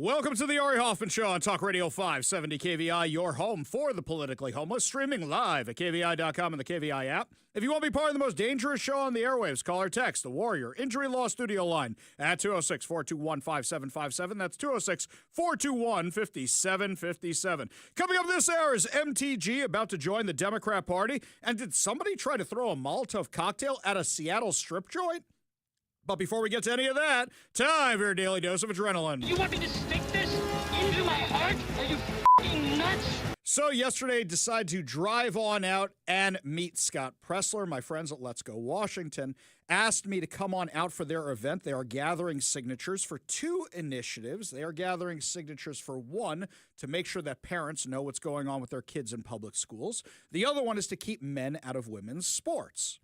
Welcome to the Ari Hoffman Show on Talk Radio 570 KVI, your home for the politically homeless, streaming live at KVI.com and the KVI app. If you want to be part of the most dangerous show on the airwaves, call or text the Warrior Injury Law Studio line at 206-421-5757. That's 206-421-5757. Coming up this hour is MTG about to join the Democrat Party. And did somebody try to throw a Molotov cocktail at a Seattle strip joint? But before we get to any of that, time for your daily dose of adrenaline. You want me to stick this into my heart? Are you f***ing nuts? So yesterday, decided to drive on out and meet Scott Presler. My friends at Let's Go Washington asked me to come on out for their event. They are gathering signatures for two initiatives. They are gathering signatures for one, to make sure that parents know what's going on with their kids in public schools. The other one is to keep men out of women's sports.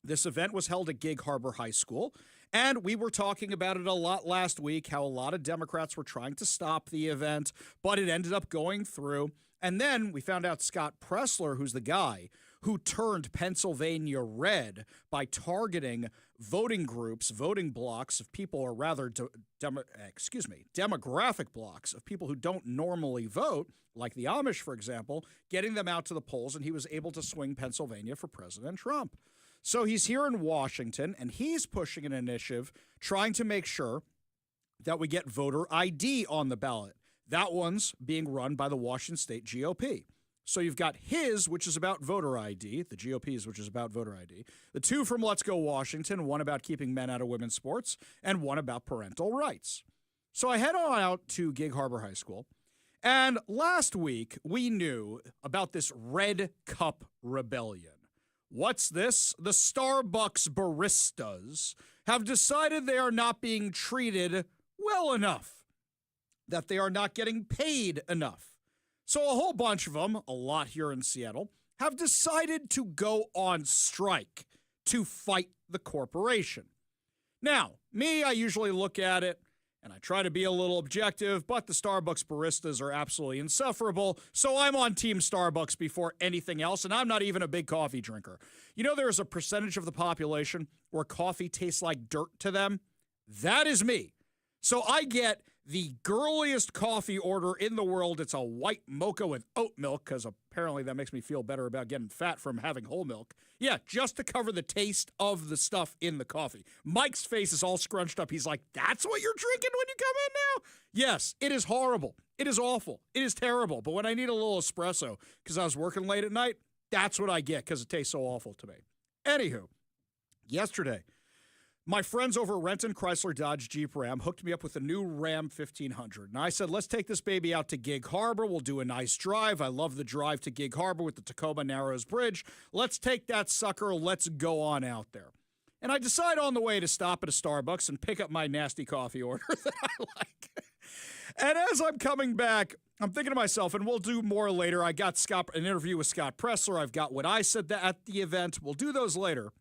This event was held at Gig Harbor High School, and we were talking about it a lot last week, how a lot of Democrats were trying to stop the event, but it ended up going through. And then we found out Scott Presler, who's the guy who turned Pennsylvania red by targeting voting groups, voting blocks of people, or rather demographic blocks of people who don't normally vote, like the Amish, for example, getting them out to the polls, and he was able to swing Pennsylvania for President Trump. So he's here in Washington, and he's pushing an initiative trying to make sure that we get voter ID on the ballot. That one's being run by the Washington State GOP. So you've got his, which is about voter ID, the GOP's, which is about voter ID, the two from Let's Go Washington, one about keeping men out of women's sports, and one about parental rights. So I head on out to Gig Harbor High School, and last week we knew about this Red Cup Rebellion. What's this? The Starbucks baristas have decided they are not being treated well enough, that they are not getting paid enough. So a whole bunch of them, a lot here in Seattle, have decided to go on strike to fight the corporation. Now, me, I usually look at it and I try to be a little objective, but the Starbucks baristas are absolutely insufferable, so I'm on Team Starbucks before anything else, and I'm not even a big coffee drinker. You know, there's a percentage of the population where coffee tastes like dirt to them? That is me. So I get the girliest coffee order in the world. It's a white mocha with oat milk, because apparently that makes me feel better about getting fat from having whole milk. Yeah, just to cover the taste of the stuff in the coffee. Mike's face is all scrunched up. He's like, that's what you're drinking when you come in now? Yes, it is horrible. It is awful. It is terrible. But when I need a little espresso because I was working late at night, that's what I get because it tastes so awful to me. Anywho, yesterday, my friends over at Renton Chrysler Dodge Jeep Ram hooked me up with a new Ram 1500. And I said, let's take this baby out to Gig Harbor. We'll do a nice drive. I love the drive to Gig Harbor with the Tacoma Narrows Bridge. Let's take that sucker. Let's go on out there. And I decide on the way to stop at a Starbucks and pick up my nasty coffee order that I like. And as I'm coming back, I'm thinking to myself, and we'll do more later. I got an interview with Scott Presler. I've got what I said at the event. We'll do those later.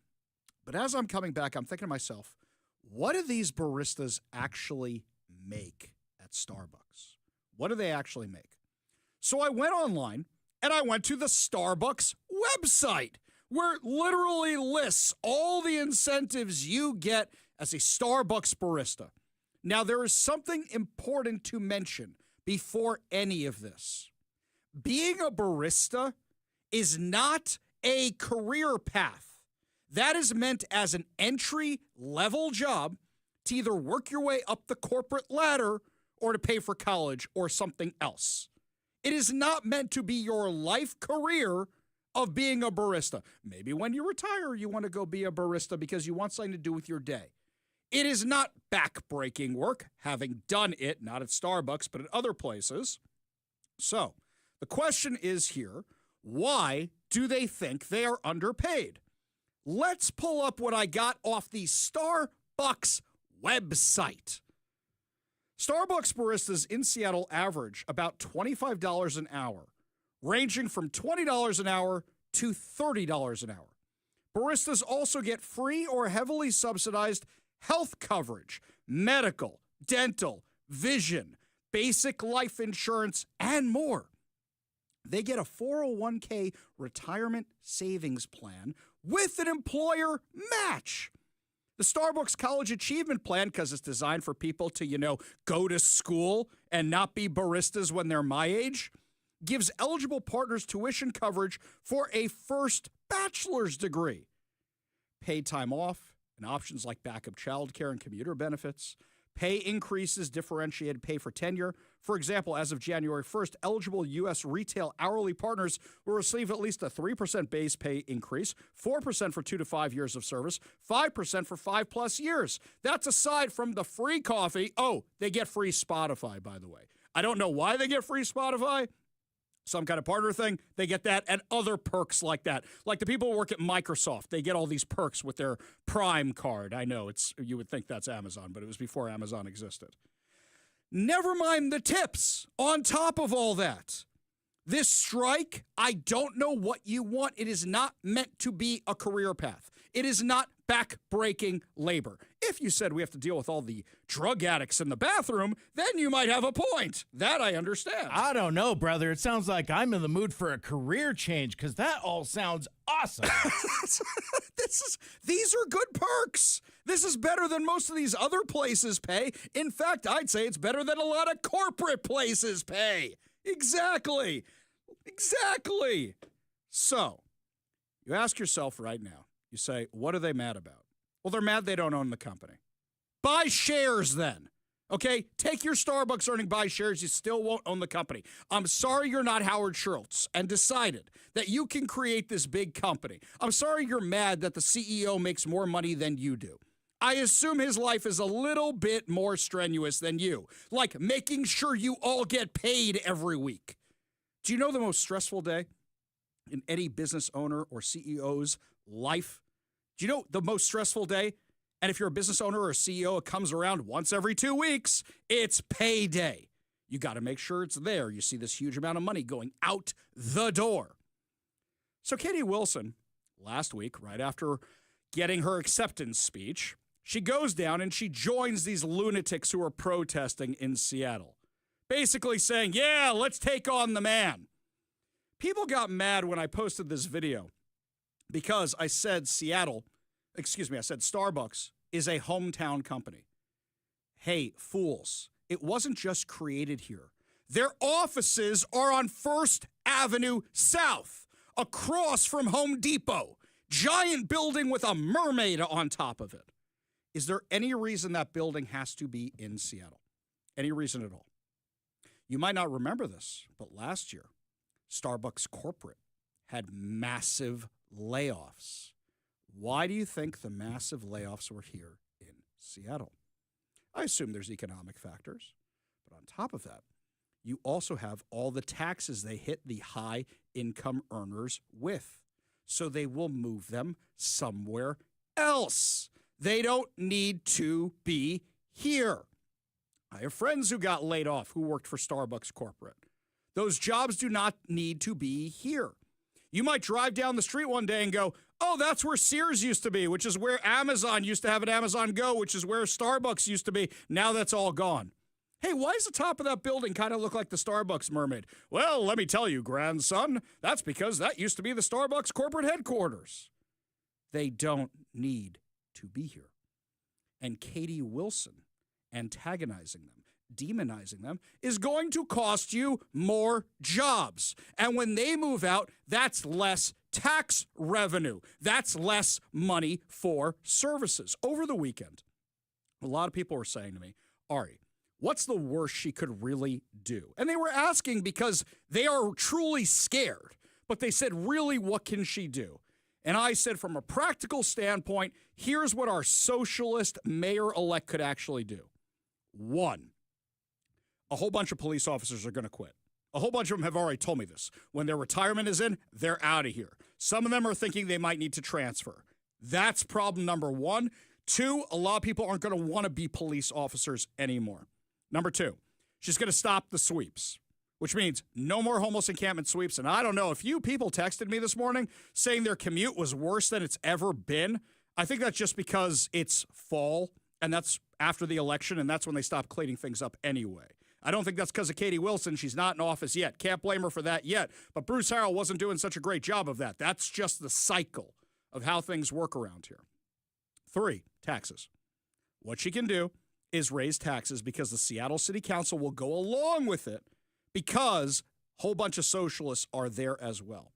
But as I'm coming back, I'm thinking to myself, what do these baristas actually make at Starbucks? What do they actually make? So I went online and I went to the Starbucks website, where it literally lists all the incentives you get as a Starbucks barista. Now, there is something important to mention before any of this. Being a barista is not a career path. That is meant as an entry-level job to either work your way up the corporate ladder or to pay for college or something else. It is not meant to be your life career of being a barista. Maybe when you retire, you want to go be a barista because you want something to do with your day. It is not back-breaking work, having done it, not at Starbucks, but at other places. So, the question is here, why do they think they are underpaid? Let's pull up what I got off the Starbucks website. Starbucks baristas in Seattle average about $25 an hour, ranging from $20 an hour to $30 an hour. Baristas also get free or heavily subsidized health coverage, medical, dental, vision, basic life insurance, and more. They get a 401k retirement savings plan with an employer match. The Starbucks College Achievement Plan, because it's designed for people to, go to school and not be baristas when they're my age, gives eligible partners tuition coverage for a first bachelor's degree. Paid time off and options like backup childcare and commuter benefits. Pay increases, differentiated pay for tenure. For example, as of January 1st, eligible U.S. retail hourly partners will receive at least a 3% base pay increase, 4% for 2 to 5 years of service, 5% for 5+ years. That's aside from the free coffee. Oh, they get free Spotify, by the way. I don't know why they get free Spotify. Some kind of partner thing, they get that, and other perks like that. Like the people who work at Microsoft, they get all these perks with their Prime card. I know, you would think that's Amazon, but it was before Amazon existed. Never mind the tips on top of all that. This strike, I don't know what you want. It is not meant to be a career path. It is not back-breaking labor. If you said we have to deal with all the drug addicts in the bathroom, then you might have a point. That I understand. I don't know, brother. It sounds like I'm in the mood for a career change because that all sounds awesome. These are good perks. This is better than most of these other places pay. In fact, I'd say it's better than a lot of corporate places pay. Exactly. So, you ask yourself right now, you say, what are they mad about? Well, they're mad they don't own the company. Buy shares then. Okay? Take your Starbucks earning, buy shares. You still won't own the company. I'm sorry you're not Howard Schultz and decided that you can create this big company. I'm sorry you're mad that the CEO makes more money than you do. I assume his life is a little bit more strenuous than you, like making sure you all get paid every week. Do you know the most stressful day in any business owner or CEO's life? Do you know the most stressful day? And if you're a business owner or a CEO, it comes around once every 2 weeks. It's payday. You got to make sure it's there. You see this huge amount of money going out the door. So Katie Wilson, last week, right after getting her acceptance speech, she goes down and she joins these lunatics who are protesting in Seattle, basically saying, yeah, let's take on the man. People got mad when I posted this video because I said Starbucks is a hometown company. Hey, fools, it wasn't just created here. Their offices are on First Avenue South, across from Home Depot. Giant building with a mermaid on top of it. Is there any reason that building has to be in Seattle? Any reason at all? You might not remember this, but last year, Starbucks corporate had massive layoffs. Why do you think the massive layoffs were here in Seattle? I assume there's economic factors, but on top of that, you also have all the taxes they hit the high income earners with. So they will move them somewhere else. They don't need to be here. I have friends who got laid off who worked for Starbucks corporate. Those jobs do not need to be here. You might drive down the street one day and go, oh, that's where Sears used to be, which is where Amazon used to have an Amazon Go, which is where Starbucks used to be. Now that's all gone. Hey, why does the top of that building kind of look like the Starbucks mermaid? Well, let me tell you, grandson, that's because that used to be the Starbucks corporate headquarters. They don't need to be here. And Katie Wilson antagonizing them, demonizing them, is going to cost you more jobs. And when they move out, that's less tax revenue. That's less money for services. Over the weekend, a lot of people were saying to me, Ari, what's the worst she could really do? And they were asking because they are truly scared. But they said, really, what can she do? And I said, from a practical standpoint, here's what our socialist mayor-elect could actually do. 1, a whole bunch of police officers are going to quit. A whole bunch of them have already told me this. When their retirement is in, they're out of here. Some of them are thinking they might need to transfer. That's problem number 1. 2, a lot of people aren't going to want to be police officers anymore. Number 2, she's going to stop the sweeps, which means no more homeless encampment sweeps. And I don't know, if you people texted me this morning saying their commute was worse than it's ever been, I think that's just because it's fall and that's after the election and that's when they stop cleaning things up anyway. I don't think that's because of Katie Wilson. She's not in office yet. Can't blame her for that yet. But Bruce Harrell wasn't doing such a great job of that. That's just the cycle of how things work around here. 3, taxes. What she can do is raise taxes because the Seattle City Council will go along with it because a whole bunch of socialists are there as well.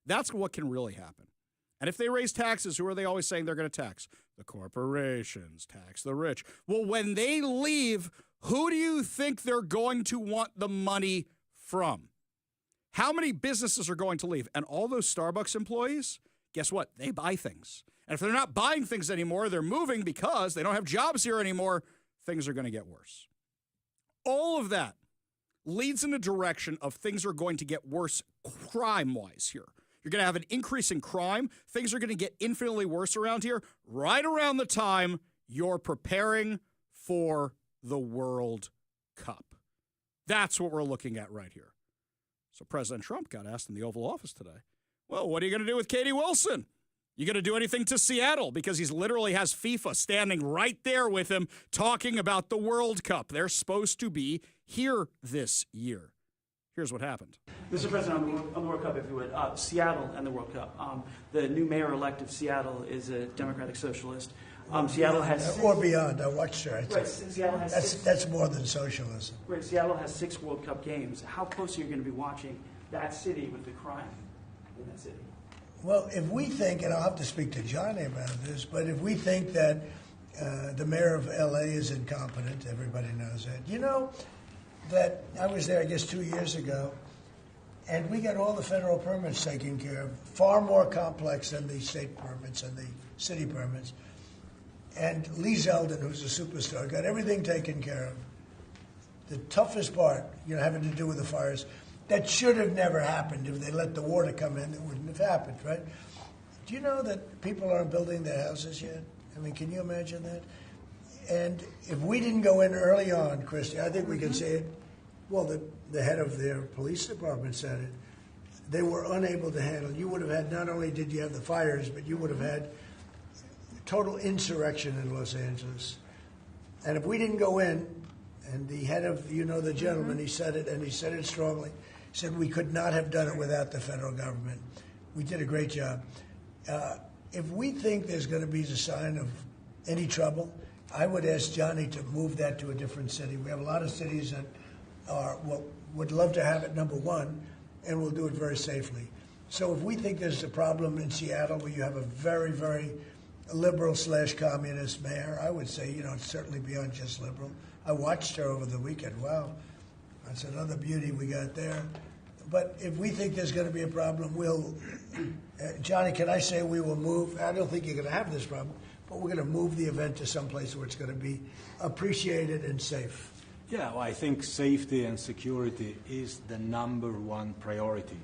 That's what can really happen. And if they raise taxes, who are they always saying they're going to tax? The corporations, tax the rich. Well, when they leave, who do you think they're going to want the money from? How many businesses are going to leave? And all those Starbucks employees, guess what? They buy things. And if they're not buying things anymore, they're moving because they don't have jobs here anymore. Things are going to get worse. All of that leads in a direction of things are going to get worse crime-wise here. You're going to have an increase in crime. Things are going to get infinitely worse around here right around the time you're preparing for the World Cup. That's what we're looking at right here. So President Trump got asked in the Oval Office today, well, what are you going to do with Katie Wilson? You going to do anything to Seattle? Because he literally has FIFA standing right there with him talking about the World Cup. They're supposed to be here this year. Here's what happened. Mr. President, on the World Cup, if you would, Seattle and the World Cup. The new mayor-elect of Seattle is a Democratic Socialist. Seattle has or beyond. I watched her. Right, Seattle has that's more than socialism. Right, Seattle has 6 World Cup games. How close are you going to be watching that city with the crime in that city? Well, if we think, and I'll have to speak to Johnny about this, but if we think that the mayor of L.A. is incompetent, everybody knows that. You know that I was there, I guess, 2 years ago, and we got all the federal permits taken care of, far more complex than the state permits and the city permits. And Lee Zeldin, who's a superstar, got everything taken care of. The toughest part, having to do with the fires, that should have never happened. If they let the water come in, it wouldn't have happened, right? Do you know that people aren't building their houses yet? I mean, can you imagine that? And if we didn't go in early on, Christy, I think we can say it. Well, the head of their police department said it. They were unable to handle. You would have had, not only did you have the fires, but you would have had total insurrection in Los Angeles. And if we didn't go in, and the head of, the gentleman, he said it, and he said it strongly, he said we could not have done it without the federal government. We did a great job. If we think there's going to be a sign of any trouble, I would ask Johnny to move that to a different city. We have a lot of cities that would love to have it number one, and we'll do it very safely. So if we think there's a problem in Seattle where you have a very, very liberal/communist mayor, I would say, it's certainly beyond just liberal. I watched her over the weekend. Wow, that's another beauty we got there. But if we think there's going to be a problem, Johnny, can I say we will move? I don't think you're going to have this problem, but we're going to move the event to someplace where it's going to be appreciated and safe. Yeah, well, I think safety and security is the number one priority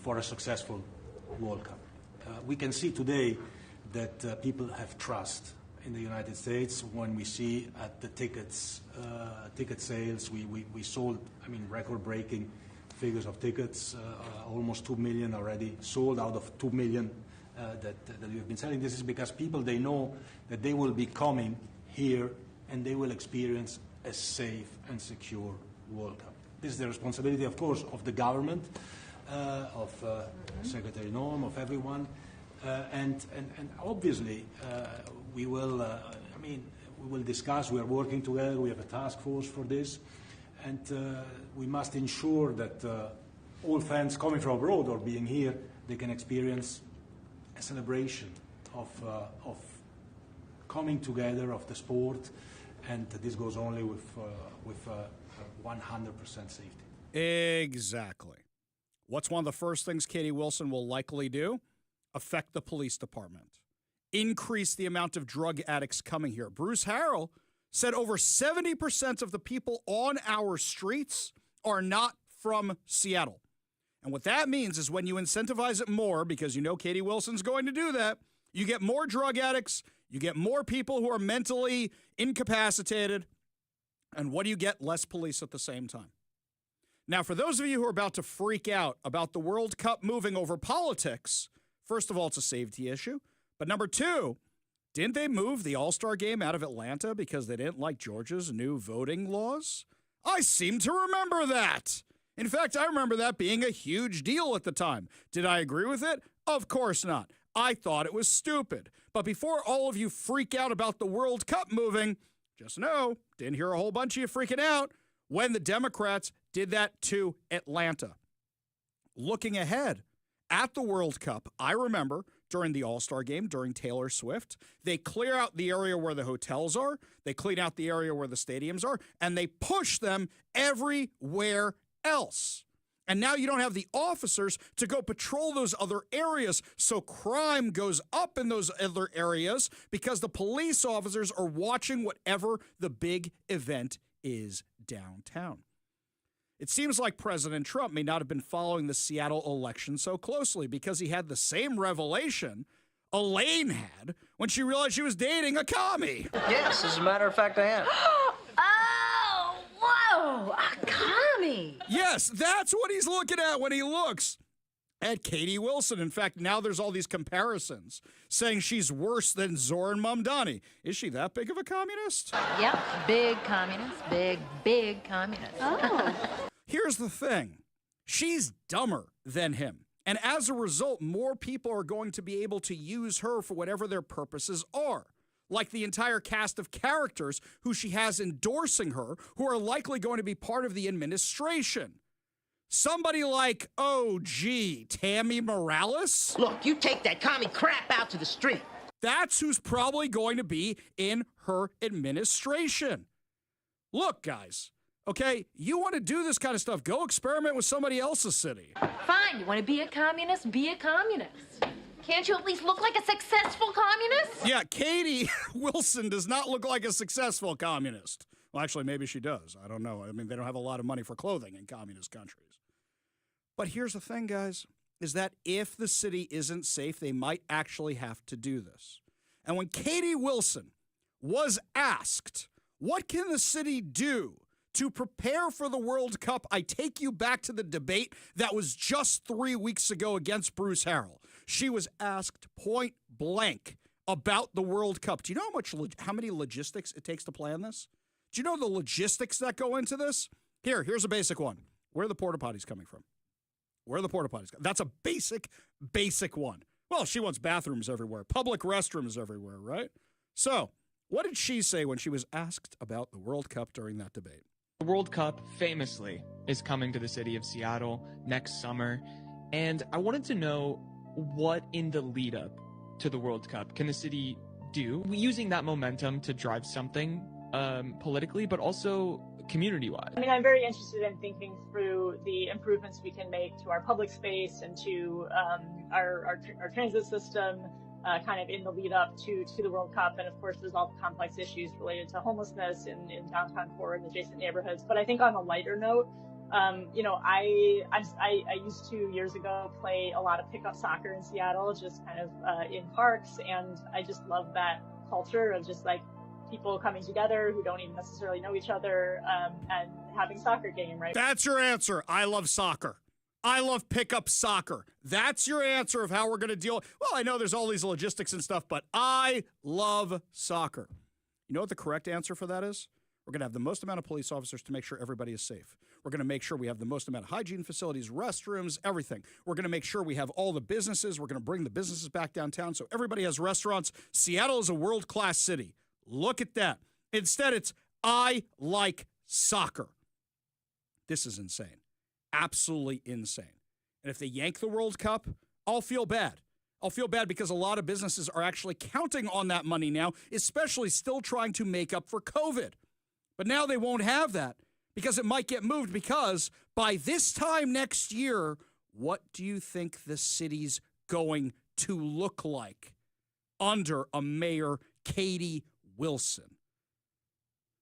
for a successful World Cup. We can see today that people have trust in the United States when we see at the ticket sales, we sold, record-breaking figures of tickets, almost 2 million already sold out of 2 million that we have been selling. This is because people, they know that they will be coming here and they will experience a safe and secure World Cup. This is the responsibility, of course, of the government, of Secretary Norm, of everyone. And obviously, we will discuss. We are working together. We have a task force for this, and we must ensure that all fans coming from abroad or being here, they can experience a celebration of coming together of the sport, and this goes only with 100% safety. Exactly. What's one of the first things Katie Wilson will likely do? Affect the police department. Increase the amount of drug addicts coming here. Bruce Harrell said over 70% of the people on our streets are not from Seattle. And what that means is when you incentivize it more, because Katie Wilson's going to do that, you get more drug addicts, you get more people who are mentally incapacitated, and what do you get? Less police at the same time. Now, for those of you who are about to freak out about the World Cup moving over politics, first of all, it's a safety issue. But number two, didn't they move the All-Star game out of Atlanta because they didn't like Georgia's new voting laws? I seem to remember that. In fact, I remember that being a huge deal at the time. Did I agree with it? Of course not. I thought it was stupid. But before all of you freak out about the World Cup moving, just know, didn't hear a whole bunch of you freaking out when the Democrats did that to Atlanta. Looking ahead at the World Cup, I remember during the All-Star game, during Taylor Swift, they clear out the area where the hotels are, they clean out the area where the stadiums are, and they push them everywhere else. And now you don't have the officers to go patrol those other areas, so crime goes up in those other areas because the police officers are watching whatever the big event is downtown. It seems like President Trump may not have been following the Seattle election so closely because he had the same revelation Elaine had when she realized she was dating a commie. Yes, as a matter of fact, I am. Oh, whoa, a commie. Yes, that's what he's looking at when he looks at Katie Wilson. In fact, now there's all these comparisons saying she's worse than Zoran Mamdani. Is she that big of a communist? Yep, big communist, big communist. Oh. Here's the thing. She's dumber than him. And as a result, more people are going to be able to use her for whatever their purposes are. Like the entire cast of characters who she has endorsing her, who are likely going to be part of the administration. Somebody like, Tammy Morales? Look, you take that commie crap out to the street. That's who's probably going to be in her administration. Look, guys, okay, you want to do this kind of stuff, go experiment with somebody else's city. Fine, you want to be a communist? Be a communist. Can't you at least look like a successful communist? Yeah, Katie Wilson does not look like a successful communist. Well, actually, maybe she does. I don't know. I mean, they don't have a lot of money for clothing in communist countries. But here's the thing, guys, is that if the city isn't safe, they might actually have to do this. And when Katie Wilson was asked, what can the city do to prepare for the World Cup, I take you back to the debate that was just 3 weeks ago against Bruce Harrell. She was asked point blank about the World Cup. Do you know how many logistics it takes to plan this? Do you know the logistics that go into this? Here's a basic one. Where are the porta potties coming from? Where are the porta potties? That's a basic one. Well, she wants bathrooms everywhere, public restrooms everywhere, right? So, what did she say when she was asked about the World Cup during that debate? The World Cup, famously, is coming to the city of Seattle next summer, and I wanted to know what in the lead up to the World Cup can the city do, using that momentum to drive something politically, but also community-wise. I mean, I'm very interested in thinking through the improvements we can make to our public space and to our transit system, kind of in the lead up to the World Cup. And of course, there's all the complex issues related to homelessness in downtown core and adjacent neighborhoods. But I think on a lighter note, I used to years ago play a lot of pickup soccer in Seattle, just kind of in parks, and I just love that culture of just like people coming together who don't even necessarily know each other, and having soccer game, right? That's your answer. I love soccer. I love pickup soccer. That's your answer of how we're going to deal. Well, I know there's all these logistics and stuff, but I love soccer. You know what the correct answer for that is? We're going to have the most amount of police officers to make sure everybody is safe. We're going to make sure we have the most amount of hygiene facilities, restrooms, everything. We're going to make sure we have all the businesses. We're going to bring the businesses back downtown so everybody has restaurants. Seattle is a world-class city. Look at that. Instead, it's I like soccer. This is insane. Absolutely insane. And if they yank the World Cup, I'll feel bad. I'll feel bad because a lot of businesses are actually counting on that money now, especially still trying to make up for COVID. But now they won't have that because it might get moved, because by this time next year, what do you think the city's going to look like under a mayor, Katie Wilson?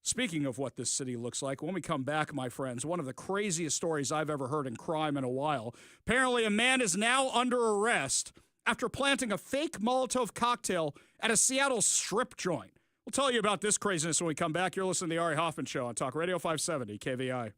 Speaking of what this city looks like, when we come back, my friends, one of the craziest stories I've ever heard in crime in a while. Apparently, a man is now under arrest after planting a fake Molotov cocktail at a Seattle strip joint. We'll tell you about this craziness when we come back. You're listening to the Ari Hoffman Show on Talk Radio 570 KVI.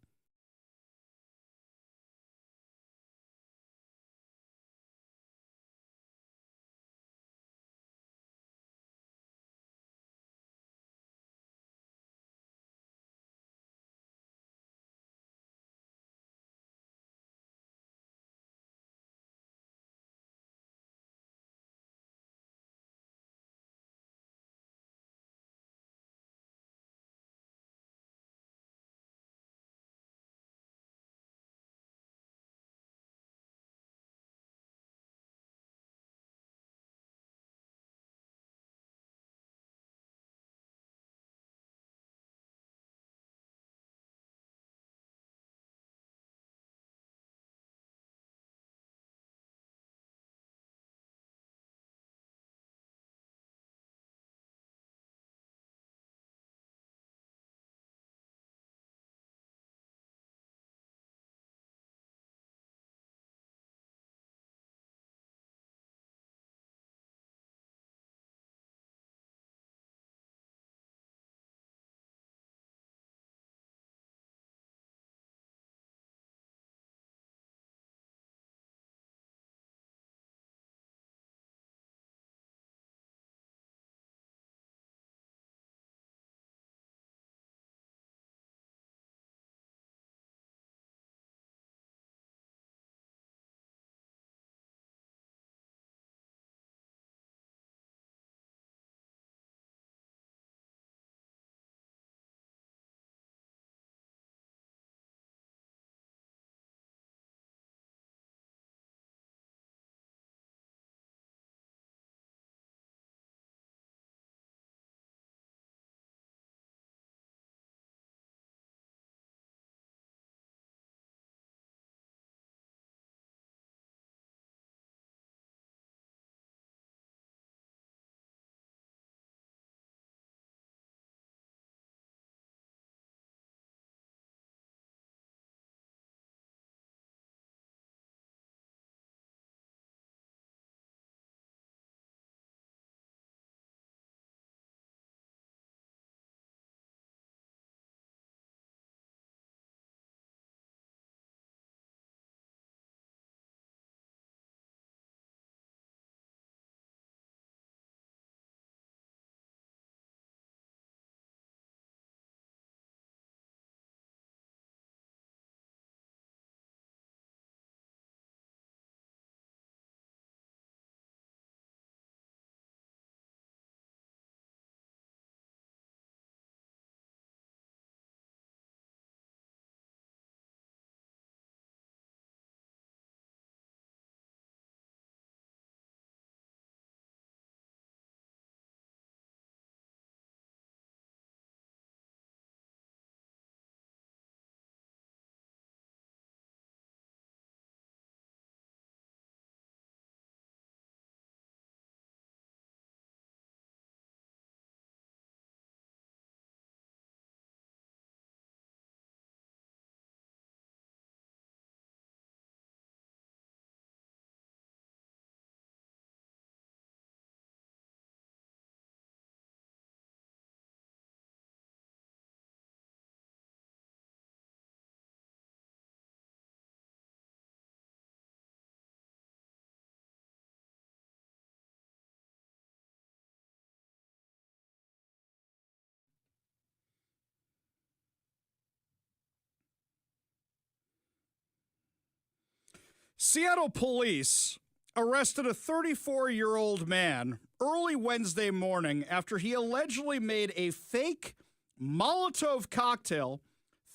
Seattle police arrested a 34-year-old man early Wednesday morning after he allegedly made a fake Molotov cocktail,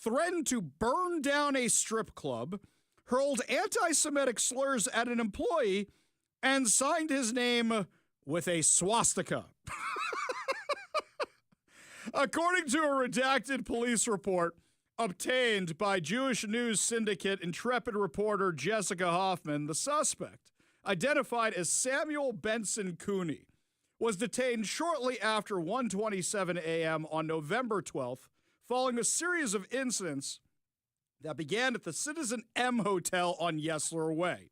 threatened to burn down a strip club, hurled anti-Semitic slurs at an employee, and signed his name with a swastika. According to a redacted police report obtained by Jewish news syndicate intrepid reporter Jessica Hoffman, the suspect, identified as Samuel Benson Cooney, was detained shortly after 1:27 a.m. on November 12th, following a series of incidents that began at the Citizen M Hotel on Yesler Way.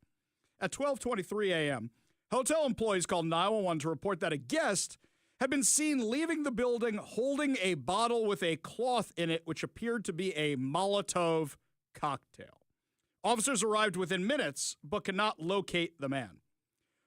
At 12:23 a.m., hotel employees called 911 to report that a guest had been seen leaving the building holding a bottle with a cloth in it, which appeared to be a Molotov cocktail. Officers arrived within minutes, but could not locate the man.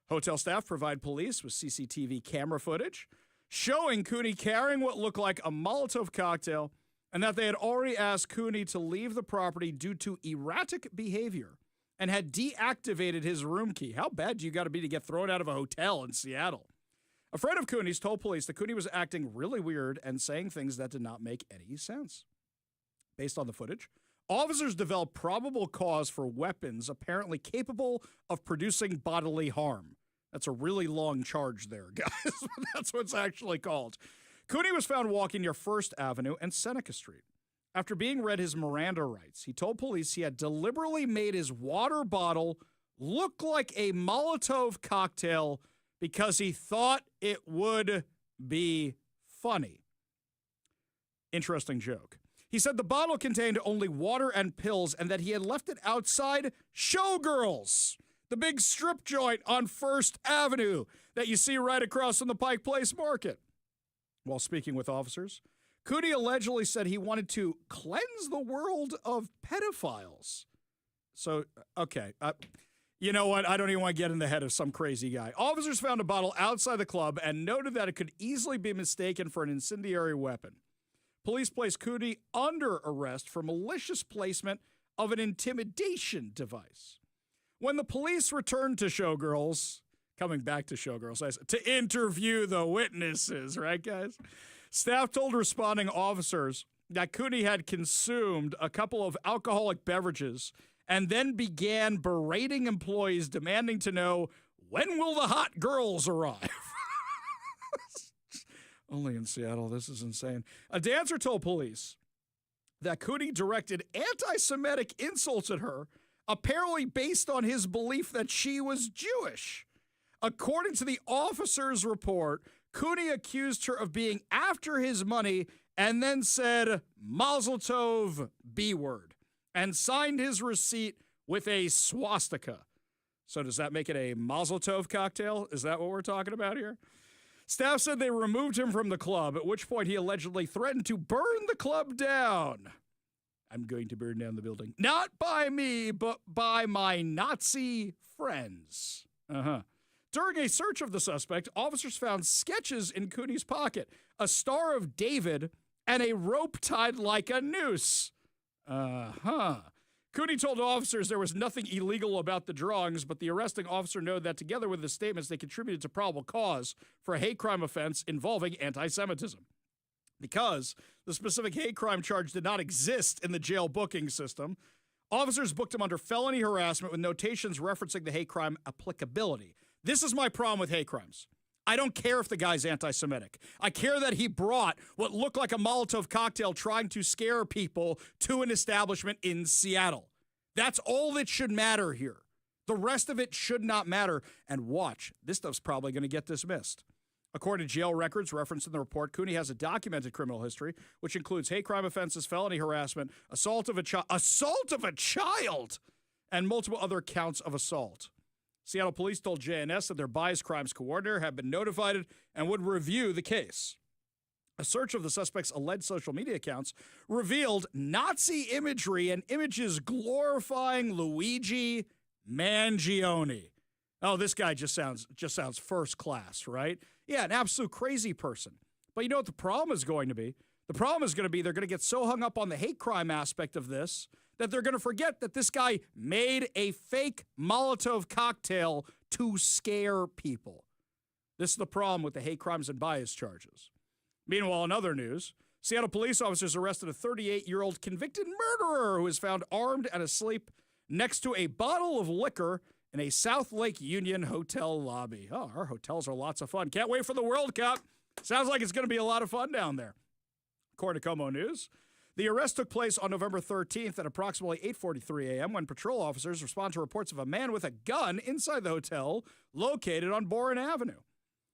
Hotel staff provide police with CCTV camera footage showing Cooney carrying what looked like a Molotov cocktail, and that they had already asked Cooney to leave the property due to erratic behavior and had deactivated his room key. How bad do you got to be to get thrown out of a hotel in Seattle? A friend of Cooney's told police that Cooney was acting really weird and saying things that did not make any sense. Based on the footage, officers developed probable cause for weapons apparently capable of producing bodily harm. That's a really long charge there, guys. That's what it's actually called. Cooney was found walking near First Avenue and Seneca Street. After being read his Miranda rights, he told police he had deliberately made his water bottle look like a Molotov cocktail because he thought it would be funny. Interesting joke. He said the bottle contained only water and pills and that he had left it outside Showgirls, the big strip joint on First Avenue that you see right across from the Pike Place Market. While speaking with officers, Cooney allegedly said he wanted to cleanse the world of pedophiles. So, okay, you know what? I don't even want to get in the head of some crazy guy. Officers found a bottle outside the club and noted that it could easily be mistaken for an incendiary weapon. Police placed Cooney under arrest for malicious placement of an intimidation device. When the police returned to Showgirls, coming back to Showgirls, to interview the witnesses, right, guys? Staff told responding officers that Cooney had consumed a couple of alcoholic beverages and then began berating employees, demanding to know, when will the hot girls arrive? Only in Seattle, this is insane. A dancer told police that Cooney directed anti-Semitic insults at her, apparently based on his belief that she was Jewish. According to the officer's report, Cooney accused her of being after his money and then said, Mazel Tov, B-word, and signed his receipt with a swastika. So does that make it a Mazel Tov cocktail? Is that what we're talking about here? Staff said they removed him from the club, at which point he allegedly threatened to burn the club down. I'm going to burn down the building. Not by me, but by my Nazi friends. During a search of the suspect, officers found sketches in Cooney's pocket, a Star of David, and a rope tied like a noose. Cooney told officers there was nothing illegal about the drawings, but the arresting officer noted that together with the statements, they contributed to probable cause for a hate crime offense involving anti-Semitism. Because the specific hate crime charge did not exist in the jail booking system, officers booked him under felony harassment with notations referencing the hate crime applicability. This is my problem with hate crimes. I don't care if the guy's anti-Semitic. I care that he brought what looked like a Molotov cocktail trying to scare people to an establishment in Seattle. That's all that should matter here. The rest of it should not matter. And watch, this stuff's probably going to get dismissed. According to jail records referenced in the report, Cooney has a documented criminal history, which includes hate crime offenses, felony harassment, assault of a child, and multiple other counts of assault. Seattle police told JNS that their bias crimes coordinator had been notified and would review the case. A search of the suspect's alleged social media accounts revealed Nazi imagery and images glorifying Luigi Mangione. Oh, this guy just sounds first class, right? Yeah, an absolute crazy person. But you know what the problem is going to be? The problem is going to be they're going to get so hung up on the hate crime aspect of this that they're going to forget that this guy made a fake Molotov cocktail to scare people. This is the problem with the hate crimes and bias charges. Meanwhile, in other news, Seattle police officers arrested a 38-year-old convicted murderer who was found armed and asleep next to a bottle of liquor in a South Lake Union hotel lobby. Oh, our hotels are lots of fun. Can't wait for the World Cup. Sounds like it's going to be a lot of fun down there. According to Como News, the arrest took place on November 13th at approximately 8:43 a.m. when patrol officers responded to reports of a man with a gun inside the hotel located on Boren Avenue.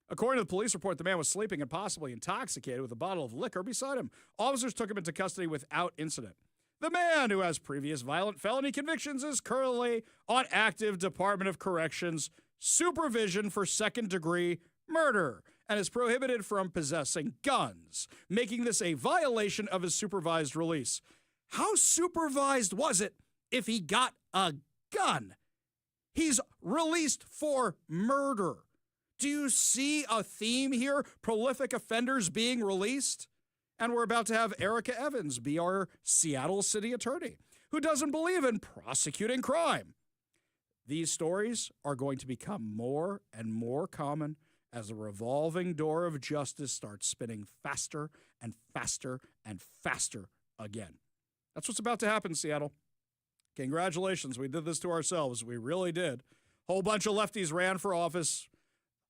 According to the police report, the man was sleeping and possibly intoxicated with a bottle of liquor beside him. Officers took him into custody without incident. The man, who has previous violent felony convictions, is currently on active Department of Corrections supervision for second-degree murder and is prohibited from possessing guns, making this a violation of his supervised release. How supervised was it if he got a gun? He's released for murder. Do you see a theme here? Prolific offenders being released? And we're about to have Erica Evans be our Seattle city attorney, who doesn't believe in prosecuting crime. These stories are going to become more and more common as the revolving door of justice starts spinning faster and faster and faster again. That's what's about to happen, Seattle. Congratulations, we did this to ourselves. We really did. Whole bunch of lefties ran for office.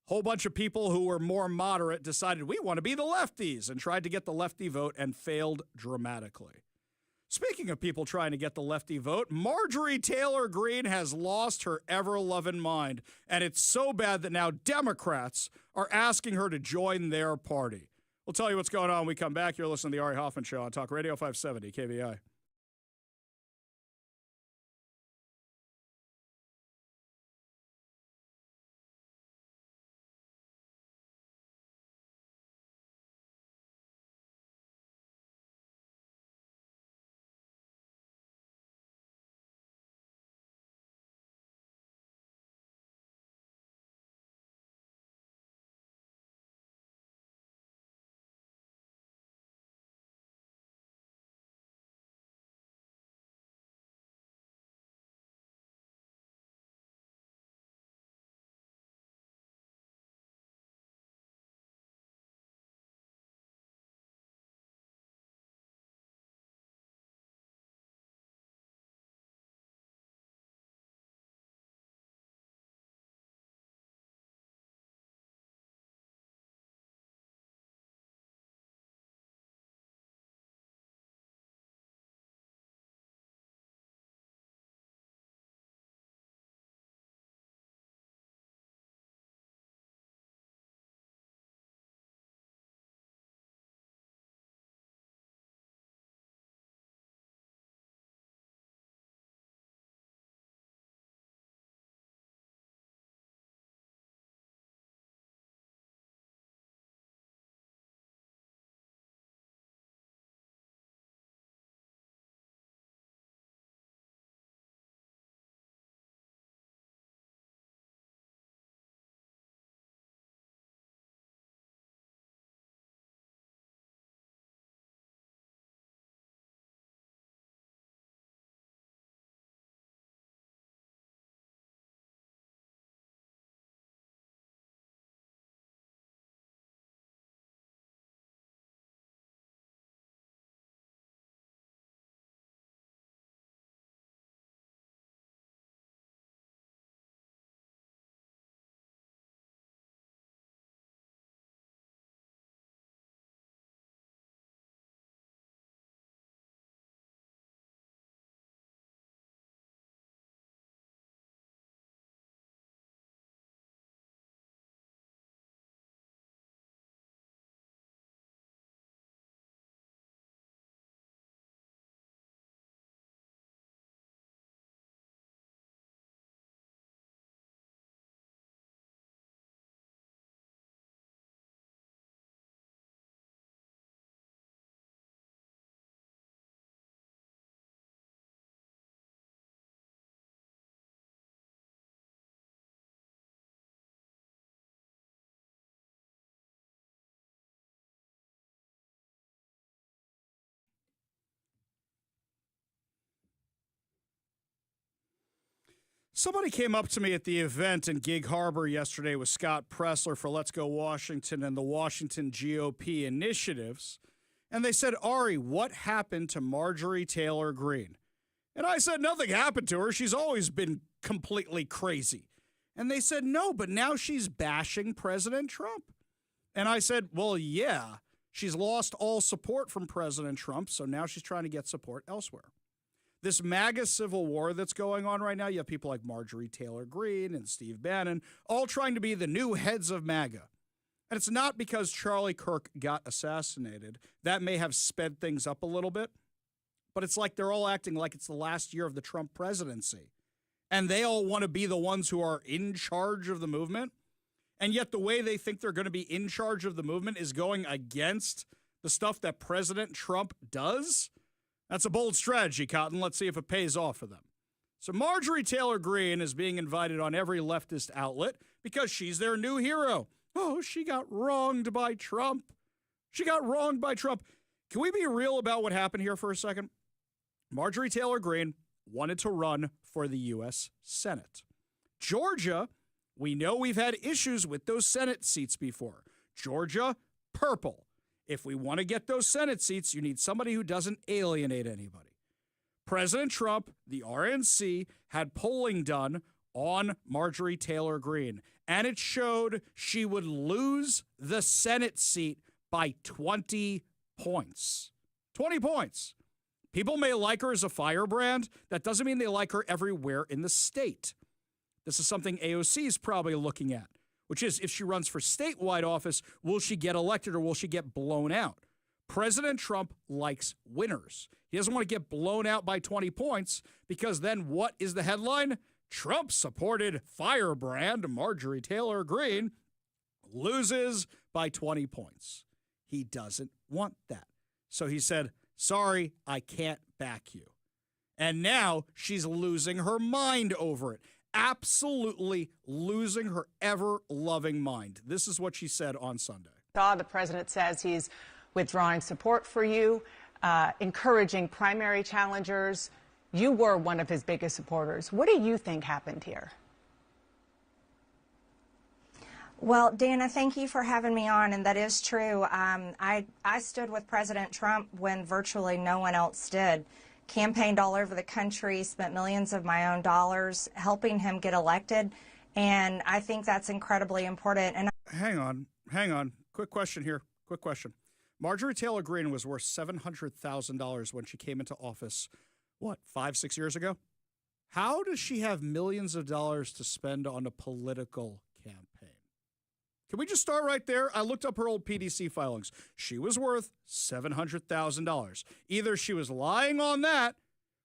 Whole bunch of people who were more moderate decided we want to be the lefties and tried to get the lefty vote and failed dramatically. Speaking of people trying to get the lefty vote, Marjorie Taylor Greene has lost her ever-loving mind, and it's so bad that now Democrats are asking her to join their party. We'll tell you what's going on when we come back. You're listening to the Ari Hoffman Show on Talk Radio 570 KVI. Somebody came up to me at the event in Gig Harbor yesterday with Scott Presler for Let's Go Washington and the Washington GOP initiatives, and they said, Ari, what happened to Marjorie Taylor Greene? And I said, nothing happened to her. She's always been completely crazy. And they said, no, but now she's bashing President Trump. And I said, well, yeah, she's lost all support from President Trump, so now she's trying to get support elsewhere. This MAGA civil war that's going on right now, you have people like Marjorie Taylor Greene and Steve Bannon all trying to be the new heads of MAGA. And it's not because Charlie Kirk got assassinated. That may have sped things up a little bit. But it's like they're all acting like it's the last year of the Trump presidency. And they all want to be the ones who are in charge of the movement. And yet the way they think they're going to be in charge of the movement is going against the stuff that President Trump does. That's a bold strategy, Cotton. Let's see if it pays off for them. So Marjorie Taylor Greene is being invited on every leftist outlet because she's their new hero. Oh, she got wronged by Trump. She got wronged by Trump. Can we be real about what happened here for a second? Marjorie Taylor Greene wanted to run for the U.S. Senate. Georgia, we know we've had issues with those Senate seats before. Georgia, purple. If we want to get those Senate seats, you need somebody who doesn't alienate anybody. President Trump, the RNC, had polling done on Marjorie Taylor Greene, and it showed she would lose the Senate seat by 20 points. 20 points. People may like her as a firebrand. That doesn't mean they like her everywhere in the state. This is something AOC is probably looking at, which is if she runs for statewide office, will she get elected or will she get blown out? President Trump likes winners. He doesn't want to get blown out by 20 points because then what is the headline? Trump-supported firebrand Marjorie Taylor Greene loses by 20 points. He doesn't want that. So he said, sorry, I can't back you. And now she's losing her mind over it. Absolutely losing her ever-loving mind. This is what she said on Sunday. The president says he's withdrawing support for you, encouraging primary challengers. You were one of his biggest supporters. What do you think happened here? Well, Dana, thank you for having me on, and that is true. I stood with President Trump when virtually no one else did. Campaigned all over the country, spent millions of my own dollars helping him get elected, and I think that's incredibly important. And Hang on. Quick question here. Quick question. Marjorie Taylor Greene was worth $700,000 when she came into office, 5-6 years ago? How does she have millions of dollars to spend on a political campaign? Can we just start right there? I looked up her old PDC filings. She was worth $700,000. Either she was lying on that,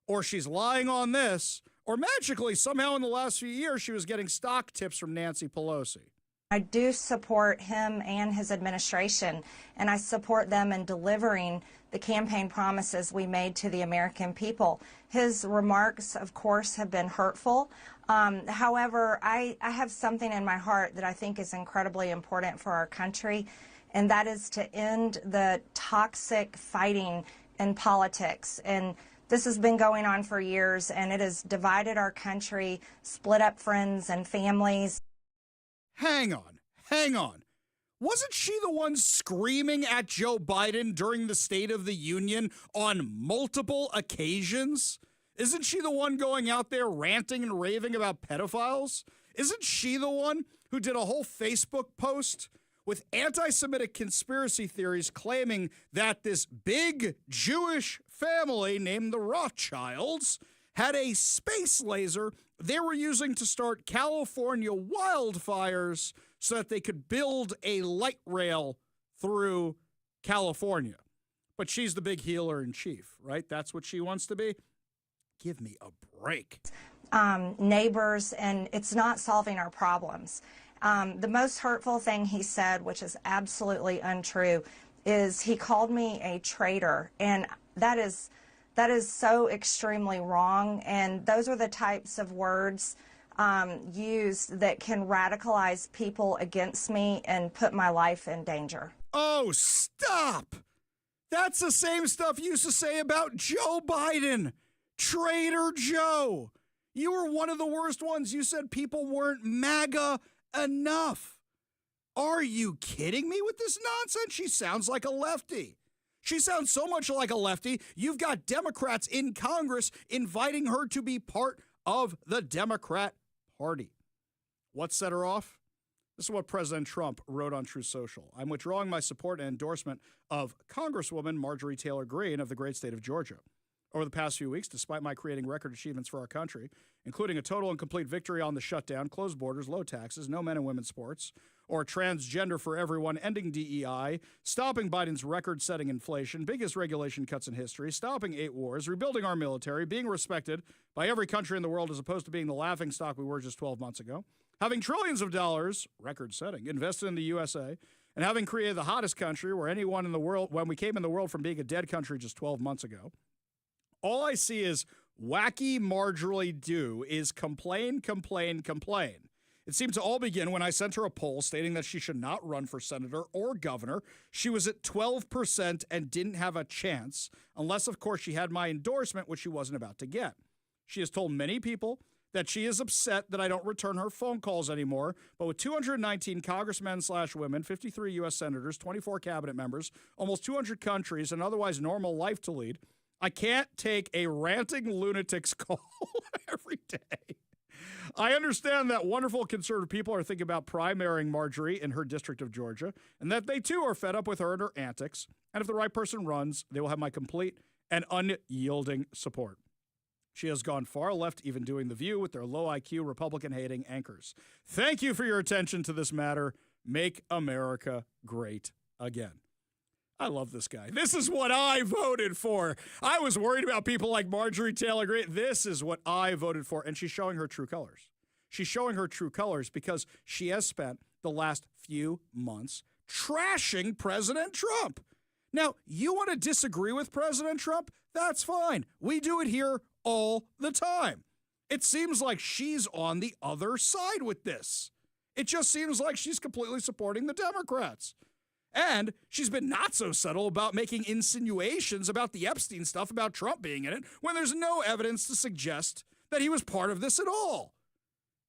or she's lying on this, or magically, somehow in the last few years, she was getting stock tips from Nancy Pelosi. I do support him and his administration, and I support them in delivering the campaign promises we made to the American people. His remarks, of course, have been hurtful. However, I have something in my heart that I think is incredibly important for our country, and that is to end the toxic fighting in politics. And this has been going on for years, and it has divided our country, split up friends and families. Hang on. Wasn't she the one screaming at Joe Biden during the State of the Union on multiple occasions? Isn't she the one going out there ranting and raving about pedophiles? Isn't she the one who did a whole Facebook post with anti-Semitic conspiracy theories claiming that this big Jewish family named the Rothschilds had a space laser they were using to start California wildfires so that they could build a light rail through California? But she's the big healer in chief, right? That's what she wants to be? Give me a break. Neighbors, and it's not solving our problems. The most hurtful thing he said, which is absolutely untrue, is he called me a traitor, and that is so extremely wrong, and those are the types of words used that can radicalize people against me and put my life in danger. Oh, stop! That's the same stuff you used to say about Joe Biden. Traitor Joe. You were one of the worst ones. You said people weren't MAGA enough. Are you kidding me with this nonsense? She sounds like a lefty. She sounds so much like a lefty. You've got Democrats in Congress inviting her to be part of the Democrat Party. What set her off? This is what President Trump wrote on Truth Social. I'm withdrawing my support and endorsement of Congresswoman Marjorie Taylor Greene of the great state of Georgia. Over the past few weeks, despite my creating record achievements for our country, including a total and complete victory on the shutdown, closed borders, low taxes, no men and women's sports, or transgender for everyone, ending DEI, stopping Biden's record-setting inflation, biggest regulation cuts in history, stopping 8 wars, rebuilding our military, being respected by every country in the world as opposed to being the laughingstock we were just 12 months ago, having trillions of dollars, record-setting, invested in the USA, and having created the hottest country where anyone in the world, when we came in the world from being a dead country just 12 months ago. All I see is wacky Marjorie do is complain, complain, complain. It seemed to all begin when I sent her a poll stating that she should not run for senator or governor. She was at 12% and didn't have a chance, unless, of course, she had my endorsement, which she wasn't about to get. She has told many people that she is upset that I don't return her phone calls anymore, but with 219 congressmen/women, 53 U.S. senators, 24 cabinet members, almost 200 countries, and otherwise normal life to lead, I can't take a ranting lunatic's call every day. I understand that wonderful conservative people are thinking about primarying Marjorie in her district of Georgia, and that they too are fed up with her and her antics. And if the right person runs, they will have my complete and unyielding support. She has gone far left, even doing The View with their low IQ, Republican-hating anchors. Thank you for your attention to this matter. Make America great again. I love this guy. This is what I voted for. I was worried about people like Marjorie Taylor Greene. This is what I voted for. And she's showing her true colors. She's showing her true colors because she has spent the last few months trashing President Trump. Now, you want to disagree with President Trump? That's fine. We do it here all the time. It seems like she's on the other side with this. It just seems like she's completely supporting the Democrats. And she's been not so subtle about making insinuations about the Epstein stuff about Trump being in it when there's no evidence to suggest that he was part of this at all.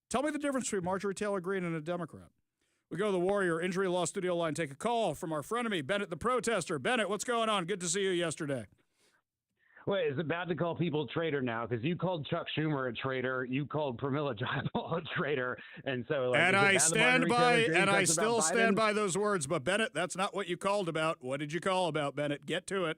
Tell me the difference between Marjorie Taylor Greene and a Democrat. We go to the Warrior Injury Law Studio line, take a call from our frenemy, Bennett the Protester. Bennett, what's going on? Good to see you yesterday. Wait, is it bad to call people traitor now? Because you called Chuck Schumer a traitor, you called Pramila Jayapal a traitor, and so. Like, and I stand by, and I still stand by those words. But Bennett, that's not what you called about. What did you call about, Bennett? Get to it.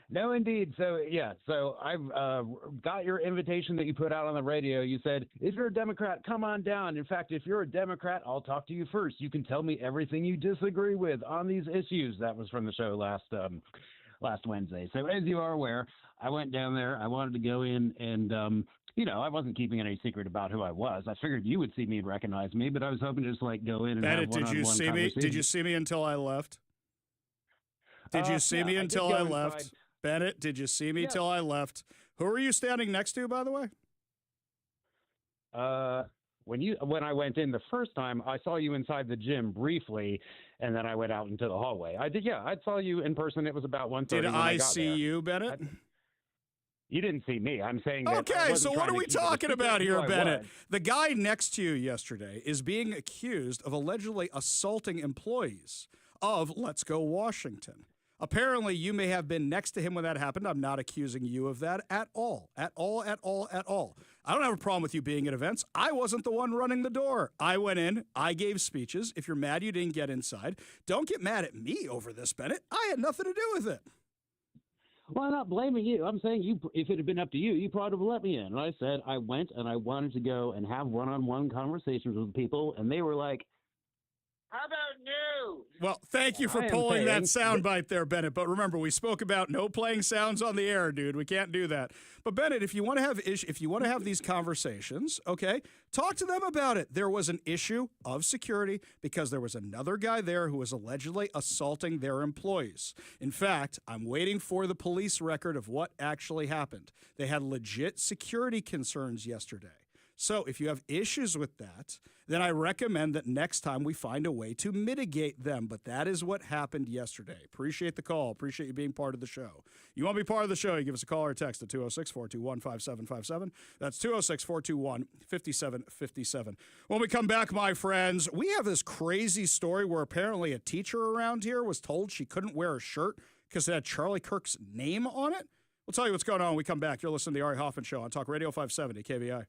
No, indeed. So yeah, so I've got your invitation that you put out on the radio. You said, if you're a Democrat, come on down. In fact, if you're a Democrat, I'll talk to you first. You can tell me everything you disagree with on these issues. That was from the show last Wednesday. So as you are aware, I went down there. I wanted to go in and, I wasn't keeping any secret about who I was. I figured you would see me and recognize me, but I was hoping to just like go in and Bennett, have one-on-one conversation. Did you see me until I left? Did you see me until I left? Bennett, did you see me till I left? Who are you standing next to, by the way? When I went in the first time, I saw you inside the gym briefly, and then I went out into the hallway. I saw you in person. It was about 1:30. Did I see there. you, Bennett? You didn't see me. I'm saying that. Okay, so what are we talking about here, Bennett? The guy next to you yesterday is being accused of allegedly assaulting employees of Let's Go Washington. Apparently, you may have been next to him when that happened. I'm not accusing you of that at all. At all. I don't have a problem with you being at events. I wasn't the one running the door. I went in. I gave speeches. If you're mad you didn't get inside, don't get mad at me over this, Bennett. I had nothing to do with it. Well, I'm not blaming you. I'm saying if it had been up to you, you probably would have let me in. And I said I went and I wanted to go and have one-on-one conversations with people, and they were like, how about new? Well, thank you for pulling that soundbite there, Bennett. But remember, we spoke about no playing sounds on the air, dude. We can't do that. But Bennett, if you want to have these conversations, okay, talk to them about it. There was an issue of security because there was another guy there who was allegedly assaulting their employees. In fact, I'm waiting for the police record of what actually happened. They had legit security concerns yesterday. So if you have issues with that, then I recommend that next time we find a way to mitigate them. But that is what happened yesterday. Appreciate the call. Appreciate you being part of the show. You want to be part of the show, you give us a call or a text at 206-421-5757. That's 206-421-5757. When we come back, my friends, we have this crazy story where apparently a teacher around here was told she couldn't wear a shirt because it had Charlie Kirk's name on it. We'll tell you what's going on when we come back. You're listening to the Ari Hoffman Show on Talk Radio 570 KVI.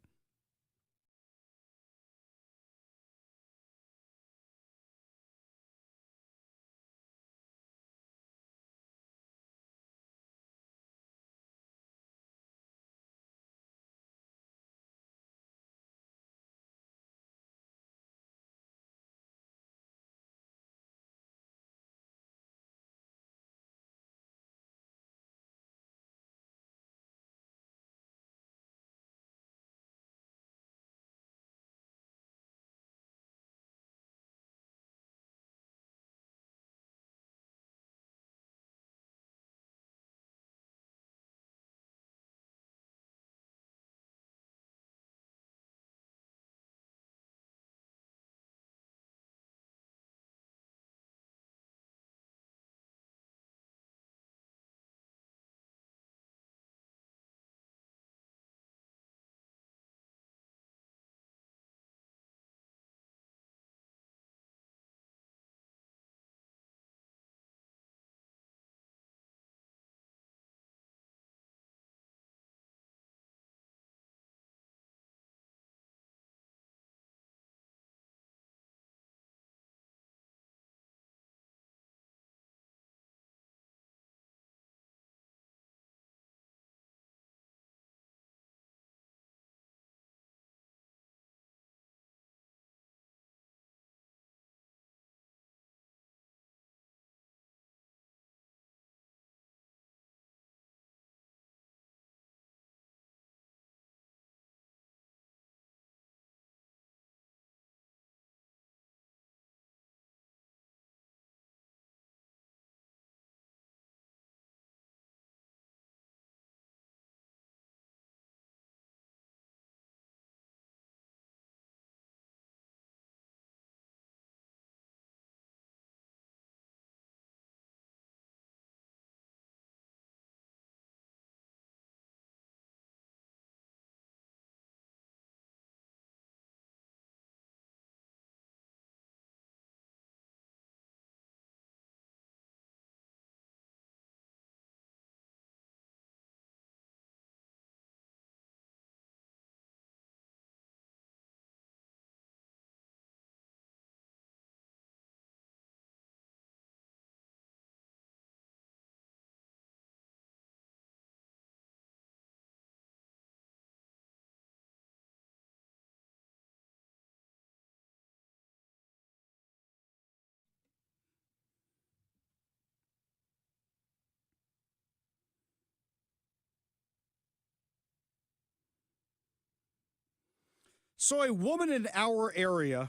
So a woman in our area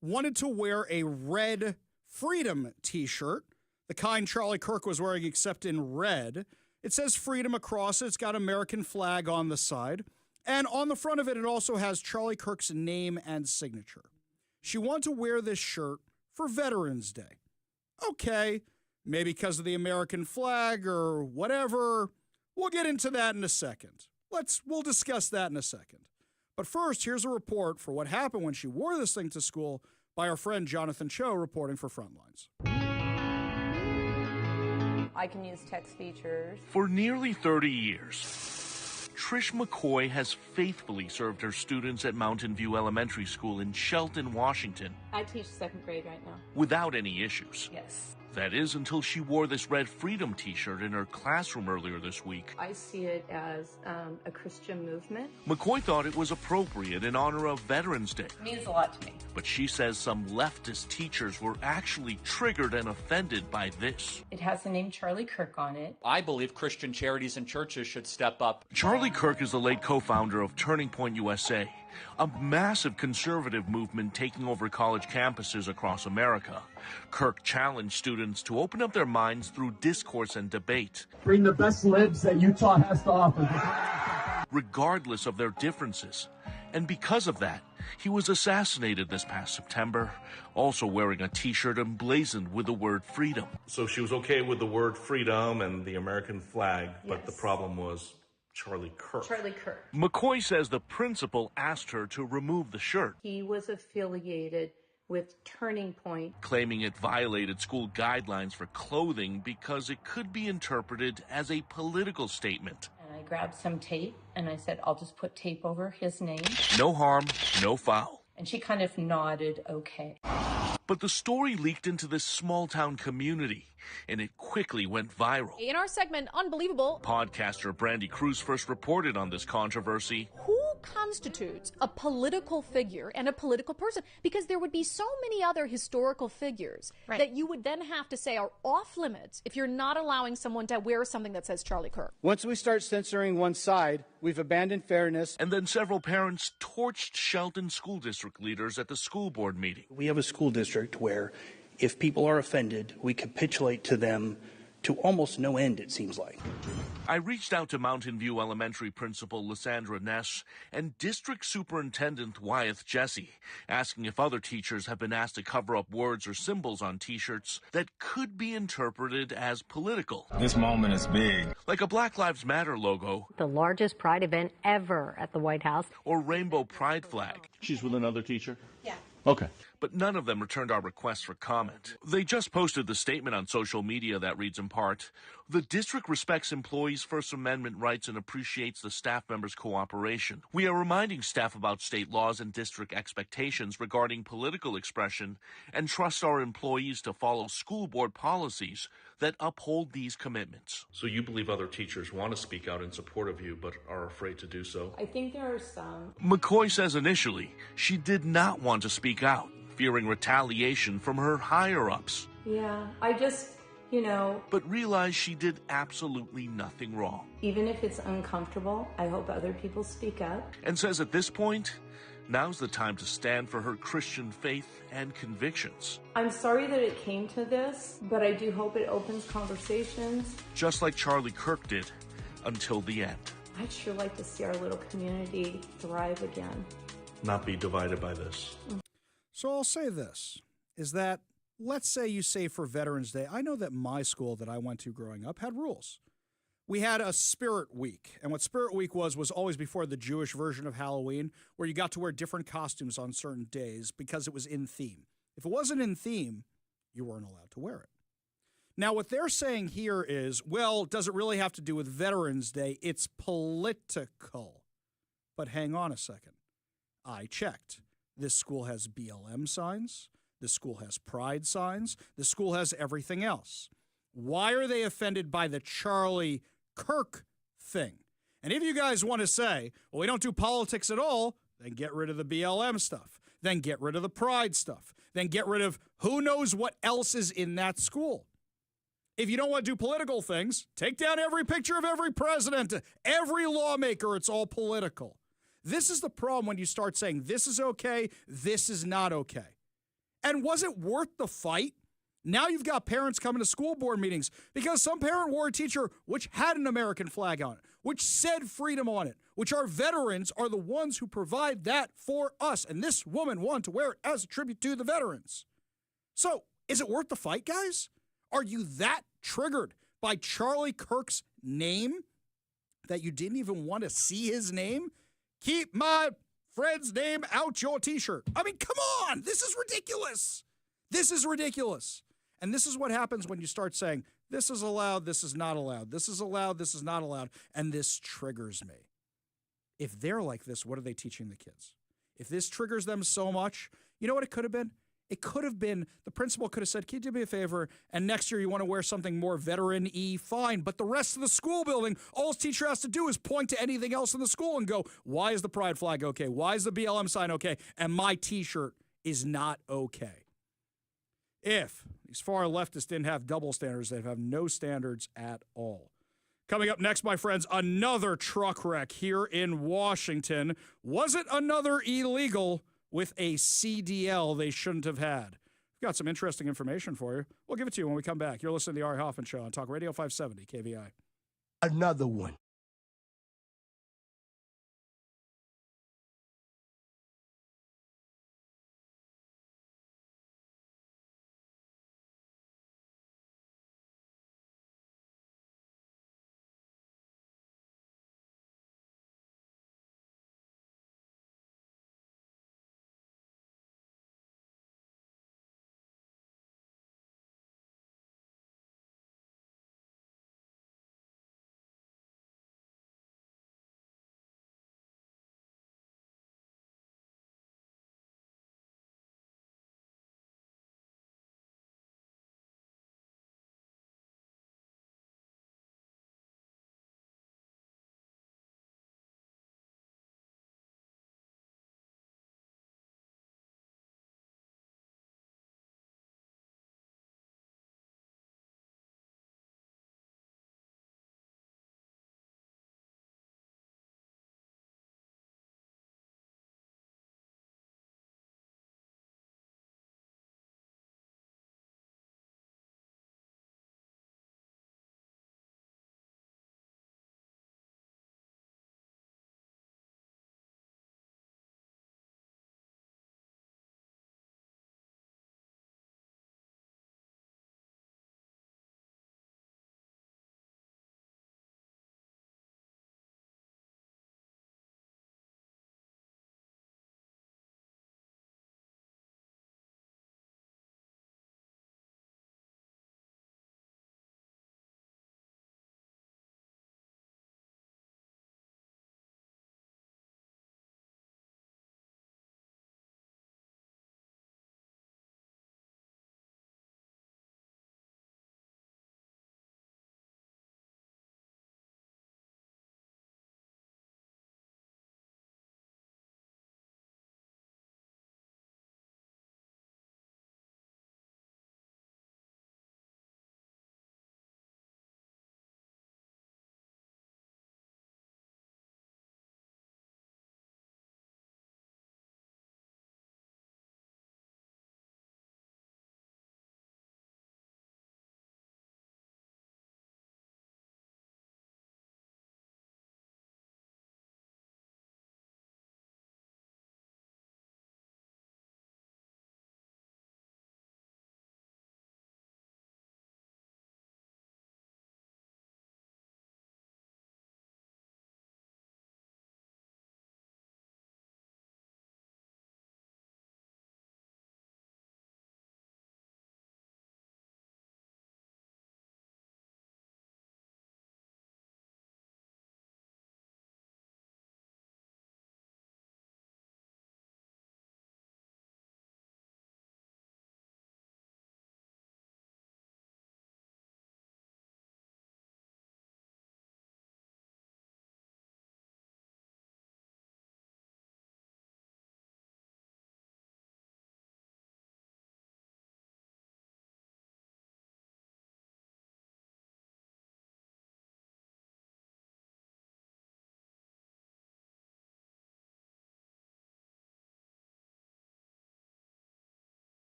wanted to wear a red Freedom t-shirt, the kind Charlie Kirk was wearing except in red. It says Freedom across it. It's got American flag on the side. And on the front of it, it also has Charlie Kirk's name and signature. She wanted to wear this shirt for Veterans Day. Okay, maybe because of the American flag or whatever. We'll get into that in a second. We'll discuss that in a second. But first, here's a report for what happened when she wore this thing to school by our friend Jonathan Cho reporting for Frontlines. I can use text features. For nearly 30 years, Trish McCoy has faithfully served her students at Mountain View Elementary School in Shelton, Washington. I teach second grade right now. Without any issues. Yes. That is until she wore this red Freedom t-shirt in her classroom earlier this week. I see it as a Christian movement. McCoy thought it was appropriate in honor of Veterans Day. It means a lot to me. But she says some leftist teachers were actually triggered and offended by this. It has the name Charlie Kirk on it. I believe Christian charities and churches should step up. Charlie Kirk is the late co-founder of Turning Point USA, a massive conservative movement taking over college campuses across America. Kirk challenged students to open up their minds through discourse and debate. Bring the best libs that Utah has to offer. Regardless of their differences. And because of that, he was assassinated this past September, also wearing a T-shirt emblazoned with the word freedom. So she was okay with the word freedom and the American flag, but the problem was Charlie Kirk. Charlie Kirk. McCoy says the principal asked her to remove the shirt, He was affiliated with Turning Point. claiming it violated school guidelines for clothing because it could be interpreted as a political statement. And I grabbed some tape and I said, I'll just put tape over his name. No harm, no foul. And she kind of nodded, okay. But the story leaked into this small-town community, and it quickly went viral. In our segment, Unbelievable, Podcaster Brandy Cruz first reported on this controversy. who constitutes a political figure and a political person? Because there would be so many other historical figures that you would then have to say are off limits if you're not allowing someone to wear something that says Charlie Kirk. Once we start censoring one side, we've abandoned fairness. And then several parents torched Shelton school district leaders at the school board meeting. We have a school district where if people are offended, we capitulate to them to almost no end, it seems like. I reached out to Mountain View Elementary Principal Lysandra Ness and District Superintendent Wyeth Jesse, asking if other teachers have been asked to cover up words or symbols on T-shirts that could be interpreted as political. This moment is big. Like a Black Lives Matter logo. The largest pride event ever at the White House. Or rainbow pride flag. She's with another teacher? Yeah. Okay. But none of them returned our requests for comment. They just posted the statement on social media that reads in part, "The district respects employees' First Amendment rights and appreciates the staff members' cooperation. We are reminding staff about state laws and district expectations regarding political expression and trust our employees to follow school board policies that uphold these commitments." So you believe other teachers want to speak out in support of you, but are afraid to do so? I think there are some. McCoy says initially she did not want to speak out, fearing retaliation from her higher-ups. Yeah, I just, But realized she did absolutely nothing wrong. even if it's uncomfortable, I hope other people speak up. And says at this point, now's the time to stand for her Christian faith and convictions. I'm sorry that it came to this, but I do hope it opens conversations. Just like Charlie Kirk did, until the end. I'd sure like to see our little community thrive again. Not be divided by this. So I'll say this, is that let's say you say for Veterans Day, I know that my school that I went to growing up had rules. We had a Spirit Week, and what Spirit Week was always before the Jewish version of Halloween, where you got to wear different costumes on certain days because it was in theme. If it wasn't in theme, you weren't allowed to wear it. Now, what they're saying here is, well, does it really have to do with Veterans Day? It's political. But hang on a second. I checked. This school has BLM signs. This school has pride signs. This school has everything else. Why are they offended by the Charlie Kirk thing? And if you guys want to say, well, we don't do politics at all, then get rid of the BLM stuff. Then get rid of the pride stuff. Then get rid of who knows what else is in that school. If you don't want to do political things, take down every picture of every president, every lawmaker. It's all political. This is the problem when you start saying this is okay, this is not okay. And was it worth the fight? Now you've got parents coming to school board meetings because some parent wore a teacher which had an American flag on it, which said freedom on it, which our veterans are the ones who provide that for us. And this woman wanted to wear it as a tribute to the veterans. So is it worth the fight, guys? Are you that triggered by Charlie Kirk's name that you didn't even want to see his name? Keep my friend's name out your T-shirt. I mean, come on. This is ridiculous. This is ridiculous. And this is what happens when you start saying, this is allowed, this is not allowed. This is allowed, this is not allowed. And this triggers me. If they're like this, what are they teaching the kids? If this triggers them so much, you know what it could have been? It could have been, the principal could have said, can you do me a favor? And next year you want to wear something more veteran-y, fine. But the rest of the school building, all his teacher has to do is point to anything else in the school and go, why is the pride flag okay? Why is the BLM sign okay? And my T-shirt is not okay. If these far leftists didn't have double standards, they'd have no standards at all. Coming up next, my friends, another truck wreck here in Washington. Was it another illegal with a CDL they shouldn't have had? We've got some interesting information for you. We'll give it to you when we come back. You're listening to the Ari Hoffman Show on Talk Radio 570 KVI. Another one.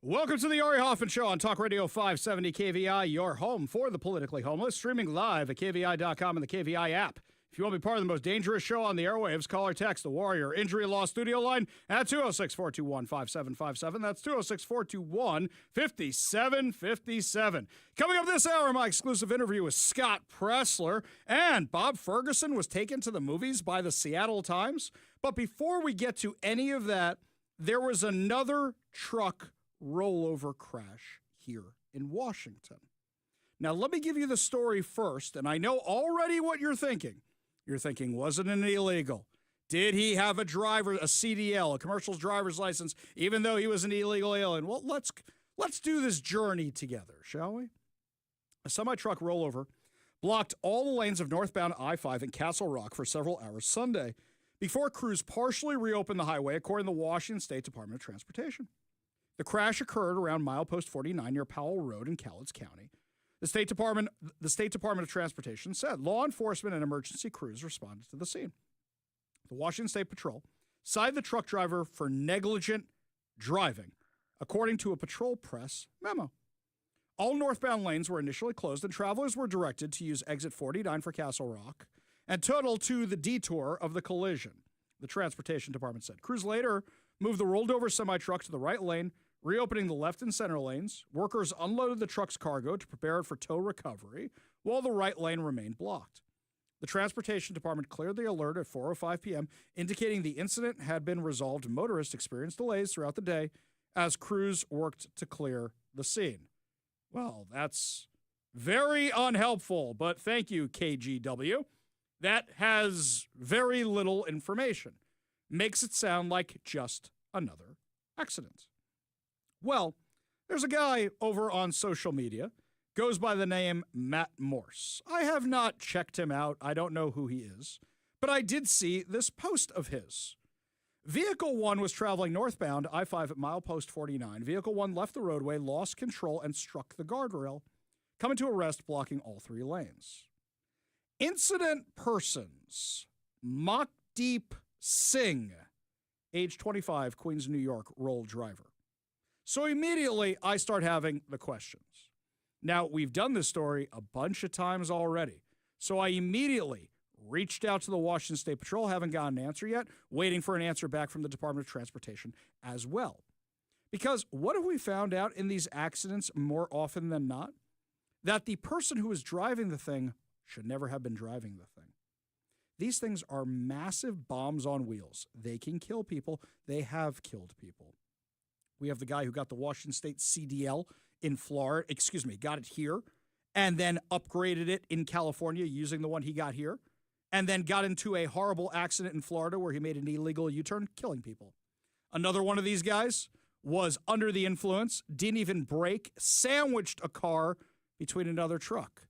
Welcome to the Ari Hoffman Show on Talk Radio 570 KVI, your home for the politically homeless, streaming live at KVI.com and the KVI app. If you want to be part of the most dangerous show on the airwaves, call or text the Warrior Injury Law Studio line at 206-421-5757. That's 206-421-5757. Coming up this hour, my exclusive interview with Scott Presler, and Bob Ferguson was taken to the movies by the Seattle Times. But before we get to any of that, there was another truck rollover crash here in Washington. Now, let me give you the story first, and I know already what you're thinking. You're thinking, wasn't it illegal? Did he have a driver, a CDL, a commercial driver's license, even though he was an illegal alien? Well, let's do this journey together, shall we? A semi-truck rollover blocked all the lanes of northbound I-5 in Castle Rock for several hours Sunday before crews partially reopened the highway, according to the Washington State Department of Transportation. The crash occurred around milepost 49 near Powell Road in Cowlitz County. The State Department of Transportation said law enforcement and emergency crews responded to the scene. The Washington State Patrol cited the truck driver for negligent driving, according to a patrol press memo. All northbound lanes were initially closed, and travelers were directed to use exit 49 for Castle Rock and total to the detour of the collision, the Transportation Department said. Crews later moved the rolled over semi-truck to the right lane, reopening the left and center lanes. Workers unloaded the truck's cargo to prepare it for tow recovery, while the right lane remained blocked. The Transportation Department cleared the alert at 4:05 p.m., indicating the incident had been resolved and motorists experienced delays throughout the day as crews worked to clear the scene. Well, that's very unhelpful, but thank you, KGW. That has very little information. Makes it sound like just another accident. Well, there's a guy over on social media, goes by the name Matt Morse. I have not checked him out. I don't know who he is, but I did see this post of his. Vehicle 1 was traveling northbound I-5 at milepost 49. Vehicle 1 left the roadway, lost control, and struck the guardrail, coming to a rest, blocking all three lanes. Incident persons, Mokdeep Singh, age 25, Queens, New York, role driver. So immediately I start having the questions. Now, we've done this story a bunch of times already. So I immediately reached out to the Washington State Patrol, haven't gotten an answer yet, waiting for an answer back from the Department of Transportation as well. Because what have we found out in these accidents more often than not? That the person who was driving the thing should never have been driving the thing. These things are massive bombs on wheels. They can kill people. They have killed people. We have the guy who got the Washington State CDL in Florida, got it here, and then upgraded it in California using the one he got here, and then got into a horrible accident in Florida where he made an illegal U-turn, killing people. Another one of these guys was under the influence, didn't even brake, sandwiched a car between another truck.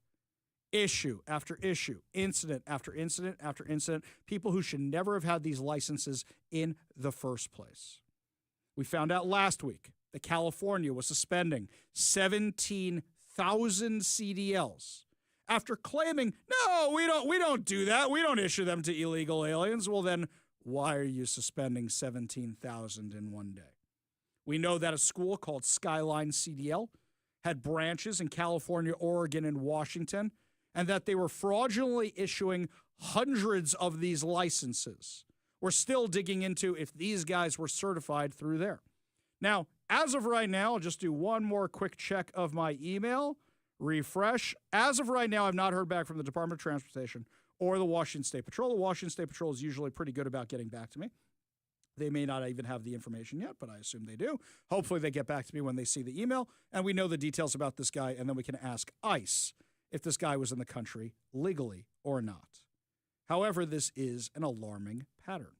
Issue after issue, incident after incident after incident, people who should never have had these licenses in the first place. We found out last week that California was suspending 17,000 CDLs after claiming, no, we don't do that. We don't issue them to illegal aliens. Well, then why are you suspending 17,000 in one day? We know that a school called Skyline CDL had branches in California, Oregon, and Washington, and that they were fraudulently issuing hundreds of these licenses. We're still digging into if these guys were certified through there. Now, as of right now, I'll just do one more quick check of my email, refresh. As of right now, I've not heard back from the Department of Transportation or the Washington State Patrol. The Washington State Patrol is usually pretty good about getting back to me. They may not even have the information yet, but I assume they do. Hopefully they get back to me when they see the email, and we know the details about this guy, and then we can ask ICE if this guy was in the country legally or not. However, this is an alarming pattern.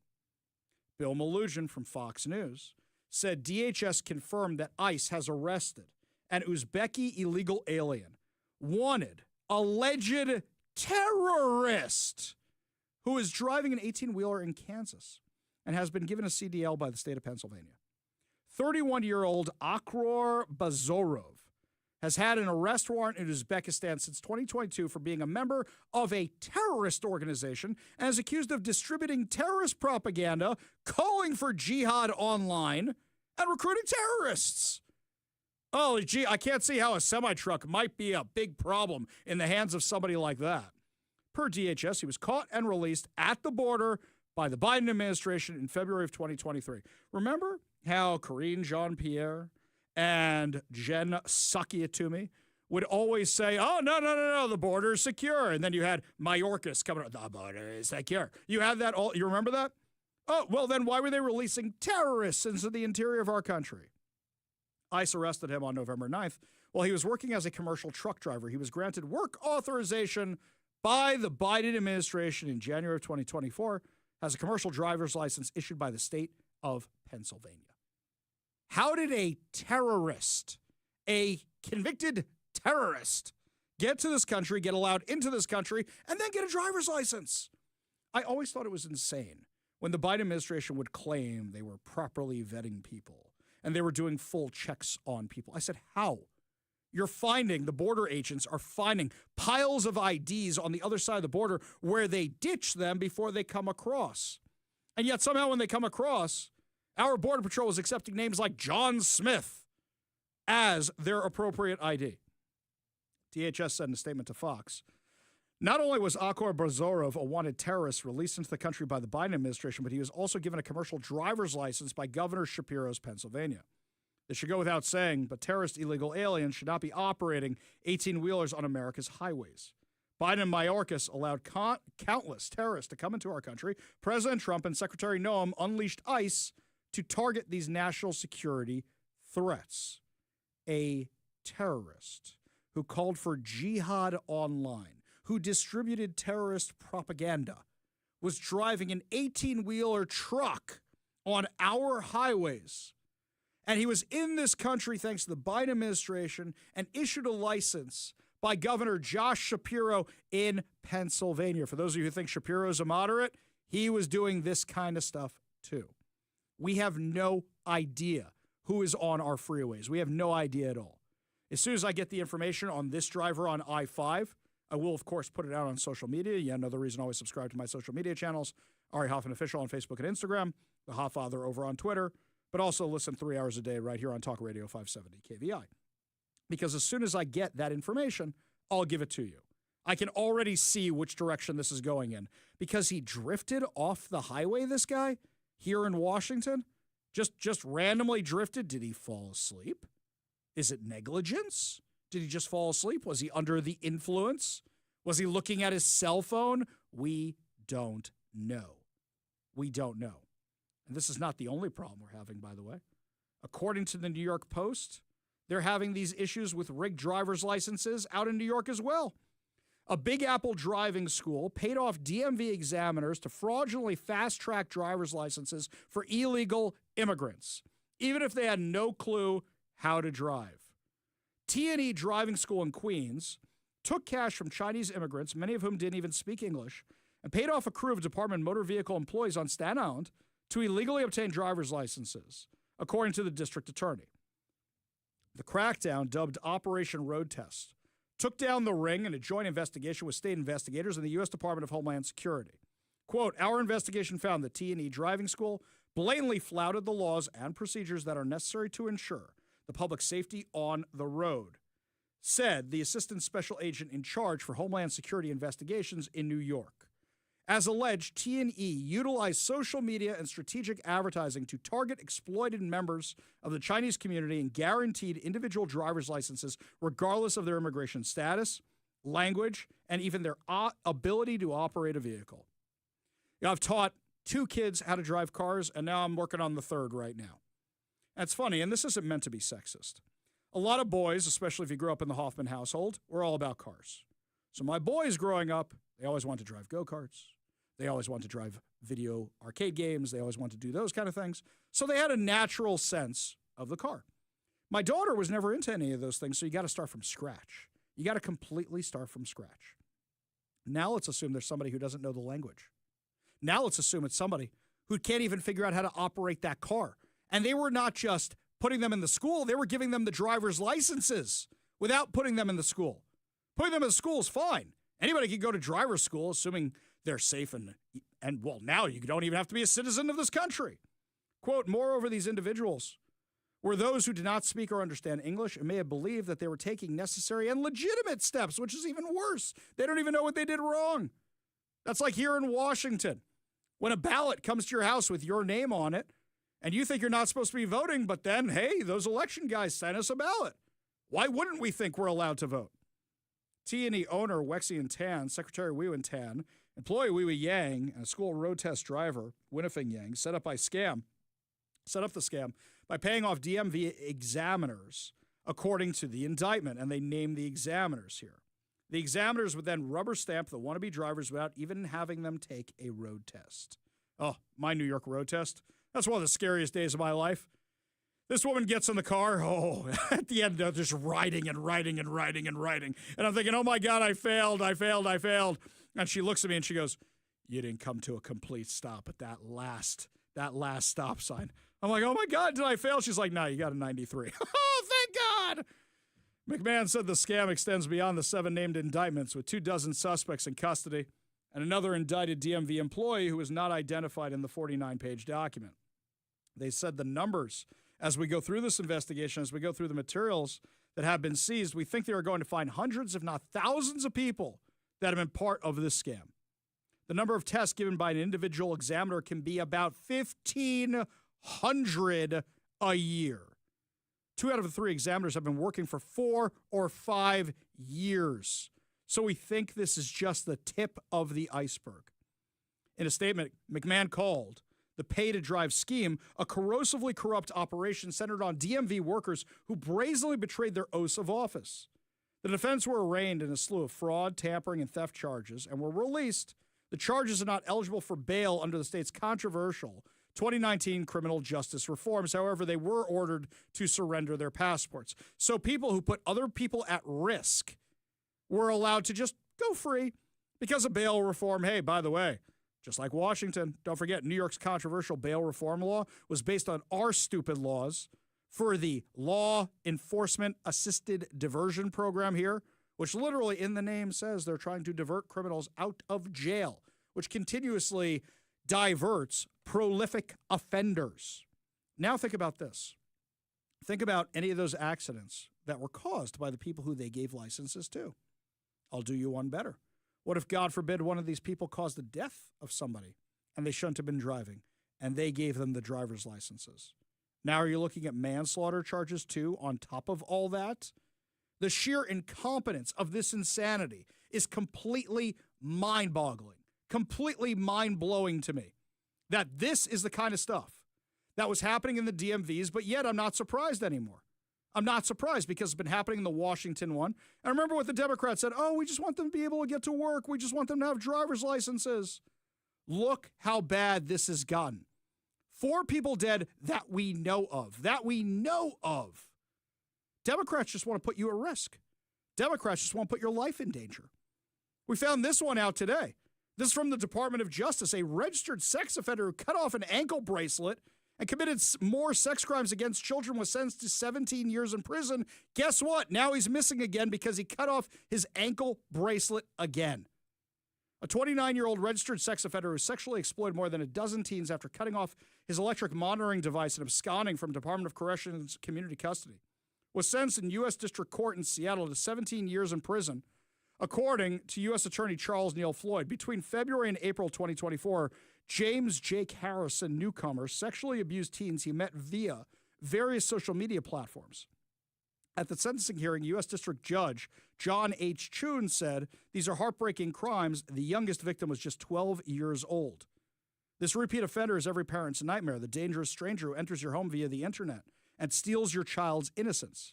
Bill Malugin from Fox News said DHS confirmed that ICE has arrested an Uzbeki illegal alien, wanted, alleged terrorist, who is driving an 18-wheeler in Kansas and has been given a CDL by the state of Pennsylvania. 31-year-old Akror Bazorov has had an arrest warrant in Uzbekistan since 2022 for being a member of a terrorist organization and is accused of distributing terrorist propaganda, calling for jihad online, and recruiting terrorists. Oh, gee, I can't see how a semi-truck might be a big problem in the hands of somebody like that. Per DHS, he was caught and released at the border by the Biden administration in February of 2023. Remember how Karine Jean-Pierre and Jen Suckiatumi would always say, oh, no, the border is secure. And then you had Mayorkas coming up, the border is secure. You had that all, you remember that? Oh, well, then why were they releasing terrorists into the interior of our country? ICE arrested him on November 9th while he was working as a commercial truck driver. He was granted work authorization by the Biden administration in January of 2024, has a commercial driver's license issued by the state of Pennsylvania. How did a terrorist, a convicted terrorist, get to this country, get allowed into this country, and then get a driver's license? I always thought it was insane when the Biden administration would claim they were properly vetting people and they were doing full checks on people. I said, how? You're finding, the border agents are finding piles of IDs on the other side of the border where they ditch them before they come across. And yet somehow when they come across, our Border Patrol is accepting names like John Smith as their appropriate ID. DHS said in a statement to Fox, not only was Akor Brazorov a wanted terrorist released into the country by the Biden administration, but he was also given a commercial driver's license by Governor Shapiro's Pennsylvania. This should go without saying, but terrorist illegal aliens should not be operating 18-wheelers on America's highways. Biden and Mayorkas allowed countless terrorists to come into our country. President Trump and Secretary Noem unleashed ICE to target these national security threats. A terrorist who called for jihad online, who distributed terrorist propaganda, was driving an 18-wheeler truck on our highways. And he was in this country thanks to the Biden administration and issued a license by Governor Josh Shapiro in Pennsylvania. For those of you who think Shapiro's a moderate, he was doing this kind of stuff too. We have no idea who is on our freeways. We have no idea at all. As soon as I get the information on this driver on I-5, I will, of course, put it out on social media. Yeah, another reason I always subscribe to my social media channels, Ari Hoffman Official on Facebook and Instagram, The Hotfather over on Twitter, but also listen 3 hours a day right here on Talk Radio 570 KVI. Because as soon as I get that information, I'll give it to you. I can already see which direction this is going in. Because he drifted off the highway, this guy, here in Washington, just randomly drifted. Did he fall asleep? Is it negligence? Did he just fall asleep? Was he under the influence? Was he looking at his cell phone? We don't know. We don't know. And this is not the only problem we're having, by the way. According to the New York Post, they're having these issues with rigged driver's licenses out in New York as well. A Big Apple driving school paid off DMV examiners to fraudulently fast-track driver's licenses for illegal immigrants, even if they had no clue how to drive. T&E Driving School in Queens took cash from Chinese immigrants, many of whom didn't even speak English, and paid off a crew of Department of Motor Vehicle employees on Staten Island to illegally obtain driver's licenses, according to the district attorney. The crackdown, dubbed Operation Road Test, took down the ring in a joint investigation with state investigators and the U.S. Department of Homeland Security. Quote, our investigation found that T&E Driving School blatantly flouted the laws and procedures that are necessary to ensure the public safety on the road, said the assistant special agent in charge for Homeland Security investigations in New York. As alleged, T&E utilized social media and strategic advertising to target exploited members of the Chinese community and guaranteed individual driver's licenses regardless of their immigration status, language, and even their ability to operate a vehicle. I've taught 2 kids how to drive cars, and now I'm working on the 3rd right now. That's funny, and this isn't meant to be sexist. A lot of boys, especially if you grew up in the Hoffman household, were all about cars. So my boys growing up, they always wanted to drive go-karts. They always wanted to drive video arcade games. They always wanted to do those kind of things. So they had a natural sense of the car. My daughter was never into any of those things, so you got to start from scratch. You got to completely start from scratch. Now let's assume there's somebody who doesn't know the language. Now let's assume it's somebody who can't even figure out how to operate that car. And they were not just putting them in the school, they were giving them the driver's licenses without putting them in the school. Putting them in the school is fine. Anybody can go to driver's school, assuming they're safe and well, now you don't even have to be a citizen of this country. Quote, moreover, these individuals were those who did not speak or understand English and may have believed that they were taking necessary and legitimate steps, which is even worse. They don't even know what they did wrong. That's like here in Washington, when a ballot comes to your house with your name on it, and you think you're not supposed to be voting, but then, hey, those election guys sent us a ballot. Why wouldn't we think we're allowed to vote? T&E owner Wexian Tan, Secretary Wiwen Tan, employee Wiwi Yang, and a school road test driver, Winifeng Yang, set up the scam by paying off DMV examiners according to the indictment, and they named the examiners here. The examiners would then rubber stamp the wannabe drivers without even having them take a road test. Oh, my New York road test. That's one of the scariest days of my life. This woman gets in the car. Oh, at the end, they're just riding and riding and riding and riding. And I'm thinking, oh my God, I failed. And she looks at me and she goes, you didn't come to a complete stop at that last stop sign. I'm like, oh my God, did I fail? She's like, no, you got a 93. Oh, thank God. McMahon said the scam extends beyond the 7 named indictments, with 24 suspects in custody and another indicted DMV employee who was not identified in the 49-page document. They said the numbers, as we go through this investigation, as we go through the materials that have been seized, we think they are going to find hundreds, if not thousands, of people that have been part of this scam. The number of tests given by an individual examiner can be about 1,500 a year. 2 out of the 3 examiners have been working for 4 or 5 years. So we think this is just the tip of the iceberg. In a statement, McMahon called the pay-to-drive scheme a corrosively corrupt operation centered on DMV workers who brazenly betrayed their oaths of office. The defense were arraigned in a slew of fraud, tampering, and theft charges and were released. The charges are not eligible for bail under the state's controversial 2019 criminal justice reforms. However, they were ordered to surrender their passports. So people who put other people at risk were allowed to just go free because of bail reform. Hey, by the way, just like Washington, don't forget New York's controversial bail reform law was based on our stupid laws for the Law Enforcement Assisted Diversion Program here, which literally in the name says they're trying to divert criminals out of jail, which continuously diverts prolific offenders. Now think about this. Think about any of those accidents that were caused by the people who they gave licenses to. I'll do you one better. What if, God forbid, one of these people caused the death of somebody and they shouldn't have been driving and they gave them the driver's licenses? Now are you looking at manslaughter charges too on top of all that? The sheer incompetence of this insanity is completely mind-boggling, completely mind-blowing to me. That this is the kind of stuff that was happening in the DMVs, but yet I'm not surprised anymore. I'm not surprised because it's been happening in the Washington one. And remember what the Democrats said, oh, we just want them to be able to get to work. We just want them to have driver's licenses. Look how bad this has gotten. 4 people dead that we know of. Democrats just want to put you at risk. Democrats just want to put your life in danger. We found this one out today. This is from the Department of Justice. A registered sex offender who cut off an ankle bracelet and committed more sex crimes against children was sentenced to 17 years in prison. Guess what? Now he's missing again because he cut off his ankle bracelet again. A 29-year-old registered sex offender who sexually exploited more than a dozen teens after cutting off his electric monitoring device and absconding from Department of Corrections community custody was sentenced in U.S. District Court in Seattle to 17 years in prison. According to U.S. Attorney Charles Neal Floyd, between February and April 2024, James Jake Harrison, newcomer, sexually abused teens he met via various social media platforms. At the sentencing hearing, U.S. District Judge John H. Choon said, these are heartbreaking crimes. The youngest victim was just 12 years old. This repeat offender is every parent's nightmare, the dangerous stranger who enters your home via the internet and steals your child's innocence.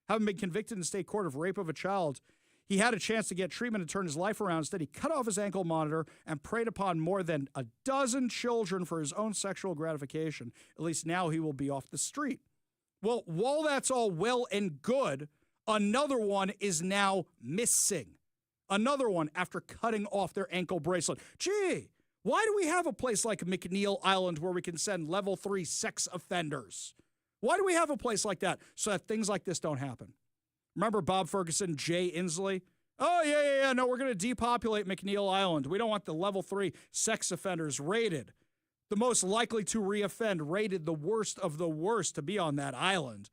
Having been convicted in state court of rape of a child, he had a chance to get treatment and turn his life around. Instead, he cut off his ankle monitor and preyed upon more than a dozen children for his own sexual gratification. At least now he will be off the street. Well, while that's all well and good, another one is now missing. Another one after cutting off their ankle bracelet. Gee, why do we have a place like McNeil Island where we can send level 3 sex offenders? Why do we have a place like that? So that things like this don't happen. Remember Bob Ferguson, Jay Inslee? Oh, yeah. No, we're going to depopulate McNeil Island. We don't want the level 3 sex offenders raided the most likely to reoffend, rated the worst of the worst to be on that island.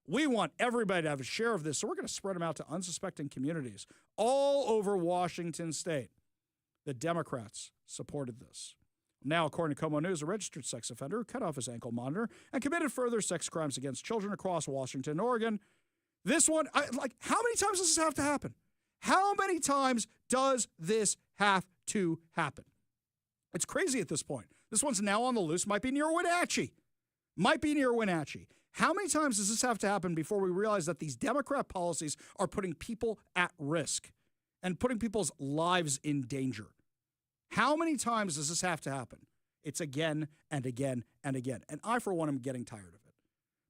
We want everybody to have a share of this, so we're going to spread them out to unsuspecting communities all over Washington state. The Democrats supported this. Now, according to Como News, a registered sex offender who cut off his ankle monitor and committed further sex crimes against children across Washington and Oregon. This one, how many times does this have to happen? How many times does this have to happen? It's crazy at this point. This one's now on the loose, might be near Wenatchee. How many times does this have to happen before we realize that these Democrat policies are putting people at risk and putting people's lives in danger? How many times does this have to happen? It's again and again and again. And I, for one, am getting tired of it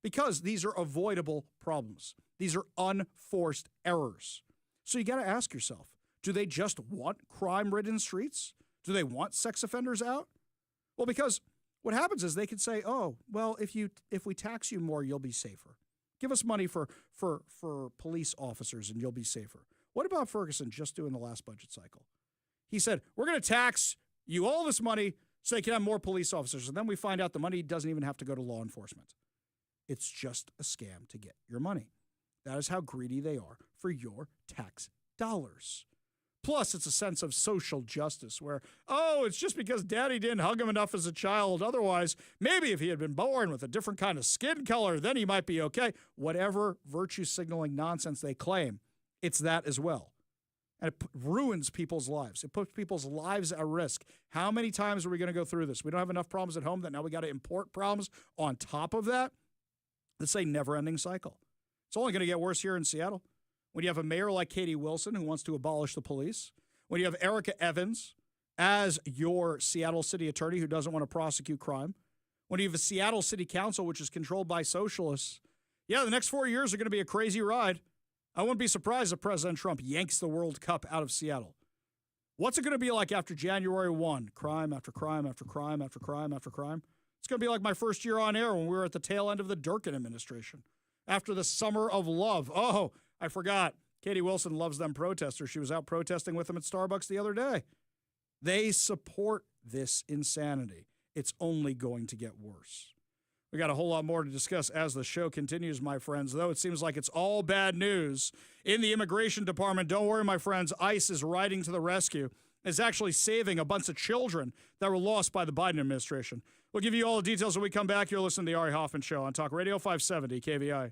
because these are avoidable problems. These are unforced errors. So you got to ask yourself, do they just want crime-ridden streets? Do they want sex offenders out? Well, because what happens is they could say, oh, well, if we tax you more, you'll be safer. Give us money for police officers and you'll be safer. What about Ferguson just doing the last budget cycle? He said, we're going to tax you all this money so they can have more police officers. And then we find out the money doesn't even have to go to law enforcement. It's just a scam to get your money. That is how greedy they are for your tax dollars. Plus, it's a sense of social justice where, oh, it's just because daddy didn't hug him enough as a child. Otherwise, maybe if he had been born with a different kind of skin color, then he might be okay. Whatever virtue signaling nonsense they claim, it's that as well. And it ruins people's lives. It puts people's lives at risk. How many times are we going to go through this? We don't have enough problems at home that now we got to import problems on top of that? It's a never-ending cycle. It's only going to get worse here in Seattle. When you have a mayor like Katie Wilson who wants to abolish the police, when you have Erica Evans as your Seattle city attorney who doesn't want to prosecute crime, when you have a Seattle city council which is controlled by socialists, the next 4 years are going to be a crazy ride. I wouldn't be surprised if President Trump yanks the World Cup out of Seattle. What's it going to be like after January 1? Crime after crime after crime after crime after crime. It's going to be like my first year on air when we were at the tail end of the Durkin administration. After the summer of love. Oh, I forgot. Katie Wilson loves them protesters. She was out protesting with them at Starbucks the other day. They support this insanity. It's only going to get worse. We got a whole lot more to discuss as the show continues, my friends, though it seems like it's all bad news in the immigration department. Don't worry, my friends. ICE is riding to the rescue. It's actually saving a bunch of children that were lost by the Biden administration. We'll give you all the details when we come back. You're listening to the Ari Hoffman Show on Talk Radio 570 KVI.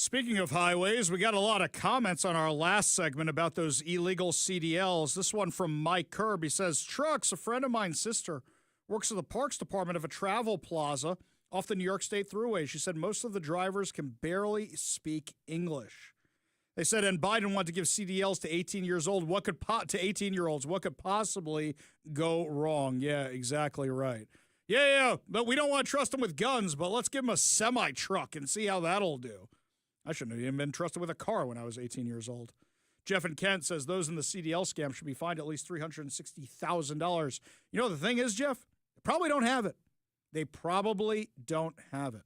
Speaking of highways, we got a lot of comments on our last segment about those illegal CDLs. This one from Mike Kerb. He says, trucks, a friend of mine's sister works at the parks department of a travel plaza off the New York State Thruway. She said most of the drivers can barely speak English. They said, and Biden wanted to give CDLs to 18 years old. To 18-year-olds, what could possibly go wrong? Yeah, exactly right. Yeah, but we don't want to trust them with guns, but let's give them a semi-truck and see how that'll do. I shouldn't have even been trusted with a car when I was 18 years old. Jeff in Kent says those in the CDL scam should be fined at least $360,000. You know, the thing is, Jeff, they probably don't have it. They probably don't have it.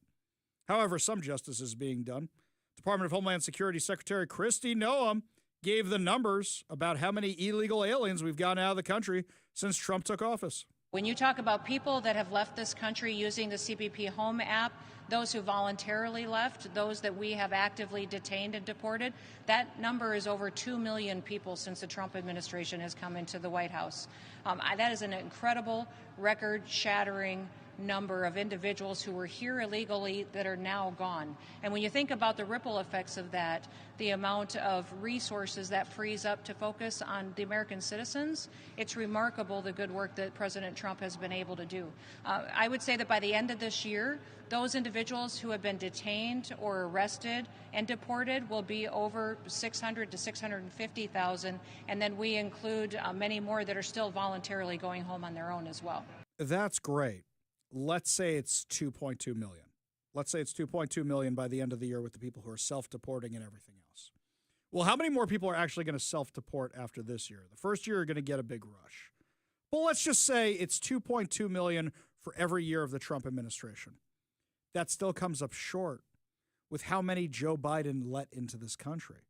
However, some justice is being done. Department of Homeland Security Secretary Kristi Noem gave the numbers about how many illegal aliens we've gotten out of the country since Trump took office. When you talk about people that have left this country using the CBP Home app, those who voluntarily left, those that we have actively detained and deported, that number is over 2 million people since the Trump administration has come into the White House. That is an incredible, record-shattering number of individuals who were here illegally that are now gone. And when you think about the ripple effects of that, the amount of resources that frees up to focus on the American citizens, it's remarkable the good work that President Trump has been able to do. I would say that by the end of this year, those individuals who have been detained or arrested and deported will be over 600 to 650,000, and then we include many more that are still voluntarily going home on their own as well. That's great. Let's say it's 2.2 million. Let's say it's 2.2 million by the end of the year with the people who are self-deporting and everything else. Well, how many more people are actually going to self-deport after this year? The first year, you're going to get a big rush. Well, let's just say it's 2.2 million for every year of the Trump administration. That still comes up short with how many Joe Biden let into this country.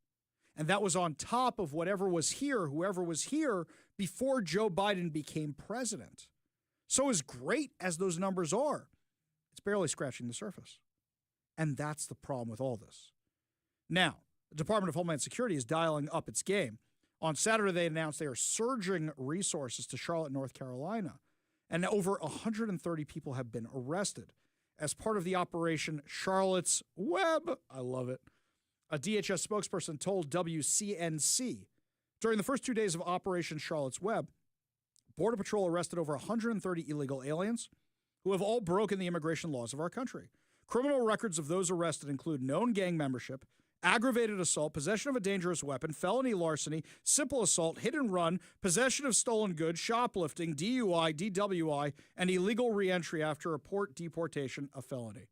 And that was on top of whoever was here before Joe Biden became president. So as great as those numbers are, it's barely scratching the surface. And that's the problem with all this. Now, the Department of Homeland Security is dialing up its game. On Saturday, they announced they are surging resources to Charlotte, North Carolina. And over 130 people have been arrested as part of the Operation Charlotte's Web. I love it. A DHS spokesperson told WCNC, during the first 2 days of Operation Charlotte's Web, Border Patrol arrested over 130 illegal aliens who have all broken the immigration laws of our country. Criminal records of those arrested include known gang membership, aggravated assault, possession of a dangerous weapon, felony larceny, simple assault, hit and run, possession of stolen goods, shoplifting, DUI, DWI, and illegal reentry after a port deportation, a felony.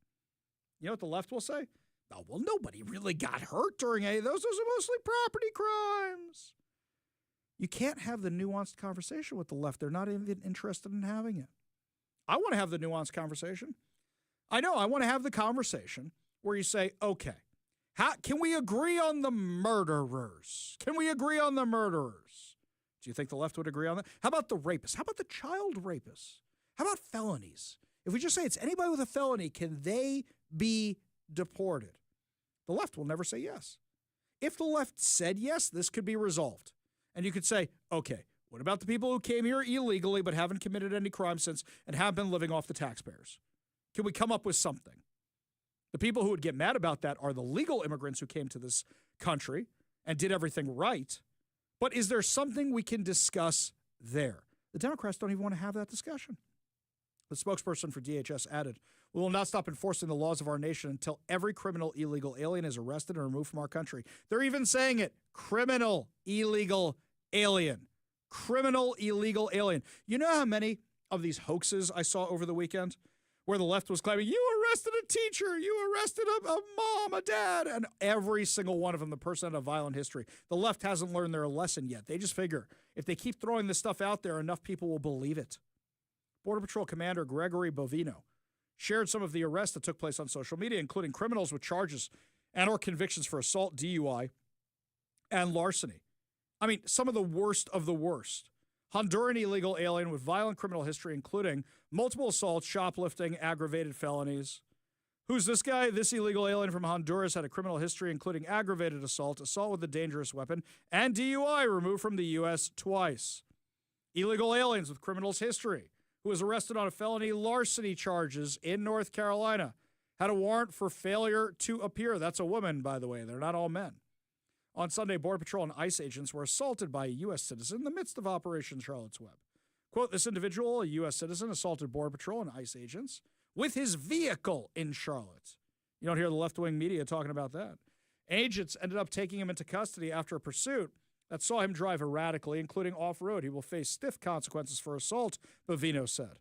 You know what the left will say? Oh, well, nobody really got hurt during any of those. Those are mostly property crimes. You can't have the nuanced conversation with the left. They're not even interested in having it. I want to have the nuanced conversation. I know. I want to have the conversation where you say, okay, can we agree on the murderers? Can we agree on the murderers? Do you think the left would agree on that? How about the rapists? How about the child rapists? How about felonies? If we just say it's anybody with a felony, can they be deported? The left will never say yes. If the left said yes, this could be resolved. And you could say, okay, what about the people who came here illegally but haven't committed any crime since and have been living off the taxpayers? Can we come up with something? The people who would get mad about that are the legal immigrants who came to this country and did everything right. But is there something we can discuss there? The Democrats don't even want to have that discussion. The spokesperson for DHS added, we will not stop enforcing the laws of our nation until every criminal illegal alien is arrested and removed from our country. They're even saying it. Criminal illegal alien. Criminal illegal alien. You know how many of these hoaxes I saw over the weekend where the left was claiming, you arrested a teacher, you arrested a mom, a dad, and every single one of them, the person had a violent history. The left hasn't learned their lesson yet. They just figure if they keep throwing this stuff out there, enough people will believe it. Border Patrol Commander Gregory Bovino shared some of the arrests that took place on social media, including criminals with charges and or convictions for assault, DUI, and larceny. I mean, some of the worst of the worst. Honduran illegal alien with violent criminal history, including multiple assaults, shoplifting, aggravated felonies. Who's this guy? This illegal alien from Honduras had a criminal history, including aggravated assault with a dangerous weapon, and DUI, removed from the U.S. twice. Illegal aliens with criminals history, who was arrested on a felony larceny charges in North Carolina. had a warrant for failure to appear. That's a woman, by the way. They're not all men. On Sunday, Border Patrol and ICE agents were assaulted by a U.S. citizen in the midst of Operation Charlotte's Web. Quote, this individual, a U.S. citizen, assaulted Border Patrol and ICE agents with his vehicle in Charlotte. You don't hear the left-wing media talking about that. Agents ended up taking him into custody after a pursuit that saw him drive erratically, including off-road. He will face stiff consequences for assault, Bovino said.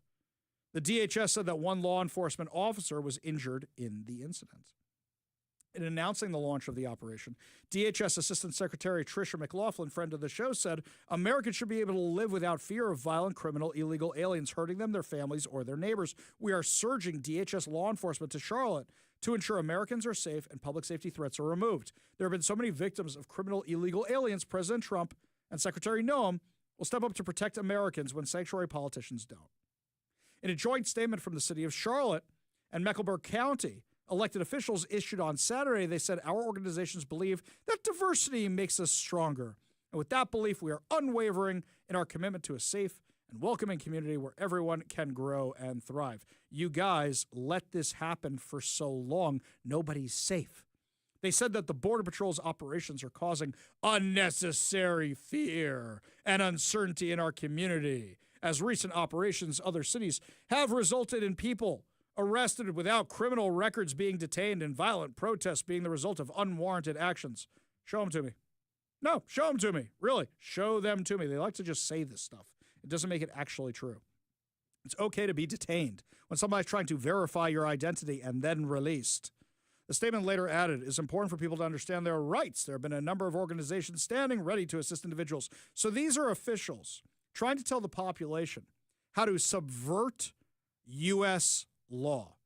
The DHS said that one law enforcement officer was injured in the incident. In announcing the launch of the operation, DHS Assistant Secretary Tricia McLaughlin, friend of the show, said Americans should be able to live without fear of violent, criminal, illegal aliens hurting them, their families, or their neighbors. We are surging DHS law enforcement to Charlotte to ensure Americans are safe and public safety threats are removed. There have been so many victims of criminal, illegal aliens. President Trump and Secretary Noem will step up to protect Americans when sanctuary politicians don't. In a joint statement from the city of Charlotte and Mecklenburg County, elected officials issued on Saturday, they said our organizations believe that diversity makes us stronger. And with that belief, we are unwavering in our commitment to a safe and welcoming community where everyone can grow and thrive. You guys let this happen for so long. Nobody's safe. They said that the Border Patrol's operations are causing unnecessary fear and uncertainty in our community, as recent operations in other cities have resulted in people arrested without criminal records being detained and violent protests being the result of unwarranted actions. Show them to me. No, show them to me. Really, show them to me. They like to just say this stuff. It doesn't make it actually true. It's okay to be detained when somebody's trying to verify your identity and then released. The statement later added, it's important for people to understand their rights. There have been a number of organizations standing ready to assist individuals. So these are officials trying to tell the population how to subvert U.S. law.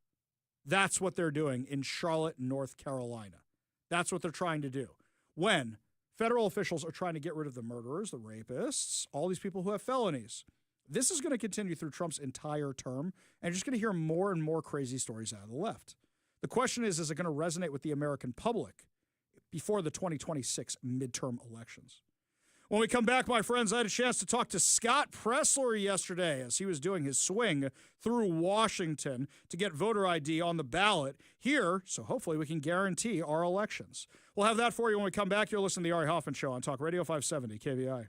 That's what they're doing in Charlotte, North Carolina. That's what they're trying to do. When federal officials are trying to get rid of the murderers, the rapists, all these people who have felonies. This is going to continue through Trump's entire term, and you're just going to hear more and more crazy stories out of the left. The question is it going to resonate with the American public before the 2026 midterm elections? When we come back, my friends, I had a chance to talk to Scott Presler yesterday as he was doing his swing through Washington to get voter ID on the ballot here, so hopefully we can guarantee our elections. We'll have that for you when we come back. You're listening to the Ari Hoffman Show on Talk Radio 570 KVI.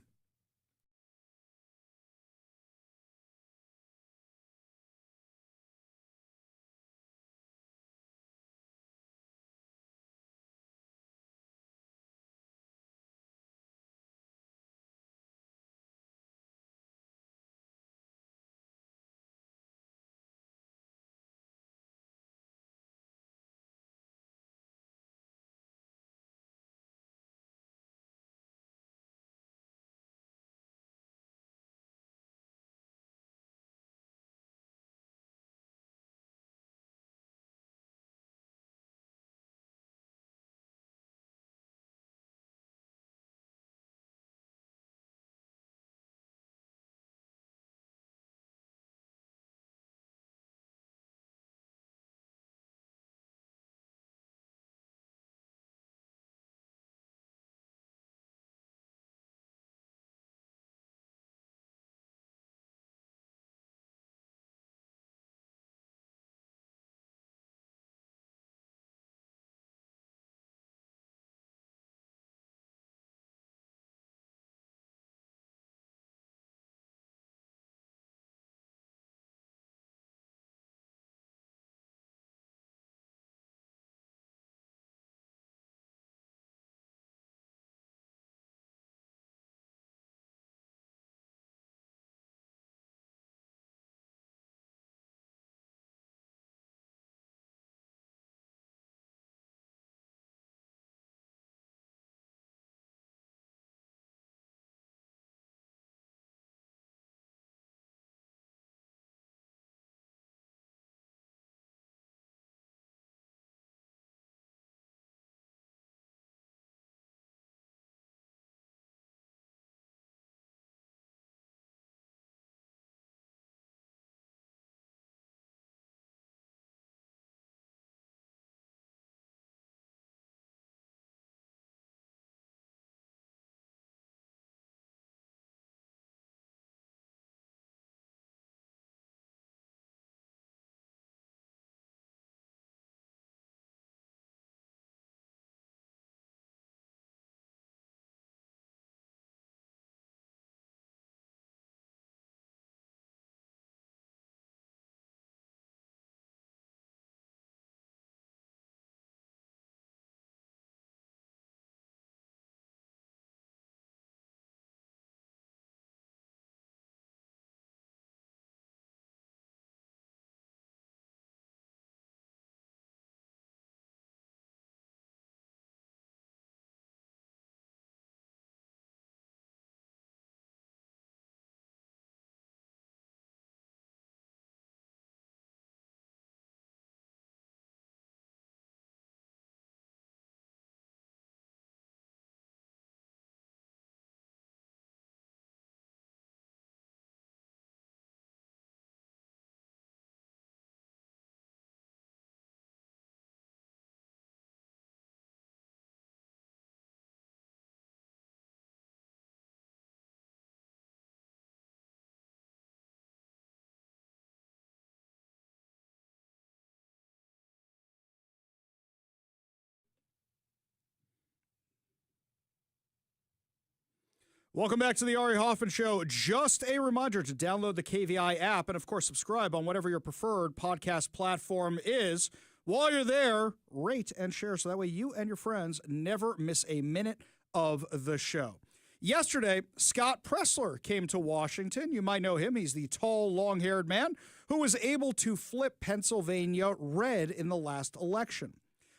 Welcome back to the Ari Hoffman Show. Just a reminder to download the KVI app and, of course, subscribe on whatever your preferred podcast platform is. While you're there, rate and share so that way you and your friends never miss a minute of the show. Yesterday, Scott Presler came to Washington. You might know him. He's the tall, long-haired man who was able to flip Pennsylvania red in the last election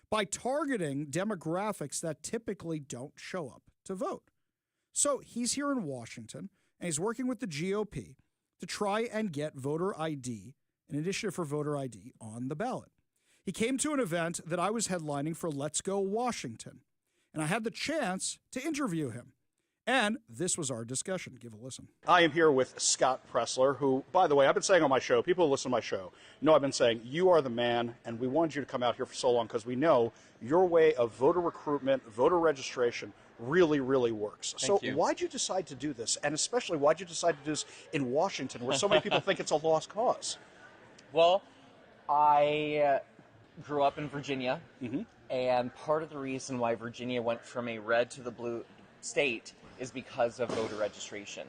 by targeting demographics that typically don't show up to vote. So he's here in Washington, and he's working with the GOP to try and get voter ID, an initiative for voter ID, on the ballot. He came to an event that I was headlining for Let's Go Washington, and I had the chance to interview him. And this was our discussion. Give a listen. I am here with Scott Presler, who, by the way, I've been saying on my show, people who listen to my show know I've been saying, you are the man, and we wanted you to come out here for so long because we know your way of voter recruitment, voter registration really, really works. Thank so you. why'd you decide to do this? And especially, why'd you decide to do this in Washington, where so many people think it's a lost cause? Well, I grew up in Virginia, and part of the reason why Virginia went from a red to the blue state is because of voter registration.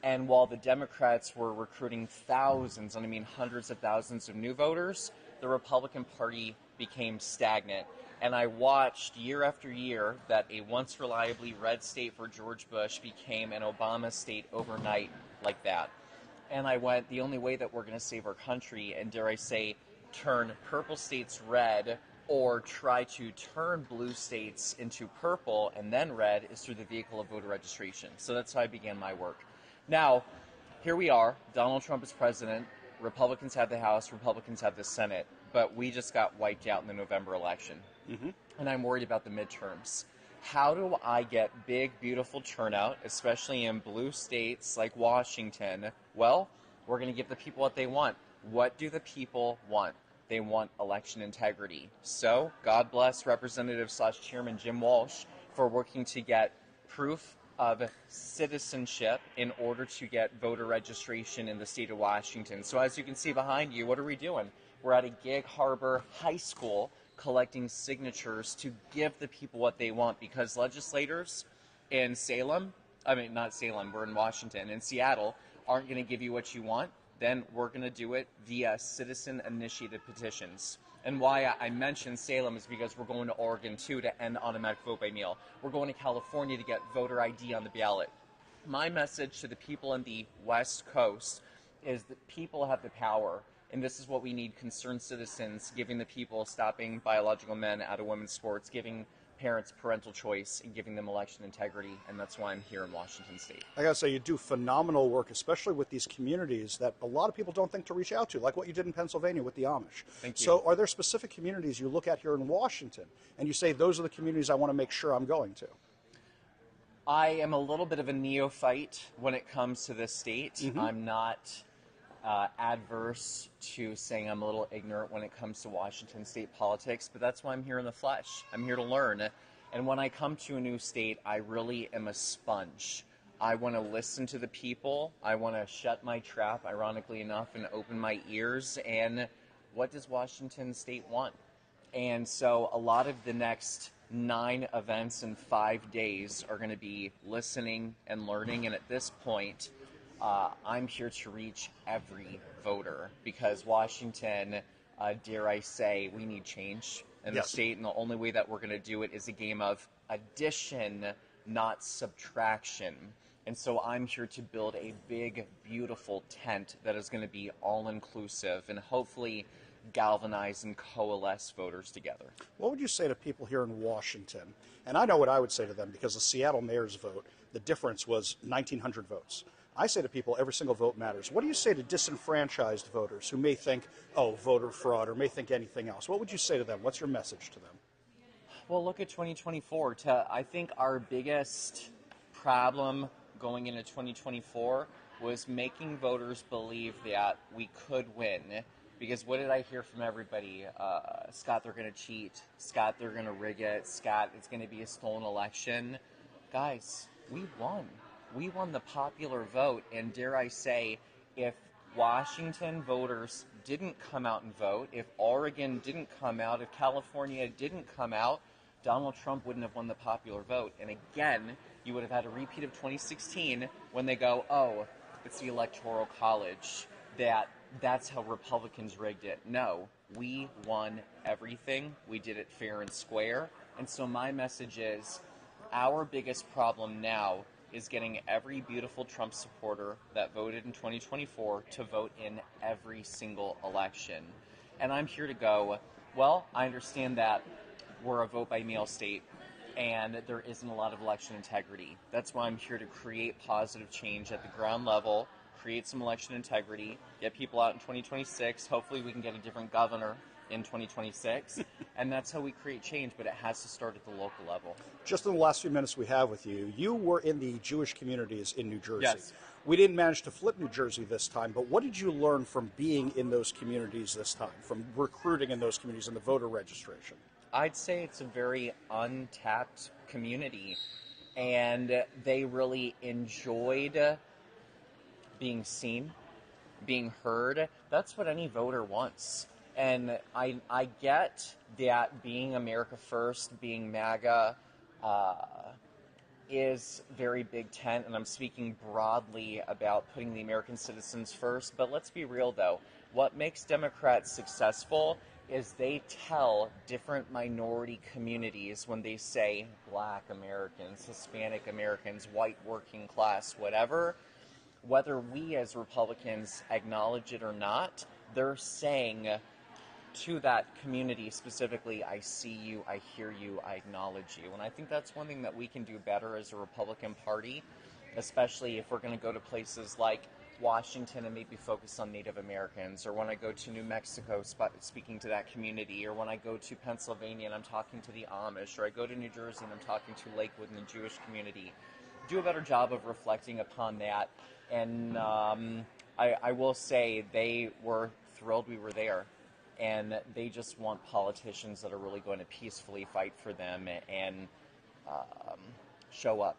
And while the Democrats were recruiting thousands, and I mean hundreds of thousands of new voters, the Republican Party became stagnant. And I watched year after year that a once reliably red state for George Bush became an Obama state overnight like that. And I went, the only way that we're going to save our country, and dare I say, turn purple states red, or try to turn blue states into purple and then red, is through the vehicle of voter registration. So that's how I began my work. Now, here we are. Donald Trump is president. Republicans have the House. Republicans have the Senate. But we just got wiped out in the November election. And I'm worried about the midterms. How do I get big, beautiful turnout, especially in blue states like Washington? Well, we're going to give the people what they want. What do the people want? They want election integrity. So, God bless Representative/Chairman Jim Walsh for working to get proof of citizenship in order to get voter registration in the state of Washington. So as you can see behind you, what are we doing? We're at a Gig Harbor High School collecting signatures to give the people what they want, because legislators in we're in Washington, in Seattle, aren't going to give you what you want. Then we're going to do it via citizen-initiated petitions. And why I mentioned Salem is because we're going to Oregon, too, to end automatic vote by mail. We're going to California to get voter ID on the ballot. My message to the people in the West Coast is that people have the power, and this is what we need: concerned citizens, giving the people, stopping biological men out of women's sports, giving parents parental choice, and giving them election integrity, and that's why I'm here in Washington State. I gotta say, you do phenomenal work, especially with these communities that a lot of people don't think to reach out to, like what you did in Pennsylvania with the Amish. Thank you. So are there specific communities you look at here in Washington, and you say, those are the communities I want to make sure I'm going to? I am a little bit of a neophyte when it comes to this state. I'm not adverse to saying I'm a little ignorant when it comes to Washington state politics, but that's why I'm here in the flesh. I'm here to learn. And when I come to a new state, I really am a sponge. I want to listen to the people. I want to shut my trap, ironically enough, and open my ears. And what does Washington state want? And so a lot of the next 9 events in 5 days are going to be listening and learning. And at this point, I'm here to reach every voter, because Washington, dare I say, we need change in the state, and the only way that we're going to do it is a game of addition, not subtraction. And so I'm here to build a big, beautiful tent that is going to be all-inclusive and hopefully galvanize and coalesce voters together. What would you say to people here in Washington? And I know what I would say to them, because the Seattle mayor's vote, the difference was 1,900 votes. I say to people, every single vote matters. What do you say to disenfranchised voters who may think, oh, voter fraud, or may think anything else? What would you say to them? What's your message to them? Well, look at 2024. I think our biggest problem going into 2024 was making voters believe that we could win. Because what did I hear from everybody? Scott, they're going to cheat. Scott, they're going to rig it. Scott, it's going to be a stolen election. Guys, we won. We won the popular vote, and dare I say, if Washington voters didn't come out and vote, if Oregon didn't come out, if California didn't come out, Donald Trump wouldn't have won the popular vote. And again, you would have had a repeat of 2016 when they go, oh, it's the Electoral College. That's how Republicans rigged it. No, we won everything. We did it fair and square. And so my message is, our biggest problem now is getting every beautiful Trump supporter that voted in 2024 to vote in every single election. And I'm here to go, well, I understand that we're a vote-by-mail state and there isn't a lot of election integrity. That's why I'm here to create positive change at the ground level, create some election integrity, get people out in 2026. Hopefully we can get a different governor in 2026, and that's how we create change, but it has to start at the local level. Just in the last few minutes we have with you, you were in the Jewish communities in New Jersey. Yes. We didn't manage to flip New Jersey this time, but what did you learn from being in those communities this time, from recruiting in those communities and the voter registration? I'd say it's a very untapped community, and they really enjoyed being seen, being heard. That's what any voter wants. And I get that being America First, being MAGA, is very big tent, and I'm speaking broadly about putting the American citizens first. But let's be real, though. What makes Democrats successful is they tell different minority communities when they say Black Americans, Hispanic Americans, white working class, whatever, whether we as Republicans acknowledge it or not, they're saying to that community specifically, I see you, I hear you, I acknowledge you. And I think that's one thing that we can do better as a Republican Party, especially if we're going to go to places like Washington and maybe focus on Native Americans, or when I go to New Mexico speaking to that community, or when I go to Pennsylvania and I'm talking to the Amish, or I go to New Jersey and I'm talking to Lakewood and the Jewish community. Do a better job of reflecting upon that. And I will say they were thrilled we were there. And they just want politicians that are really going to peacefully fight for them and show up.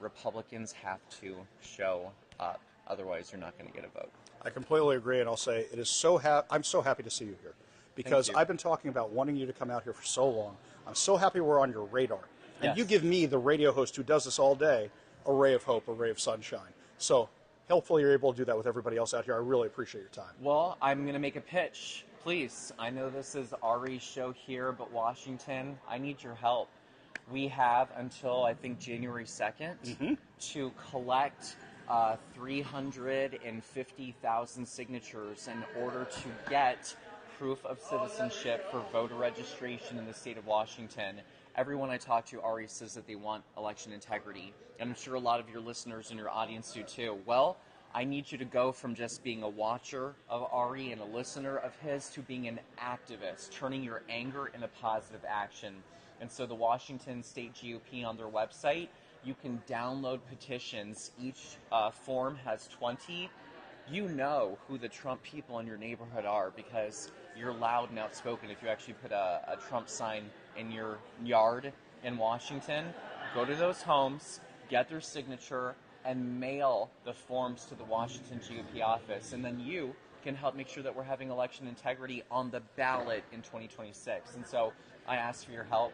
Republicans have to show up. Otherwise, you're not going to get a vote. I completely agree, and I'll say it is I'm so happy to see you here, because I've been talking about wanting you to come out here for so long. I'm so happy we're on your radar. And Yes. you give me, the radio host who does this all day, a ray of hope, a ray of sunshine. So hopefully you're able to do that with everybody else out here. I really appreciate your time. Well, I'm going to make a pitch. Please, I know this is Ari's show here, but Washington, I need your help. We have until, I think, January 2nd to collect 350,000 signatures in order to get proof of citizenship for voter registration in the state of Washington. Everyone I talk to, Ari, says that they want election integrity. And I'm sure a lot of your listeners and your audience do too. Well, I need you to go from just being a watcher of Ari and a listener of his to being an activist, turning your anger into positive action. And so the Washington State GOP on their website, you can download petitions. Each form has 20. You know who the Trump people in your neighborhood are because you're loud and outspoken. If you actually put a Trump sign in your yard in Washington, go to those homes, get their signature, and mail the forms to the Washington GOP office. And then you can help make sure that we're having election integrity on the ballot in 2026. And so I ask for your help.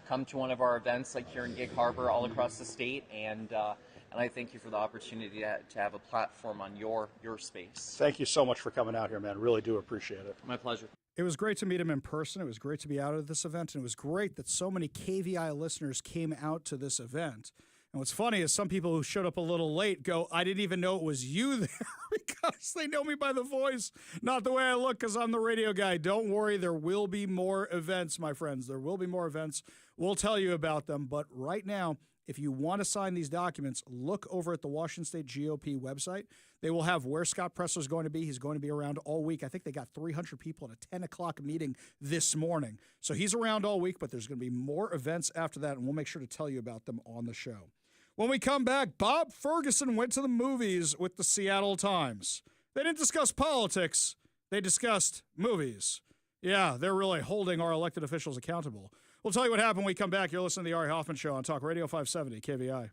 Come to one of our events like here in Gig Harbor all across the state, and I thank you for the opportunity to have a platform on your space. Thank you so much for coming out here, man. Really do appreciate it. My pleasure. It was great to meet him in person. It was great to be out at this event, and it was great that so many KVI listeners came out to this event. And what's funny is some people who showed up a little late go, I didn't even know it was you there because they know me by the voice, not the way I look because I'm the radio guy. Don't worry, there will be more events, my friends. There will be more events. We'll tell you about them. But right now, if you want to sign these documents, look over at the Washington State GOP website. They will have where Scott Presler is going to be. He's going to be around all week. I think they got 300 people at a 10 o'clock meeting this morning. So he's around all week, but there's going to be more events after that, and we'll make sure to tell you about them on the show. When we come back, Bob Ferguson went to the movies with the Seattle Times. They didn't discuss politics. They discussed movies. Yeah, they're really holding our elected officials accountable. We'll tell you what happened when we come back. You're listening to the Ari Hoffman Show on Talk Radio 570 KVI.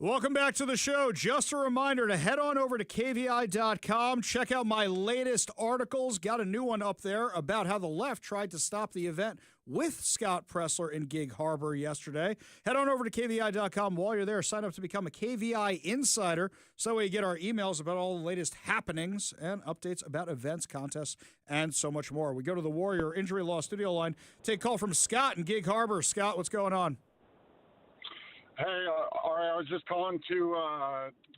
Welcome back to the show. Just a reminder to head on over to KVI.com. Check out my latest articles. Got a new one up there about how the left tried to stop the event with Scott Presler in Gig Harbor yesterday. Head on over to KVI.com. While you're there, sign up to become a KVI Insider. So you get our emails about all the latest happenings and updates about events, contests, and so much more. We go to the Warrior Injury Law studio line. Take a call from Scott in Gig Harbor. Scott, what's going on? Hey, Ari, I was just calling to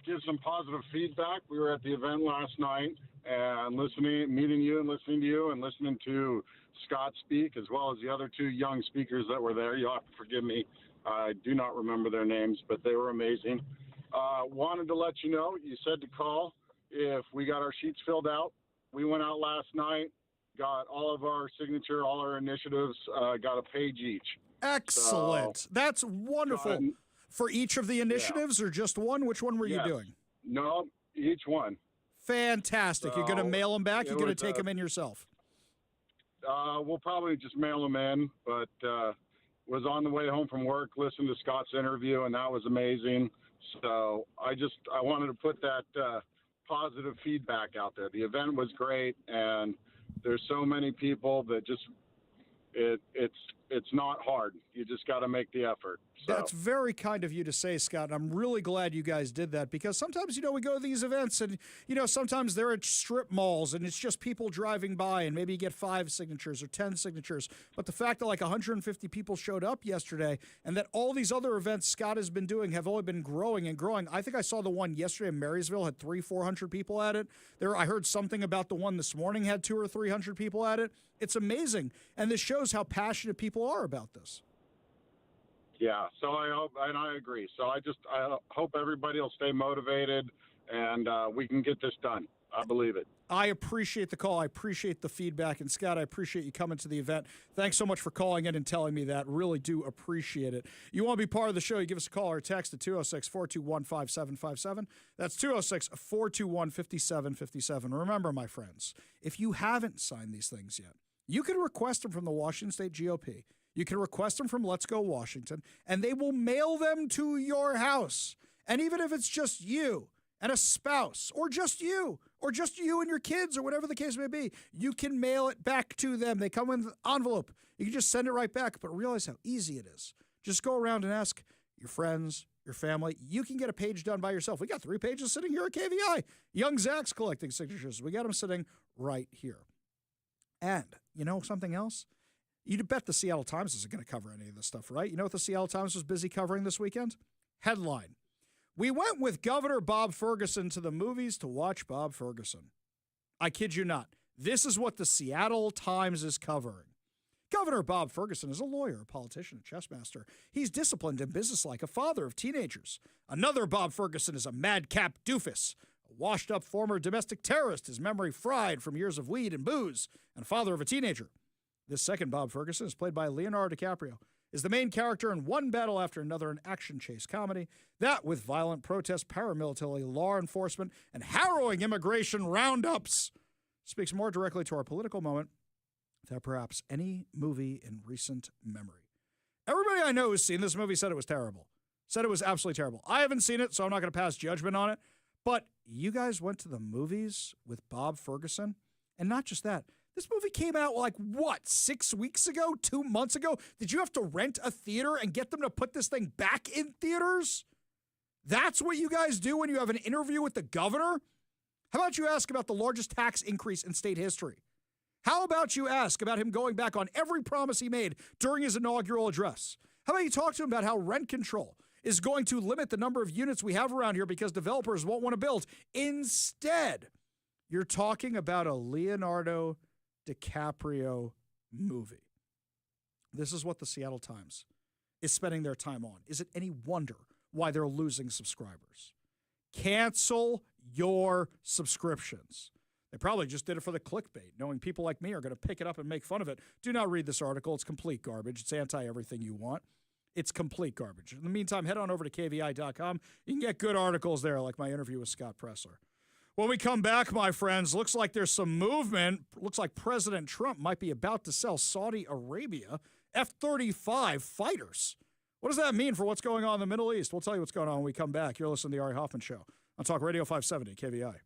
give some positive feedback. We were at the event last night and meeting you and listening to you and listening to Scott speak, as well as the other two young speakers that were there. You'll have to forgive me. I do not remember their names, but they were amazing. Wanted to let you know, you said to call if we got our sheets filled out. We went out last night, got all of our signature, all our initiatives, got a page each. Excellent. So, that's wonderful. For each of the initiatives or just one? Which one were you doing? No, each one. Fantastic. So, you're going to mail them back? You're going to take them in yourself? We'll probably just mail them in, but was on the way home from work, listened to Scott's interview, and that was amazing. So I wanted to put that positive feedback out there. The event was great, and there's so many people that just it's not hard. You just got to make the effort. So. That's very kind of you to say, Scott. I'm really glad you guys did that because sometimes, we go to these events and, sometimes they're at strip malls and it's just people driving by and maybe you get 5 signatures or 10 signatures. But the fact that like 150 people showed up yesterday and that all these other events Scott has been doing have only been growing and growing. I think I saw the one yesterday in Marysville had 300-400 people at it. I heard something about the one this morning had 200 or 300 people at it. It's amazing. And this shows how passionate people are about this. Yeah, so I hope, and I agree. So I hope everybody will stay motivated and we can get this done. I believe it. I appreciate the call. I appreciate the feedback. And Scott, I appreciate you coming to the event. Thanks so much for calling in and telling me that. Really do appreciate it. You want to be part of the show, you give us a call or text at 206-421-5757. That's 206-421-5757. Remember, my friends, if you haven't signed these things yet, you can request them from the Washington State GOP. You can request them from Let's Go Washington, and they will mail them to your house. And even if it's just you and a spouse, or just you and your kids, or whatever the case may be, you can mail it back to them. They come in an envelope. You can just send it right back, but realize how easy it is. Just go around and ask your friends, your family. You can get a page done by yourself. We got 3 pages sitting here at KVI. Young Zach's collecting signatures. We got them sitting right here. And you know something else? You'd bet the Seattle Times isn't going to cover any of this stuff, right? You know what the Seattle Times was busy covering this weekend? Headline: we went with Governor Bob Ferguson to the movies to watch Bob Ferguson. I kid you not. This is what the Seattle Times is covering. Governor Bob Ferguson is a lawyer, a politician, a chess master. He's disciplined and businesslike, a father of teenagers. Another Bob Ferguson is a madcap doofus, a washed-up former domestic terrorist, his memory fried from years of weed and booze, and a father of a teenager. This second Bob Ferguson is played by Leonardo DiCaprio, is the main character in one battle after another in action chase comedy, that with violent protests, paramilitary law enforcement, and harrowing immigration roundups, speaks more directly to our political moment than perhaps any movie in recent memory. Everybody I know who's seen this movie said it was terrible, said it was absolutely terrible. I haven't seen it, so I'm not going to pass judgment on it, but you guys went to the movies with Bob Ferguson, and not just that. This movie came out, 6 weeks ago, 2 months ago? Did you have to rent a theater and get them to put this thing back in theaters? That's what you guys do when you have an interview with the governor? How about you ask about the largest tax increase in state history? How about you ask about him going back on every promise he made during his inaugural address? How about you talk to him about how rent control is going to limit the number of units we have around here because developers won't want to build? Instead, you're talking about a Leonardo DiCaprio movie. This is what the Seattle Times is spending their time on. Is it any wonder why they're losing subscribers? Cancel your subscriptions. They probably just did it for the clickbait, knowing people like me are going to pick it up and make fun of it. Do not read this article. It's complete garbage. It's anti-everything you want. It's complete garbage. In the meantime, head on over to KVI.com. You can get good articles there, like my interview with Scott Presler. When we come back, my friends, looks like there's some movement. Looks like President Trump might be about to sell Saudi Arabia F-35 fighters. What does that mean for what's going on in the Middle East? We'll tell you what's going on when we come back. You're listening to the Ari Hoffman Show on Talk Radio 570 KVI.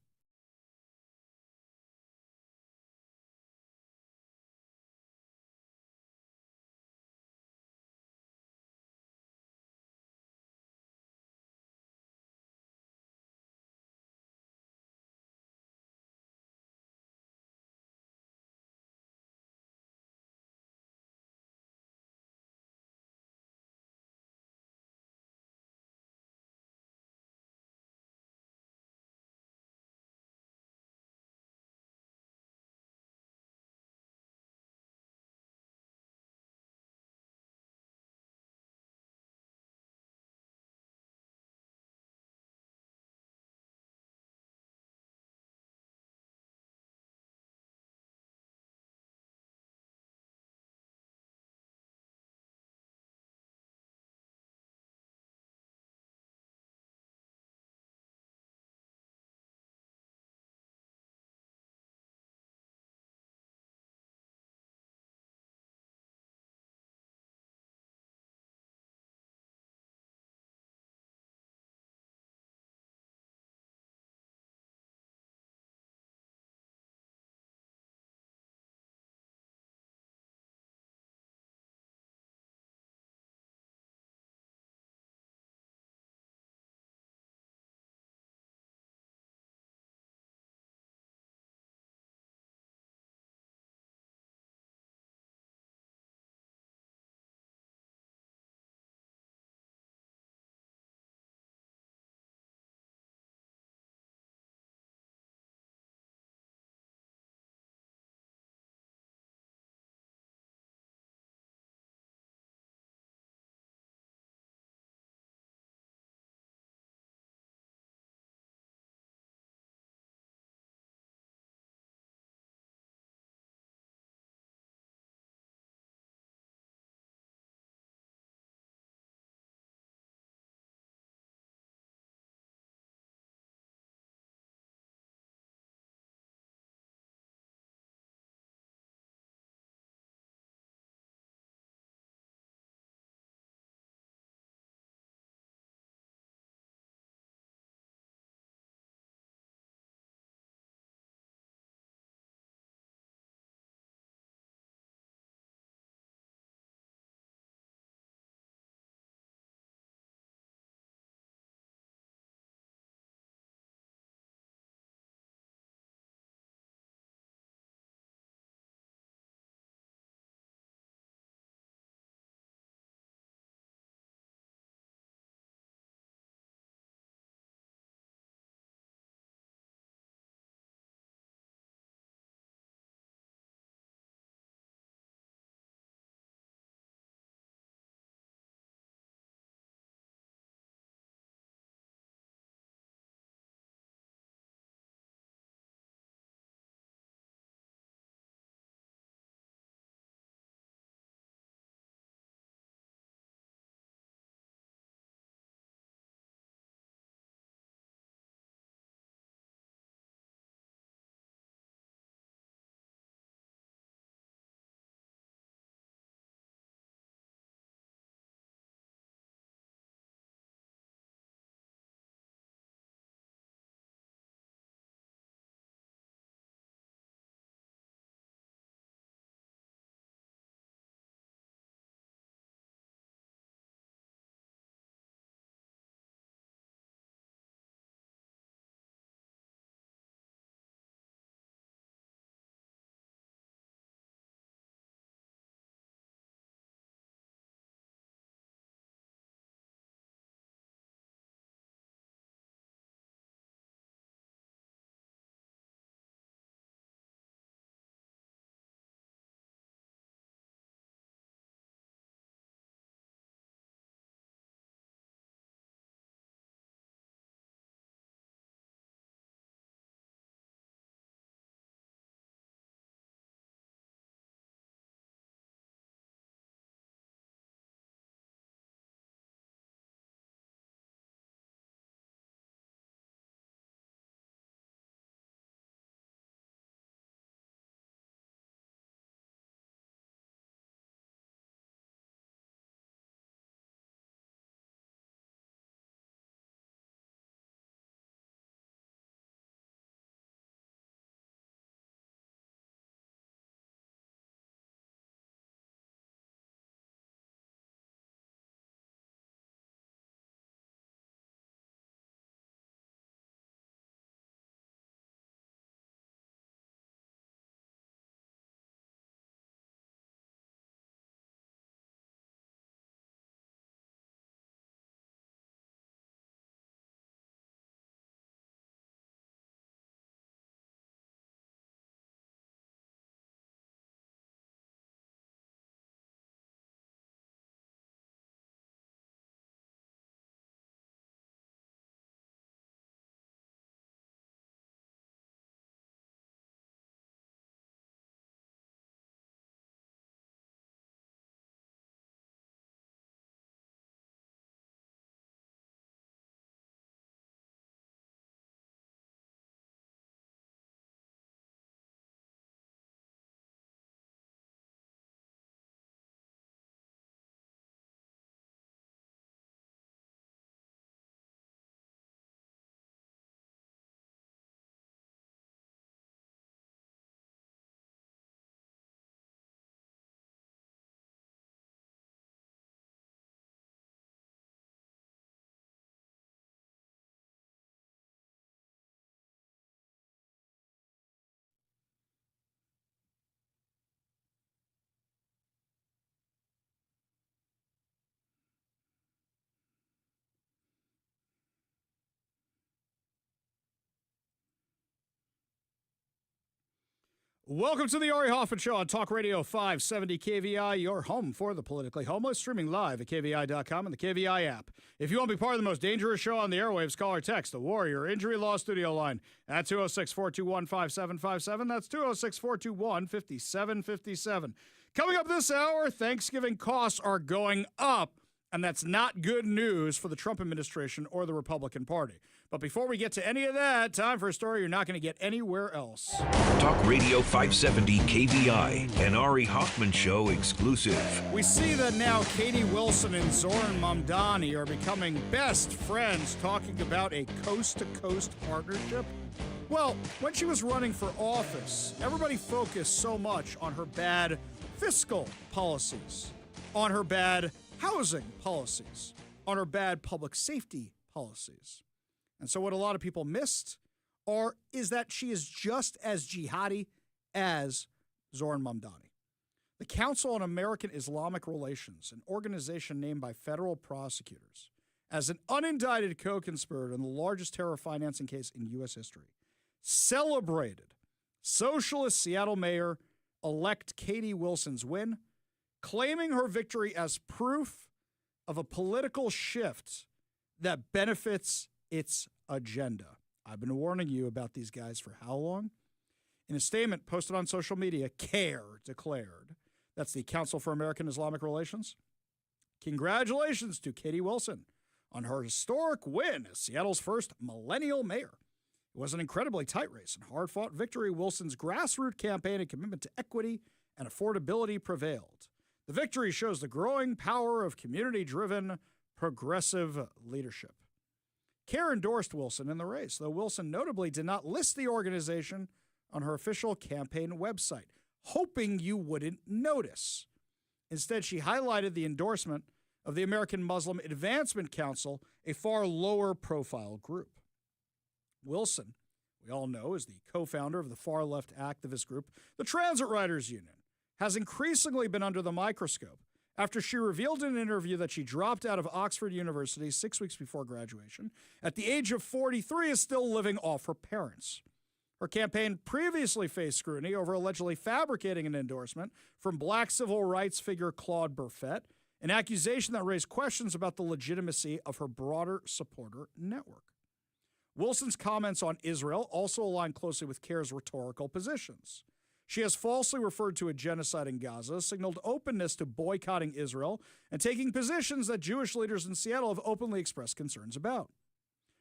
Welcome to the Ari Hoffman Show on Talk Radio 570 KVI, your home for the politically homeless, streaming live at KVI.com and the KVI app. If you want to be part of the most dangerous show on the airwaves, call or text the Warrior Injury Law Studio line at 206-421-5757. That's 206-421-5757. Coming up this hour, Thanksgiving costs are going up, and that's not good news for the Trump administration or the Republican Party. But before we get to any of that, time for a story you're not going to get anywhere else. Talk Radio 570 KVI, an Ari Hoffman Show exclusive. We see that now Katie Wilson and Zoran Mamdani are becoming best friends, talking about a coast-to-coast partnership. Well, when she was running for office, everybody focused so much on her bad fiscal policies, on her bad housing policies, on her bad public safety policies. And so what a lot of people missed is that she is just as jihadi as Zoran Mamdani. The Council on American Islamic Relations, an organization named by federal prosecutors as an unindicted co-conspirator in the largest terror financing case in U.S. history, celebrated Socialist Seattle Mayor-elect Katie Wilson's win, claiming her victory as proof of a political shift that benefits its agenda. I've been warning you about these guys for how long? In a statement posted on social media, CARE declared, that's the Council for American Islamic Relations, congratulations to Katie Wilson on her historic win as Seattle's first millennial mayor. It was an incredibly tight race and hard-fought victory. Wilson's grassroots campaign and commitment to equity and affordability prevailed. The victory shows the growing power of community-driven, progressive leadership. CARE endorsed Wilson in the race, though Wilson notably did not list the organization on her official campaign website, hoping you wouldn't notice. Instead, she highlighted the endorsement of the American Muslim Advancement Council, a far lower-profile group. Wilson, we all know, is the co-founder of the far-left activist group, the Transit Riders Union, has increasingly been under the microscope after she revealed in an interview that she dropped out of Oxford University 6 weeks before graduation. At the age of 43, is still living off her parents. Her campaign previously faced scrutiny over allegedly fabricating an endorsement from black civil rights figure Claude Burfett, an accusation that raised questions about the legitimacy of her broader supporter network. Wilson's comments on Israel also align closely with CARE's rhetorical positions. She has falsely referred to a genocide in Gaza, signaled openness to boycotting Israel, and taking positions that Jewish leaders in Seattle have openly expressed concerns about.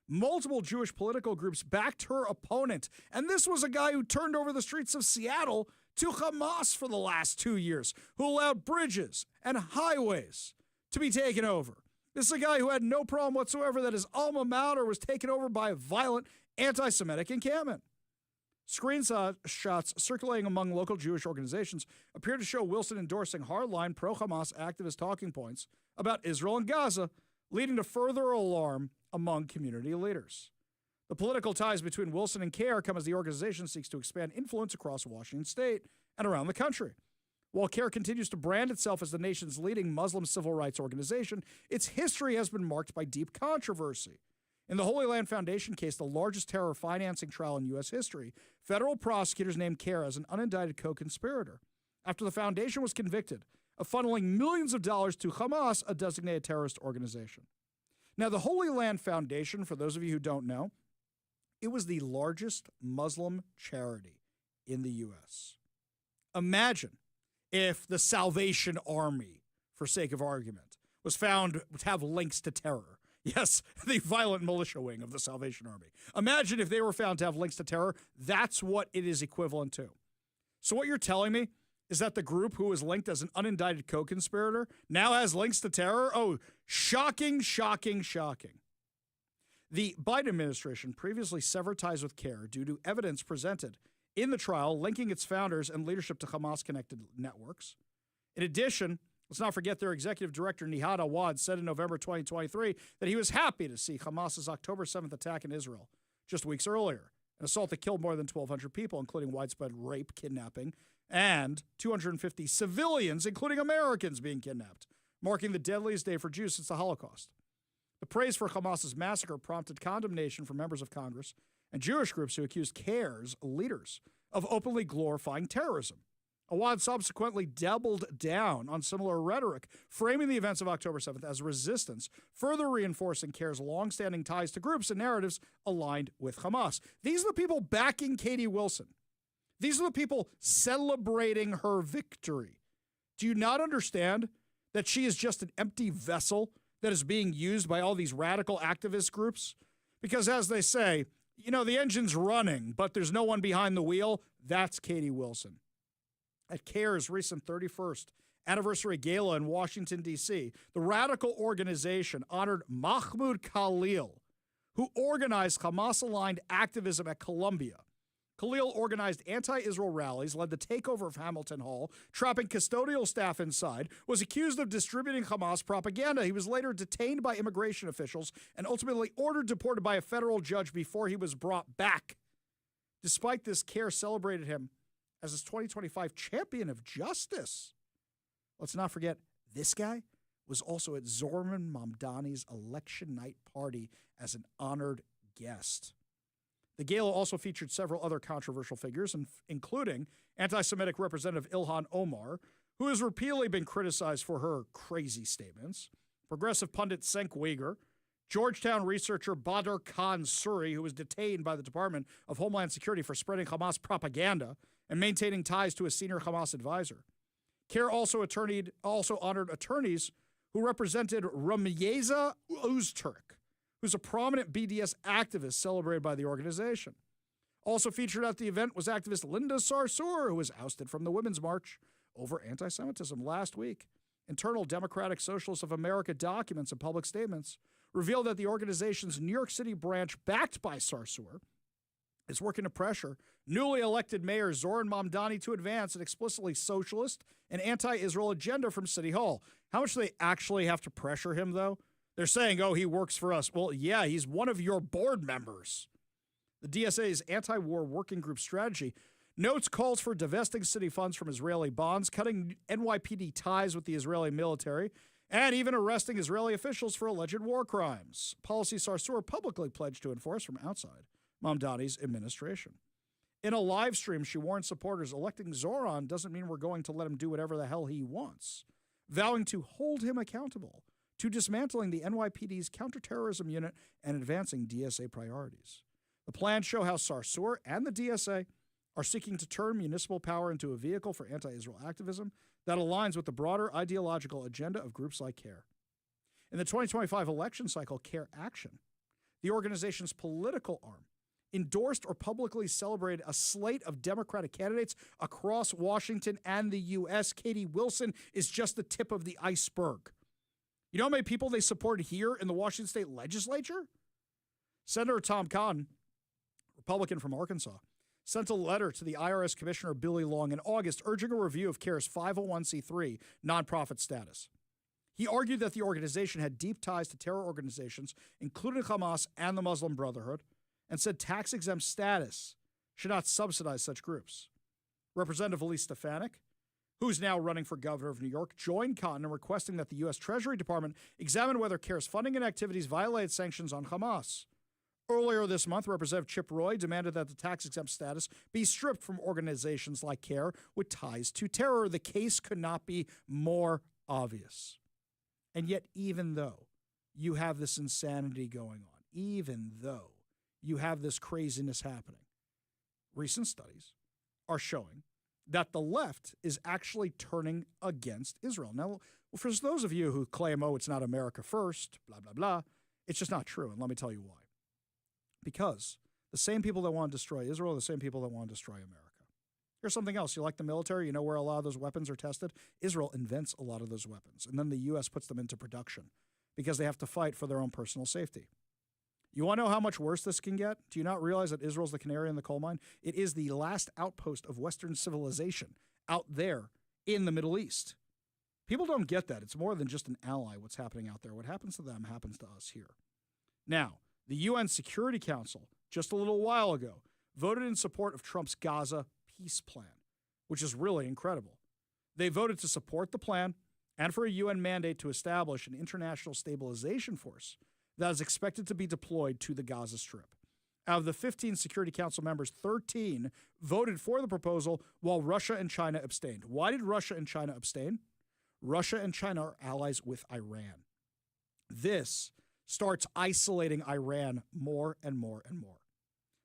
Multiple Jewish political groups backed her opponent, and this was a guy who turned over the streets of Seattle to Hamas for the last 2 years, who allowed bridges and highways to be taken over. This is a guy who had no problem whatsoever that his alma mater was taken over by a violent anti-Semitic encampment. Screenshots circulating among local Jewish organizations appear to show Wilson endorsing hardline pro-Hamas activist talking points about Israel and Gaza, leading to further alarm among community leaders. The political ties between Wilson and CARE come as the organization seeks to expand influence across Washington state and around the country. While CARE continues to brand itself as the nation's leading Muslim civil rights organization, its history has been marked by deep controversy. In the Holy Land Foundation case, the largest terror financing trial in U.S. history, federal prosecutors named CARE as an unindicted co-conspirator after the foundation was convicted of funneling millions of dollars to Hamas, a designated terrorist organization. Now, the Holy Land Foundation, for those of you who don't know, it was the largest Muslim charity in the U.S. Imagine if the Salvation Army, for sake of argument, was found to have links to terror. Yes, the violent militia wing of the Salvation Army. Imagine if they were found to have links to terror. That's what it is equivalent to. So what you're telling me is that the group who was linked as an unindicted co-conspirator now has links to terror? Oh, shocking, shocking, shocking. The Biden administration previously severed ties with CARE due to evidence presented in the trial linking its founders and leadership to Hamas-connected networks. In addition, let's not forget their executive director, Nihad Awad, said in November 2023 that he was happy to see Hamas's October 7th attack in Israel just weeks earlier, an assault that killed more than 1,200 people, including widespread rape, kidnapping, and 250 civilians, including Americans, being kidnapped, marking the deadliest day for Jews since the Holocaust. The praise for Hamas's massacre prompted condemnation from members of Congress and Jewish groups who accused CARE's leaders of openly glorifying terrorism. Awad subsequently doubled down on similar rhetoric, framing the events of October 7th as resistance, further reinforcing CAIR's longstanding ties to groups and narratives aligned with Hamas. These are the people backing Katie Wilson. These are the people celebrating her victory. Do you not understand that she is just an empty vessel that is being used by all these radical activist groups? Because as they say, you know, the engine's running, but there's no one behind the wheel. That's Katie Wilson. At CAIR's recent 31st anniversary gala in Washington, D.C., the radical organization honored Mahmoud Khalil, who organized Hamas-aligned activism at Columbia. Khalil organized anti-Israel rallies, led the takeover of Hamilton Hall, trapping custodial staff inside, was accused of distributing Hamas propaganda. He was later detained by immigration officials and ultimately ordered deported by a federal judge before he was brought back. Despite this, CAIR celebrated him as his 2025 champion of justice. Let's not forget, this guy was also at Zoran Mamdani's election night party as an honored guest. The gala also featured several other controversial figures, including anti-Semitic Representative Ilhan Omar, who has repeatedly been criticized for her crazy statements, progressive pundit Cenk Uygur, Georgetown researcher Badr Khan Suri, who was detained by the Department of Homeland Security for spreading Hamas propaganda and maintaining ties to a senior Hamas advisor. CAIR also honored attorneys who represented Ramieza Uzturk, who's a prominent BDS activist celebrated by the organization. Also featured at the event was activist Linda Sarsour, who was ousted from the Women's March over anti-Semitism last week. Internal Democratic Socialists of America documents and public statements revealed that the organization's New York City branch, backed by Sarsour, is working to pressure newly elected Mayor Zoran Mamdani to advance an explicitly socialist and anti-Israel agenda from City Hall. How much do they actually have to pressure him, though? They're saying, oh, he works for us. Well, yeah, he's one of your board members. The DSA's anti-war working group strategy notes calls for divesting city funds from Israeli bonds, cutting NYPD ties with the Israeli military, and even arresting Israeli officials for alleged war crimes. Policy Sarsour publicly pledged to enforce from outside Mamdani's administration. In a live stream, she warned supporters electing Zoran doesn't mean we're going to let him do whatever the hell he wants, vowing to hold him accountable to dismantling the NYPD's counterterrorism unit and advancing DSA priorities. The plans show how Sarsour and the DSA are seeking to turn municipal power into a vehicle for anti-Israel activism that aligns with the broader ideological agenda of groups like CAIR. In the 2025 election cycle, CAIR Action, the organization's political arm, endorsed or publicly celebrated a slate of Democratic candidates across Washington and the U.S. Katie Wilson is just the tip of the iceberg. You know how many people they support here in the Washington State Legislature? Senator Tom Cotton, Republican from Arkansas, sent a letter to the IRS Commissioner Billy Long in August urging a review of CAIR's 501c3 nonprofit status. He argued that the organization had deep ties to terror organizations, including Hamas and the Muslim Brotherhood, and said tax-exempt status should not subsidize such groups. Representative Elise Stefanik, who's now running for governor of New York, joined Cotton in requesting that the U.S. Treasury Department examine whether CAIR's funding and activities violated sanctions on Hamas. Earlier this month, Representative Chip Roy demanded that the tax-exempt status be stripped from organizations like CAIR with ties to terror. The case could not be more obvious. And yet, even though you have this insanity going on, even though you have this craziness happening, recent studies are showing that the left is actually turning against Israel. Now, for those of you who claim, oh, it's not America first, blah, blah, blah, it's just not true. And let me tell you why. Because the same people that want to destroy Israel are the same people that want to destroy America. Here's something else. You like the military? You know where a lot of those weapons are tested? Israel invents a lot of those weapons, and then the U.S. puts them into production because they have to fight for their own personal safety. You want to know how much worse this can get? Do you not realize that Israel's the canary in the coal mine? It is the last outpost of Western civilization out there in the Middle East. People don't get that. It's more than just an ally, what's happening out there. What happens to them happens to us here. Now, the UN Security Council, just a little while ago, voted in support of Trump's Gaza peace plan, which is really incredible. They voted to support the plan and for a UN mandate to establish an international stabilization force that is expected to be deployed to the Gaza Strip. Out of the 15 Security Council members, 13 voted for the proposal while Russia and China abstained. Why did Russia and China abstain? Russia and China are allies with Iran. This starts isolating Iran more and more and more.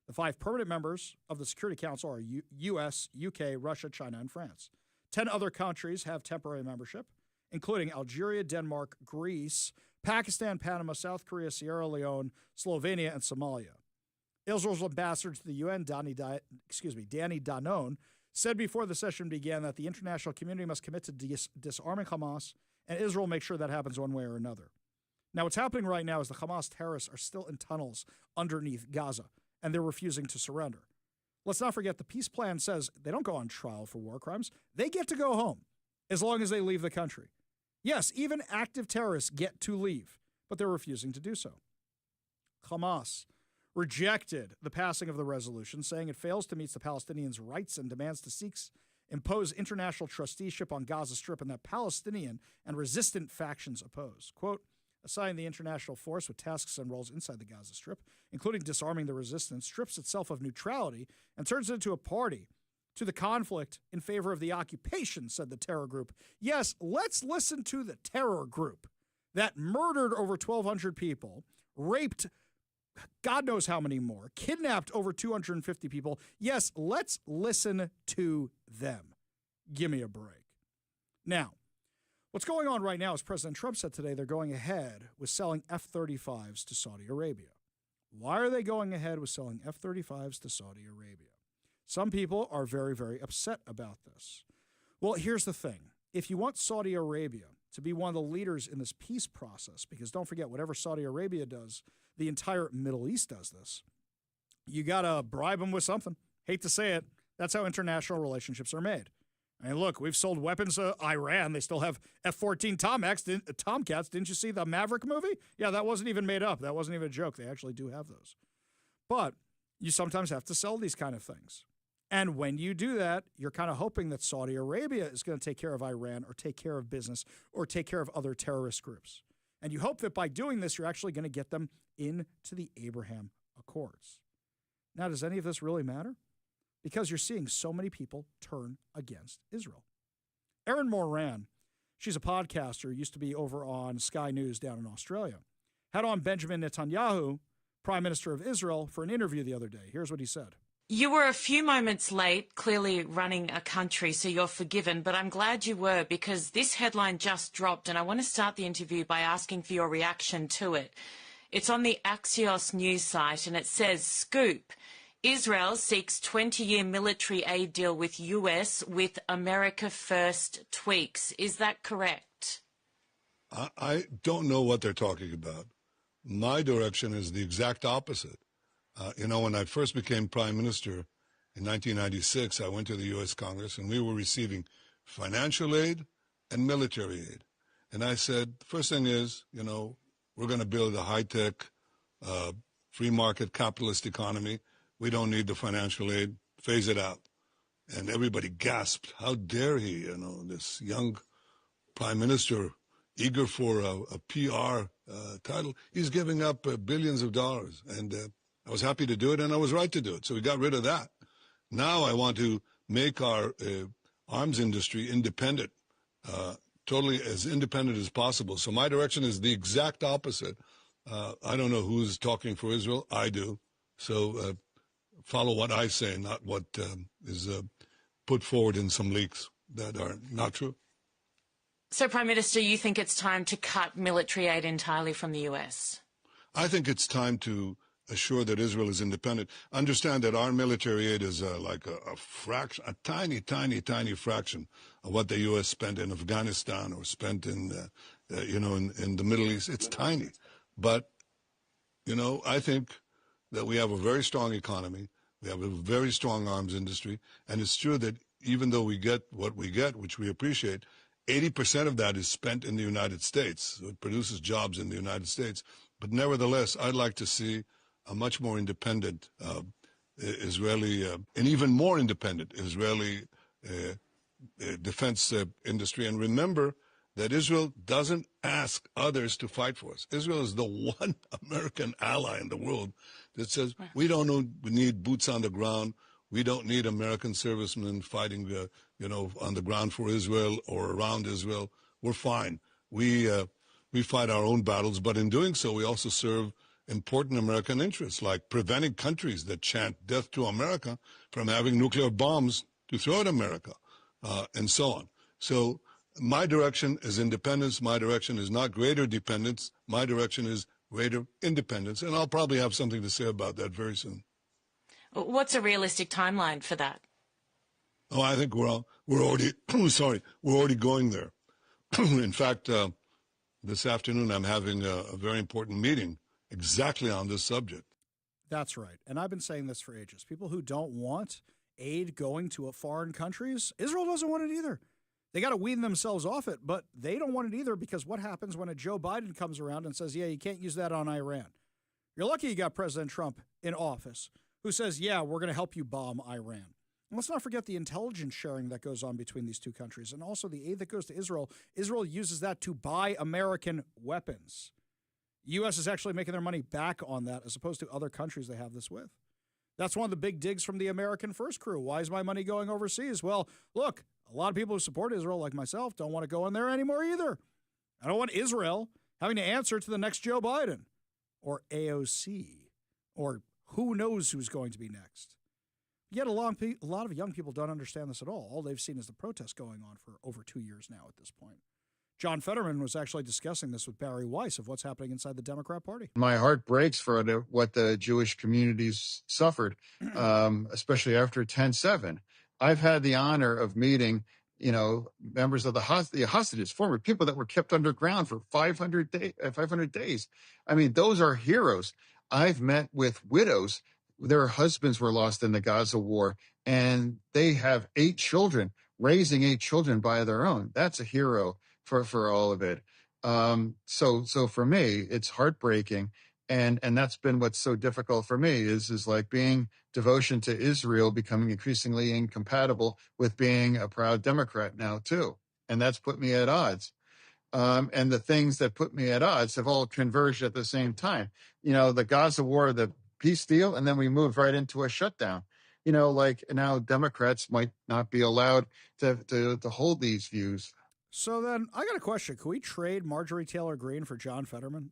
The 5 permanent members of the Security Council are U.S., UK, Russia, China, and France. 10 other countries have temporary membership, including Algeria, Denmark, Greece, Pakistan, Panama, South Korea, Sierra Leone, Slovenia, and Somalia. Israel's ambassador to the UN, Danny Danon, said before the session began that the international community must commit to disarming Hamas, and Israel make sure that happens one way or another. Now, what's happening right now is the Hamas terrorists are still in tunnels underneath Gaza, and they're refusing to surrender. Let's not forget the peace plan says they don't go on trial for war crimes. They get to go home as long as they leave the country. Yes, even active terrorists get to leave, but they're refusing to do so. Hamas rejected the passing of the resolution, saying it fails to meet the Palestinians' rights and demands to impose international trusteeship on Gaza Strip, and that Palestinian and resistant factions oppose. Quote, assigning the international force with tasks and roles inside the Gaza Strip, including disarming the resistance, strips itself of neutrality and turns it into a party to the conflict in favor of the occupation, said the terror group. Yes, let's listen to the terror group that murdered over 1,200 people, raped God knows how many more, kidnapped over 250 people. Yes, let's listen to them. Give me a break. Now, what's going on right now is President Trump said today they're going ahead with selling F-35s to Saudi Arabia. Why are they going ahead with selling F-35s to Saudi Arabia? Some people are very, very upset about this. Well, here's the thing. If you want Saudi Arabia to be one of the leaders in this peace process, because don't forget, whatever Saudi Arabia does, the entire Middle East does this, you got to bribe them with something. Hate to say it. That's how international relationships are made. I mean, look, we've sold weapons to Iran. They still have F-14 Tomcats. Didn't you see the Maverick movie? Yeah, that wasn't even made up. That wasn't even a joke. They actually do have those. But you sometimes have to sell these kind of things. And when you do that, you're kind of hoping that Saudi Arabia is going to take care of Iran or take care of business or take care of other terrorist groups. And you hope that by doing this, you're actually going to get them into the Abraham Accords. Now, does any of this really matter? Because you're seeing so many people turn against Israel. Erin Moran, she's a podcaster, used to be over on Sky News down in Australia, had on Benjamin Netanyahu, Prime Minister of Israel, for an interview the other day. Here's what he said. You were a few moments late, clearly running a country, so you're forgiven, but I'm glad you were, because this headline just dropped, and I want to start the interview by asking for your reaction to it. It's on the Axios news site, and it says, Scoop, Israel seeks 20-year military aid deal with US with America First tweaks. Is that correct? I don't know what they're talking about. My direction is the exact opposite. When I first became prime minister in 1996, I went to the U.S. Congress, and we were receiving financial aid and military aid. And I said, the first thing is, we're going to build a high-tech, free market capitalist economy. We don't need the financial aid. Phase it out. And everybody gasped. How dare he, this young prime minister, eager for a PR title. He's giving up billions of dollars. And I was happy to do it, and I was right to do it. So we got rid of that. Now I want to make our arms industry independent, totally as independent as possible. So my direction is the exact opposite. I don't know who's talking for Israel. I do. So follow what I say, not what is put forward in some leaks that are not true. So, Prime Minister, you think it's time to cut military aid entirely from the U.S.? I think it's time to assure that Israel is independent. Understand that our military aid is like a fraction, a tiny, tiny, tiny fraction of what the U.S. spent in Afghanistan or spent in the Middle East. It's tiny. But, I think that we have a very strong economy. We have a very strong arms industry. And it's true that even though we get what we get, which we appreciate, 80% of that is spent in the United States. So it produces jobs in the United States. But nevertheless, I'd like to see a much more independent Israeli, and even more independent Israeli defense industry. And remember that Israel doesn't ask others to fight for us. Israel is the one American ally in the world that says we don't need boots on the ground. We don't need American servicemen fighting, on the ground for Israel or around Israel. We're fine. We fight our own battles, but in doing so, we also serve important American interests, like preventing countries that chant death to America from having nuclear bombs to throw at America, and so on. So my direction is independence. My direction is not greater dependence. My direction is greater independence, and I'll probably have something to say about that very soon. What's a realistic timeline for that? Oh, I think we're already we're already going there. In fact, this afternoon I'm having a very important meeting exactly on this subject. That's right. And I've been saying this for ages. People who don't want aid going to foreign countries, Israel doesn't want it either. They got to wean themselves off it, but they don't want it either, because what happens when a Joe Biden comes around and says, yeah, you can't use that on Iran? You're lucky you got President Trump in office who says, yeah, we're going to help you bomb Iran. And let's not forget the intelligence sharing that goes on between these two countries, and also the aid that goes to Israel. Israel uses that to buy American weapons. U.S. is actually making their money back on that as opposed to other countries they have this with. That's one of the big digs from the American First crew. Why is my money going overseas? Well, look, a lot of people who support Israel, like myself, don't want to go in there anymore either. I don't want Israel having to answer to the next Joe Biden or AOC or who knows who's going to be next. Yet a lot of young people don't understand this at all. All they've seen is the protests going on for over 2 years now at this point. John Fetterman was actually discussing this with Barry Weiss of what's happening inside the Democrat Party. My heart breaks for what the Jewish communities suffered, especially after 10/7. I've had the honor of meeting, members of the hostages, former people that were kept underground for 500 days. I mean, those are heroes. I've met with widows. Their husbands were lost in the Gaza war, and they have 8 children, raising 8 children by their own. That's a hero for all of it. So for me, it's heartbreaking. And that's been what's so difficult for me is like being devotion to Israel becoming increasingly incompatible with being a proud Democrat now too. And that's put me at odds. And the things that put me at odds have all converged at the same time. The Gaza war, the peace deal, and then we moved right into a shutdown. Like now Democrats might not be allowed to hold these views. So then I got a question. Can we trade Marjorie Taylor Greene for John Fetterman?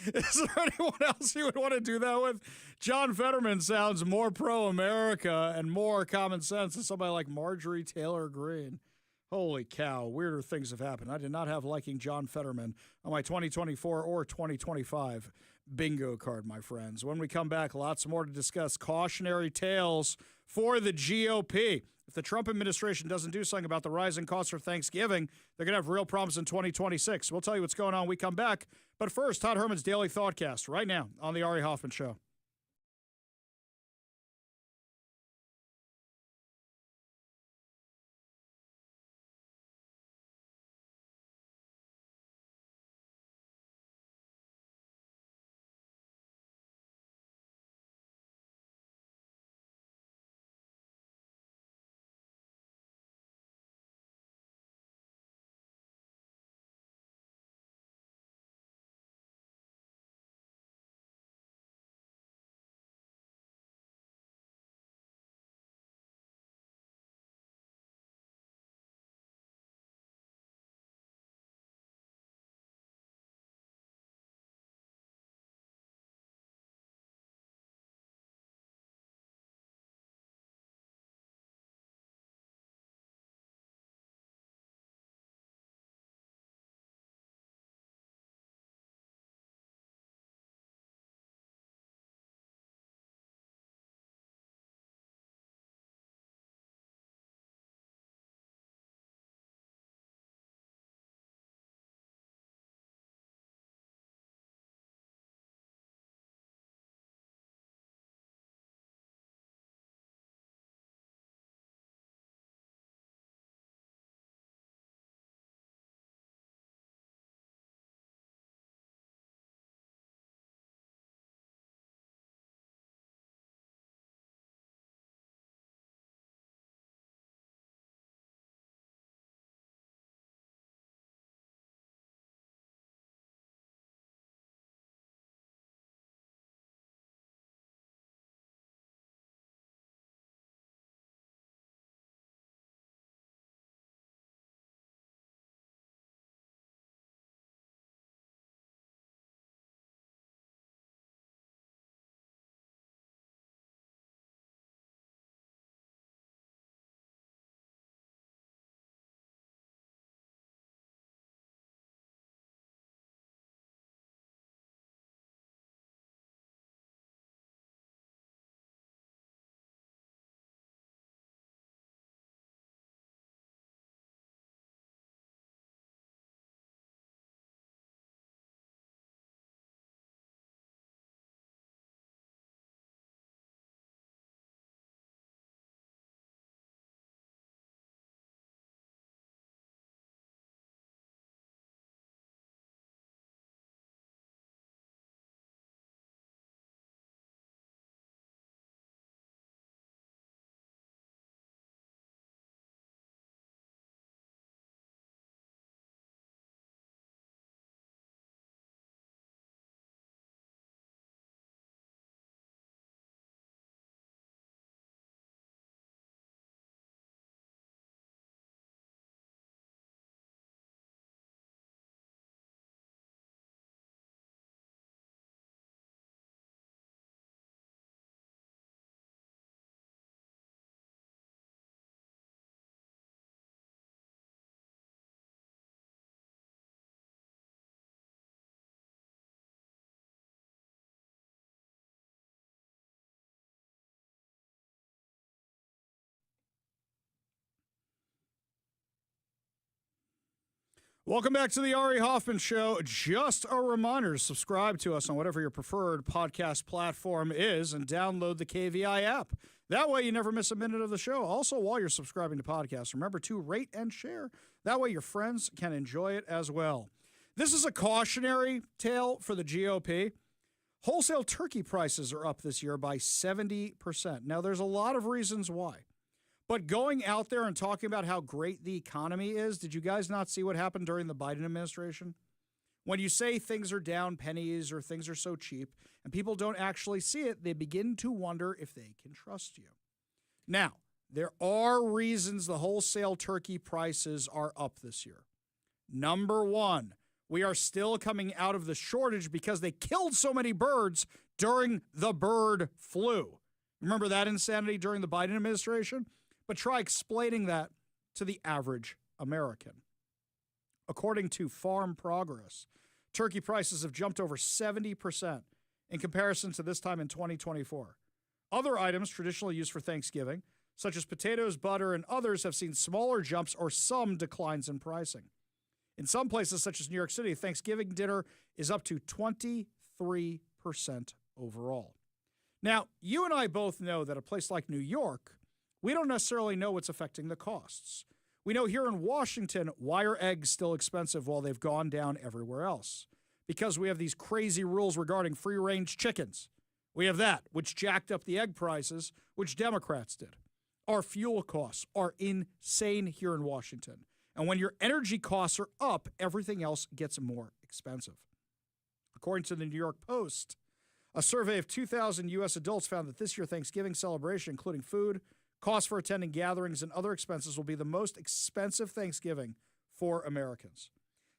Is there anyone else you would want to do that with? John Fetterman sounds more pro-America and more common sense than somebody like Marjorie Taylor Greene. Holy cow, weirder things have happened. I did not have liking John Fetterman on my 2024 or 2025 bingo card, my friends. When we come back, lots more to discuss. Cautionary tales for the GOP. If the Trump administration doesn't do something about the rising costs for Thanksgiving, they're going to have real problems in 2026. We'll tell you what's going on when we come back. But first, Todd Herman's Daily Thoughtcast right now on the Ari Hoffman Show. Welcome back to the Ari Hoffman Show. Just a reminder to subscribe to us on whatever your preferred podcast platform is and download the KVI app. That way you never miss a minute of the show. Also, while you're subscribing to podcasts, remember to rate and share. That way your friends can enjoy it as well. This is a cautionary tale for the GOP. Wholesale turkey prices are up this year by 70%. Now, there's a lot of reasons why. But going out there and talking about how great the economy is, did you guys not see what happened during the Biden administration? When you say things are down pennies or things are so cheap and people don't actually see it, they begin to wonder if they can trust you. Now, there are reasons the wholesale turkey prices are up this year. Number one, we are still coming out of the shortage because they killed so many birds during the bird flu. Remember that insanity during the Biden administration? But try explaining that to the average American. According to Farm Progress, turkey prices have jumped over 70% in comparison to this time in 2024. Other items traditionally used for Thanksgiving, such as potatoes, butter, and others, have seen smaller jumps or some declines in pricing. In some places, such as New York City, Thanksgiving dinner is up to 23% overall. Now, you and I both know that a place like New York, we don't necessarily know what's affecting the costs. We know here in Washington, why are eggs still expensive while they've gone down everywhere else? Because we have these crazy rules regarding free-range chickens. We have that, which jacked up the egg prices, which Democrats did. Our fuel costs are insane here in Washington. And when your energy costs are up, everything else gets more expensive. According to the New York Post, a survey of 2,000 U.S. adults found that this year's Thanksgiving celebration, including food, costs for attending gatherings, and other expenses, will be the most expensive Thanksgiving for Americans.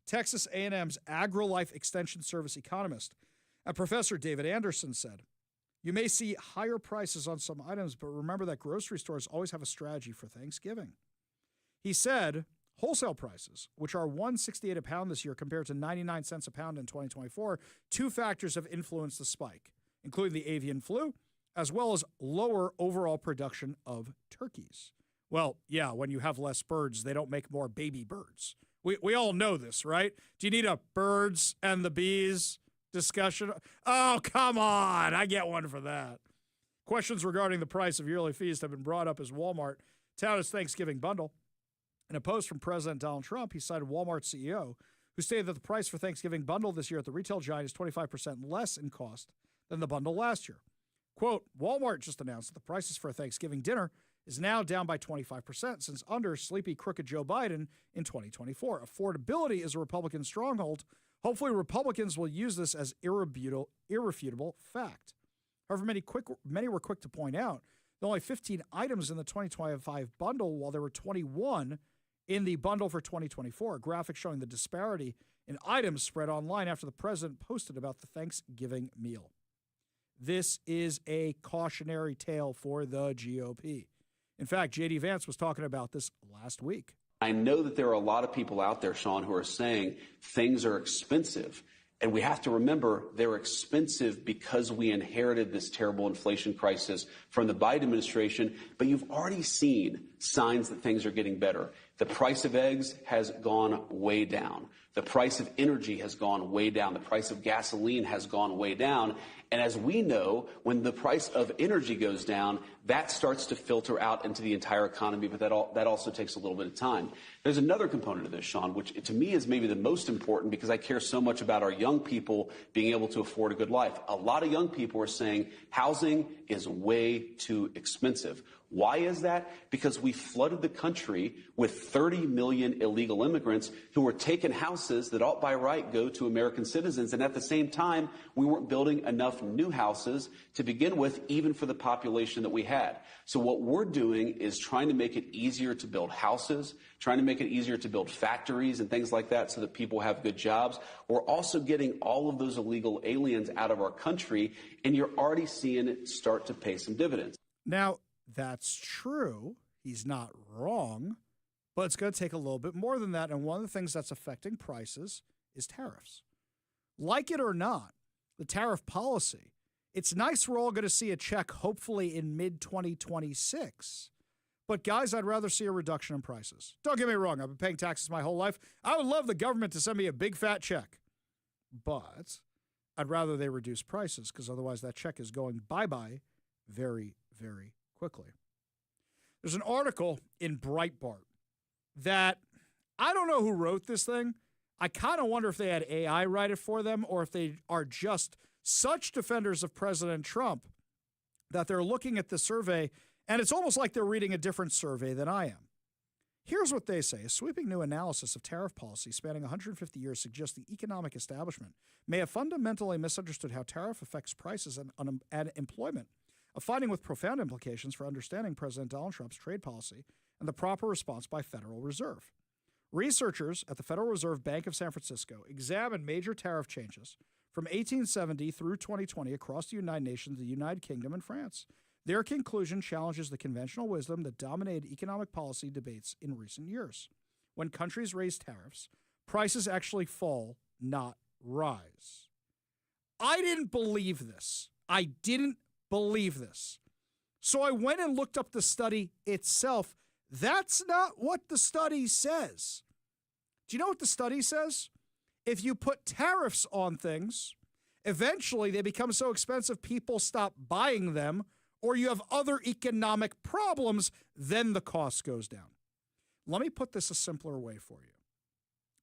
Texas A&M's AgriLife Extension Service economist and Professor David Anderson said, "You may see higher prices on some items, but remember that grocery stores always have a strategy for Thanksgiving." He said, wholesale prices, which are $1.68 a pound this year compared to 99 cents a pound in 2024, two factors have influenced the spike, including the avian flu, as well as lower overall production of turkeys. Well, yeah, when you have less birds, they don't make more baby birds. We all know this, right? Do you need a birds and the bees discussion? Oh, come on. I get one for that. Questions regarding the price of yearly feast have been brought up as Walmart touted its Thanksgiving bundle. In a post from President Donald Trump, he cited Walmart's CEO, who stated that the price for Thanksgiving bundle this year at the retail giant is 25% less in cost than the bundle last year. Quote, Walmart just announced that the prices for a Thanksgiving dinner is now down by 25% since under sleepy, crooked Joe Biden in 2024. Affordability is a Republican stronghold. Hopefully Republicans will use this as irrefutable fact. However, many were quick to point out there are only 15 items in the 2025 bundle, while there were 21 in the bundle for 2024. A graphic showing the disparity in items spread online after the president posted about the Thanksgiving meal. This is a cautionary tale for the GOP. In fact, J.D. Vance was talking about this last week. I know that there are a lot of people out there, Sean, who are saying things are expensive. And we have to remember they're expensive because we inherited this terrible inflation crisis from the Biden administration. But you've already seen signs that things are getting better. The price of eggs has gone way down. The price of energy has gone way down. The price of gasoline has gone way down. And as we know, when the price of energy goes down, that starts to filter out into the entire economy, but that also takes a little bit of time. There's another component of this, Sean, which to me is maybe the most important because I care so much about our young people being able to afford a good life. A lot of young people are saying housing is way too expensive. Why is that? Because we flooded the country with 30 million illegal immigrants who were taking houses that ought by right go to American citizens. And at the same time, we weren't building enough new houses to begin with, even for the population that we had. So what we're doing is trying to make it easier to build houses, trying to make it easier to build factories and things like that so that people have good jobs. We're also getting all of those illegal aliens out of our country, and you're already seeing it start to pay some dividends. Now, that's true. He's not wrong, but it's going to take a little bit more than that. And one of the things that's affecting prices is tariffs. Like it or not, the tariff policy, it's nice we're all going to see a check hopefully in mid-2026, But guys, I'd rather see a reduction in prices. Don't get me wrong. I've been paying taxes my whole life. I would love the government to send me a big fat check. But I'd rather they reduce prices because otherwise that check is going bye-bye very, very quickly. There's an article in Breitbart that I don't know who wrote this thing. I kind of wonder if they had AI write it for them or if they are just such defenders of President Trump that they're looking at the survey and it's almost like they're reading a different survey than I am. Here's what they say. A sweeping new analysis of tariff policy spanning 150 years suggests the economic establishment may have fundamentally misunderstood how tariff affects prices and employment, a finding with profound implications for understanding President Donald Trump's trade policy and the proper response by Federal Reserve. Researchers at the Federal Reserve Bank of San Francisco examined major tariff changes from 1870 through 2020 across the United Nations, the United Kingdom, and France. Their conclusion challenges the conventional wisdom that dominated economic policy debates in recent years. When countries raise tariffs, prices actually fall, not rise. I didn't believe this. I didn't believe this. So I went and looked up the study itself. That's not what the study says. Do you know what the study says? If you put tariffs on things, eventually they become so expensive people stop buying them, or you have other economic problems, then the cost goes down. Let me put this a simpler way for you.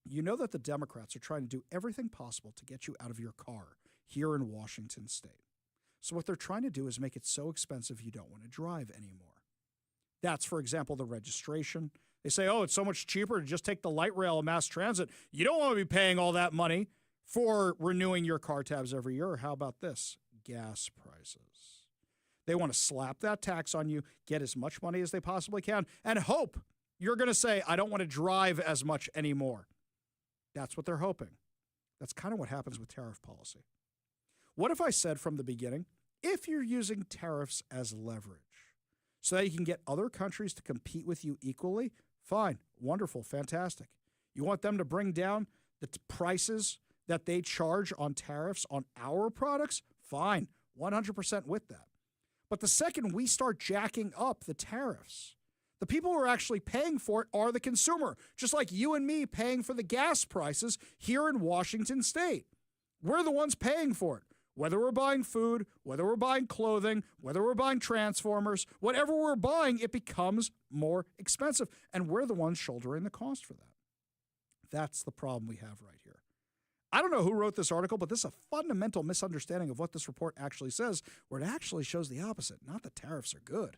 You know that the Democrats are trying to do everything possible to get you out of your car here in Washington state. So what they're trying to do is make it so expensive you don't want to drive anymore. That's, for example, the registration. They say, oh, it's so much cheaper to just take the light rail and mass transit. You don't want to be paying all that money for renewing your car tabs every year. Or how about this? Gas prices. They want to slap that tax on you, get as much money as they possibly can, and hope you're going to say, I don't want to drive as much anymore. That's what they're hoping. That's kind of what happens with tariff policy. What if I said from the beginning, if you're using tariffs as leverage so that you can get other countries to compete with you equally, fine, wonderful, fantastic. You want them to bring down the prices that they charge on tariffs on our products? Fine, 100% with that. But the second we start jacking up the tariffs, the people who are actually paying for it are the consumer, just like you and me paying for the gas prices here in Washington state. We're the ones paying for it. Whether we're buying food, whether we're buying clothing, whether we're buying transformers, whatever we're buying, it becomes more expensive. And we're the ones shouldering the cost for that. That's the problem we have right here. I don't know who wrote this article, but this is a fundamental misunderstanding of what this report actually says, where it actually shows the opposite. Not that tariffs are good,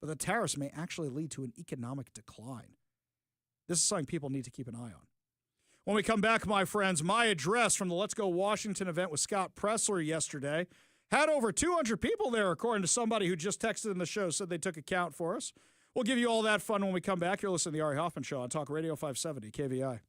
but the tariffs may actually lead to an economic decline. This is something people need to keep an eye on. When we come back, my friends, my address from the Let's Go Washington event with Scott Presler yesterday had over 200 people there, according to somebody who just texted in the show, said they took account for us. We'll give you all that fun when we come back. You're listening to the Ari Hoffman Show on Talk Radio 570 KVI.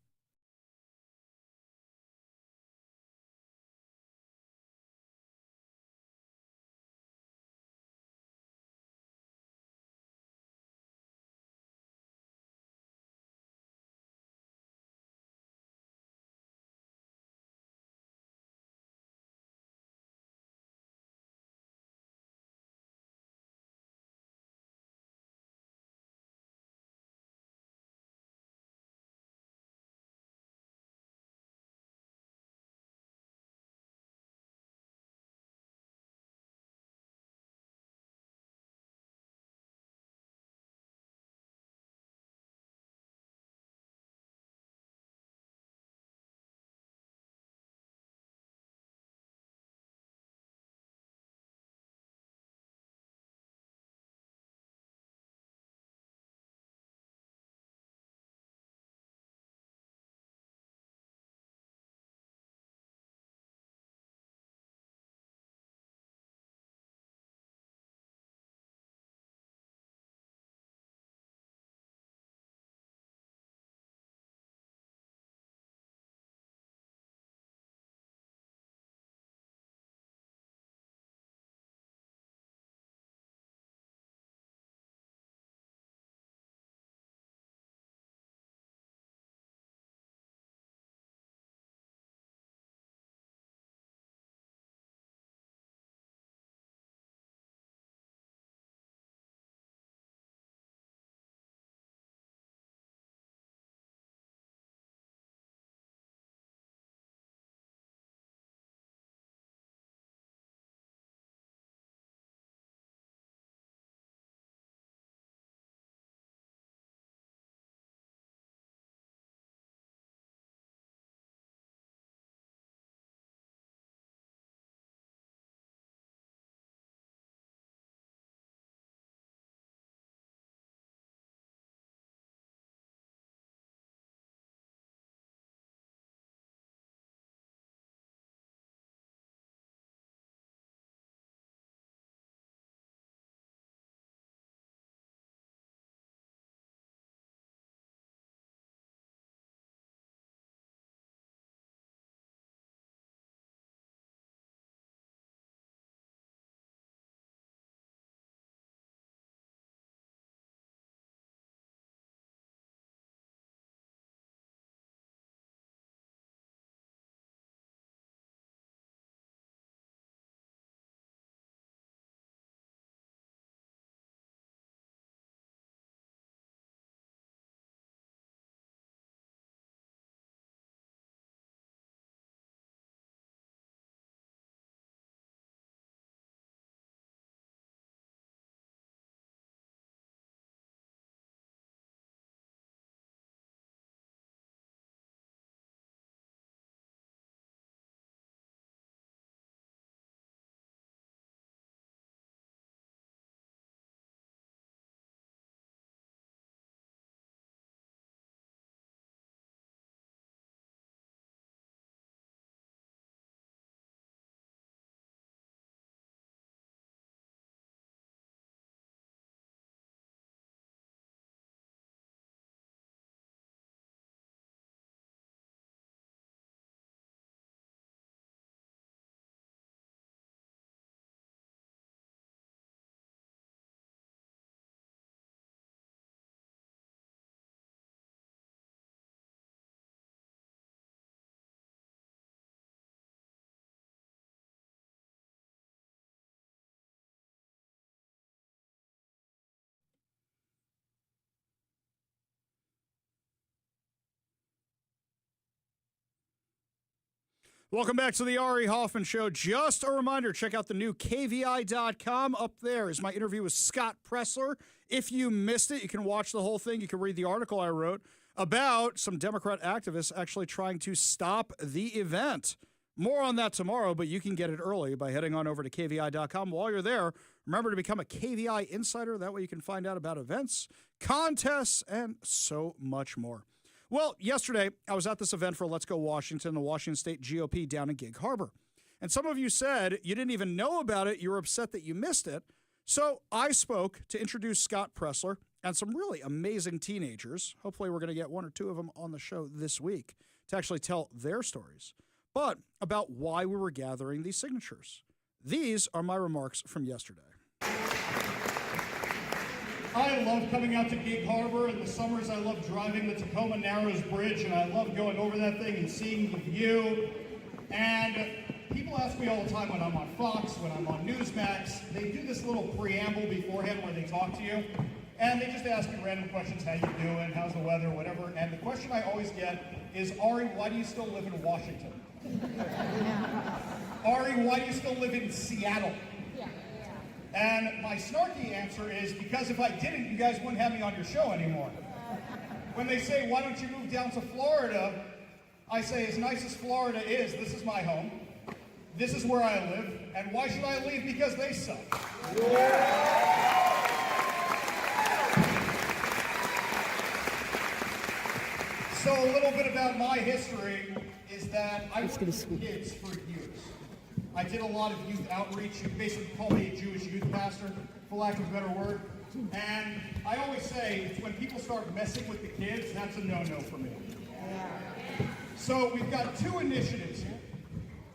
Welcome back to the Ari Hoffman Show. Just a reminder, check out the new KVI.com. Up there is my interview with Scott Presler. If you missed it, you can watch the whole thing. You can read the article I wrote about some Democrat activists actually trying to stop the event. More on that tomorrow, but you can get it early by heading on over to KVI.com. While you're there, remember to become a KVI insider. That way you can find out about events, contests, and so much more. Well, yesterday, I was at this event for Let's Go Washington, the Washington State GOP down in Gig Harbor. And some of you said you didn't even know about it. You were upset that you missed it. So I spoke to introduce Scott Presler and some really amazing teenagers. Hopefully we're going to get one or two of them on the show this week to actually tell their stories, but about why we were gathering these signatures. These are my remarks from yesterday. I love coming out to Gig Harbor. In the summers, I love driving the Tacoma Narrows Bridge, and I love going over that thing and seeing the view. And people ask me all the time when I'm on Fox, when I'm on Newsmax, they do this little preamble beforehand where they talk to you, and they just ask you random questions, how you doing, how's the weather, whatever. And the question I always get is, Ari, why do you still live in Washington? Ari, why do you still live in Seattle? And my snarky answer is, because if I didn't, you guys wouldn't have me on your show anymore. When they say, why don't you move down to Florida? I say, as nice as Florida is, this is my home. This is where I live. And why should I leave? Because they suck. So a little bit about my history is that I worked with kids for years. I did a lot of youth outreach. You can basically call me a Jewish youth pastor, for lack of a better word. And I always say, when people start messing with the kids, that's a no-no for me. So we've got two initiatives here.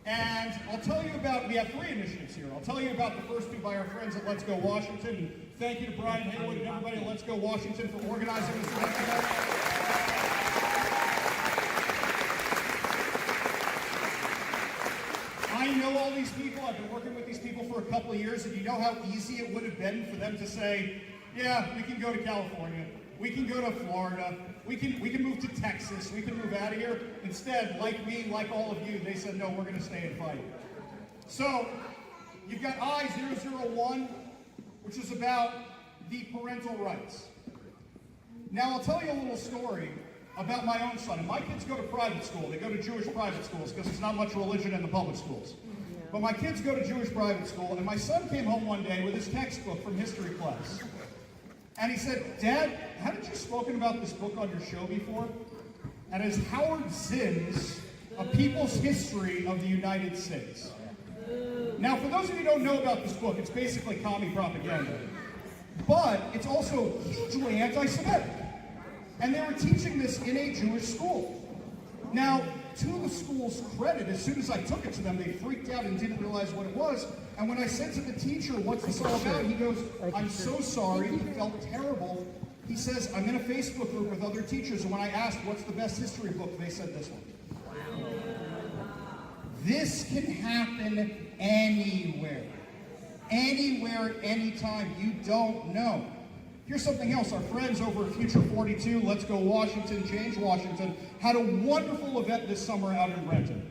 And I'll tell you about, we have three initiatives here. I'll tell you about the first two by our friends at Let's Go Washington. And thank you to Brian Haywood and everybody at Let's Go Washington for organizing this event today. I know all these people. I've been working with these people for a couple of years, and you know how easy it would have been for them to say, yeah, we can go to California, we can go to Florida, we can move to Texas, we can move out of here. Instead, like me, like all of you, they said, no, we're going to stay and fight. So you've got I-001, which is about the parental rights. Now, I'll tell you a little story about my own son. And my kids go to private school. They go to Jewish private schools because there's not much religion in the public schools. But my kids go to Jewish private school, and my son came home one day with his textbook from history class. And he said, Dad, haven't you spoken about this book on your show before? And it's Howard Zinn's A People's History of the United States. Now, for those of you who don't know about this book, it's basically commie propaganda. But it's also hugely anti-Semitic. And they were teaching this in a Jewish school. Now, to the school's credit, as soon as I took it to them, they freaked out and didn't realize what it was. And when I said to the teacher, what's this all about? He goes, I'm so sorry. He felt terrible. He says, I'm in a Facebook group with other teachers, and when I asked, what's the best history book, they said this one. Wow. This can happen anywhere. Anywhere, anytime. You don't know. Here's something else. Our friends over at Future 42, Let's Go Washington, Change Washington, had a wonderful event this summer out in Renton.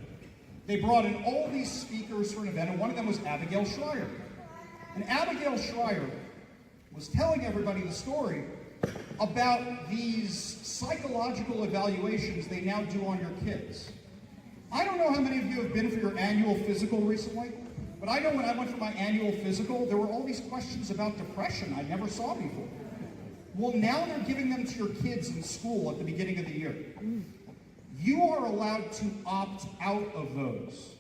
They brought in all these speakers for an event, and one of them was Abigail Schreier. And Abigail Schreier was telling everybody the story about these psychological evaluations they now do on your kids. I don't know how many of you have been for your annual physical recently, but I know when I went for my annual physical, there were all these questions about depression I never saw before. Well, now they're giving them to your kids in school at the beginning of the year. You are allowed to opt out of those,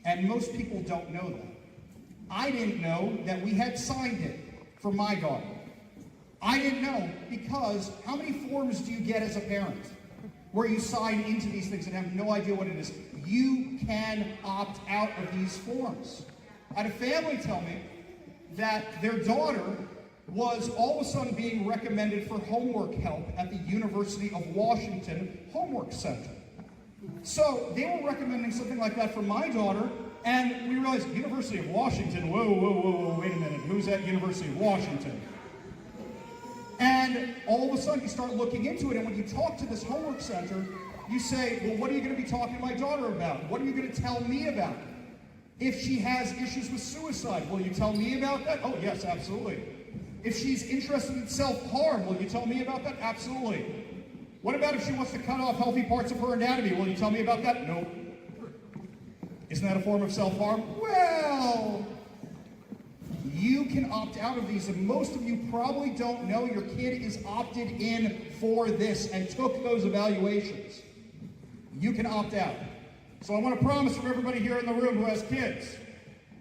and most people don't know that. I didn't know that we had signed it for my daughter. I didn't know because how many forms do you get as a parent where you sign into these things and have no idea what it is? You can opt out of these forms. I had a family tell me that their daughter was all of a sudden being recommended for homework help at the University of Washington Homework Center. So they were recommending something like that for my daughter, and we realized, University of Washington, whoa, wait a minute, who's at University of Washington? And all of a sudden you start looking into it, and when you talk to this homework center, You say, well, what are you going to be talking to my daughter about? What are you going to tell me about? If she has issues with suicide, will you tell me about that? Oh, yes, absolutely. If she's interested in self-harm, will you tell me about that? Absolutely. What about if she wants to cut off healthy parts of her anatomy? Will you tell me about that? No. Isn't that a form of self-harm? Well, you can opt out of these, and most of you probably don't know your kid is opted in for this and took those evaluations. You can opt out. So I want to promise from everybody here in the room who has kids,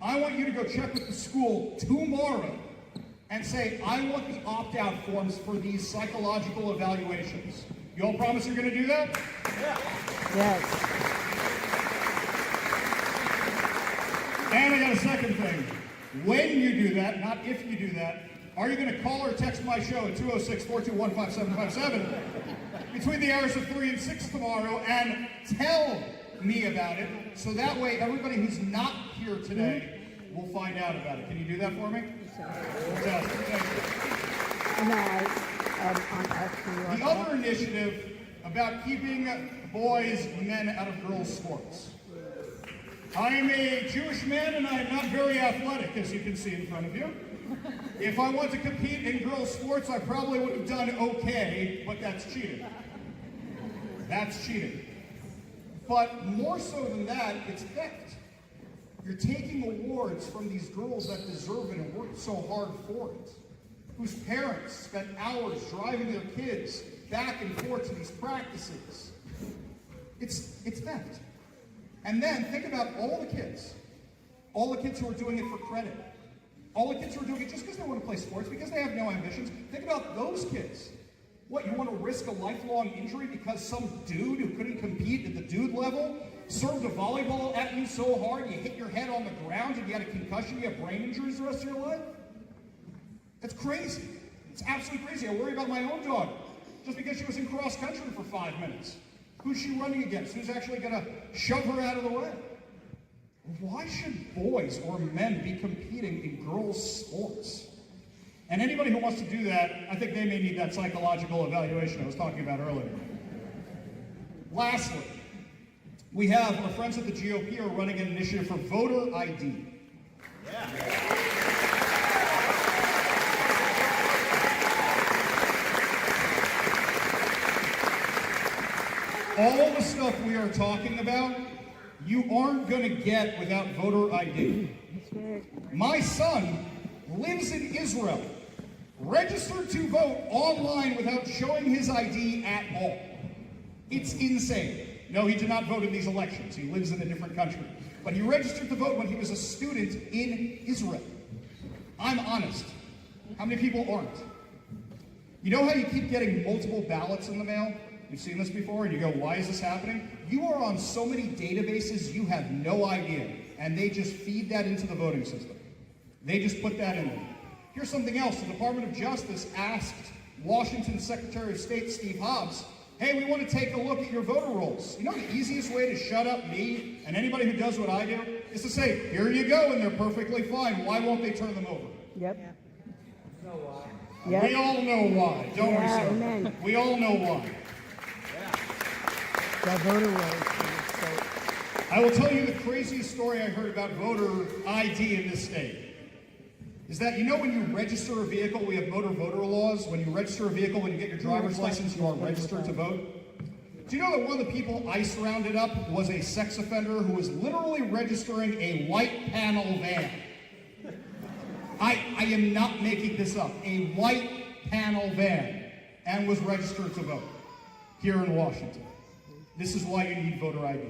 I want you to go check with the school tomorrow and say, I want the opt-out forms for these psychological evaluations. You all promise you're going to do that? Yeah. Yes. And I got a second thing. When you do that, not if you do that, are you going to call or text my show at 206-421-5757 between the hours of 3 and 6 tomorrow and tell me about it, so that way everybody who's not here today will find out about it. Can you do that for me? Fantastic. Thank you. The other initiative about keeping boys and men out of girls' sports. I am a Jewish man and I am not very athletic, as you can see in front of you. If I want to compete in girls' sports, I probably would have done okay, but that's cheating. That's cheating. But more so than that, it's theft. You're taking awards from these girls that deserve it and worked so hard for it, whose parents spent hours driving their kids back and forth to these practices. It's theft. And then think about all the kids who are doing it for credit, all the kids who are doing it just because they want to play sports, because they have no ambitions. Think about those kids. What, you want to risk a lifelong injury because some dude who couldn't compete at the dude level served a volleyball at you so hard you hit your head on the ground and you had a concussion, you have brain injuries the rest of your life? That's crazy. It's absolutely crazy. I worry about my own daughter just because she was in cross country for 5 minutes. Who's she running against? Who's actually going to shove her out of the way? Why should boys or men be competing in girls' sports? And anybody who wants to do that, I think they may need that psychological evaluation I was talking about earlier. Lastly, we have our friends at the GOP are running an initiative for voter ID. All the stuff we are talking about, you aren't going to get without voter ID. My son lives in Israel, registered to vote online without showing his ID at all. It's insane. No, he did not vote in these elections. He lives in a different country. But he registered to vote when he was a student in Israel. I'm honest. How many people aren't? You know how you keep getting multiple ballots in the mail? You've seen this before, and you go, why is this happening? You are on so many databases, you have no idea. And they just feed that into the voting system. They just put that in there. Here's something else. The Department of Justice asked Washington Secretary of State Steve Hobbs, hey, we want to take a look at your voter rolls. You know the easiest way to shut up me and anybody who does what I do is to say, here you go, and they're perfectly fine. Why won't they turn them over? Yep. We all know why, don't we, sir? Amen. We all know why. That voter rolls. I will tell you the craziest story I heard about voter ID in this state. Is that, you know, when you register a vehicle, we have motor voter laws. When you register a vehicle, when you get your driver's license, you are registered to vote. Do you know that one of the people ICE rounded up was a sex offender who was literally registering a white panel van? I am not making this up. A white panel van, and was registered to vote here in Washington. This is why you need voter ID.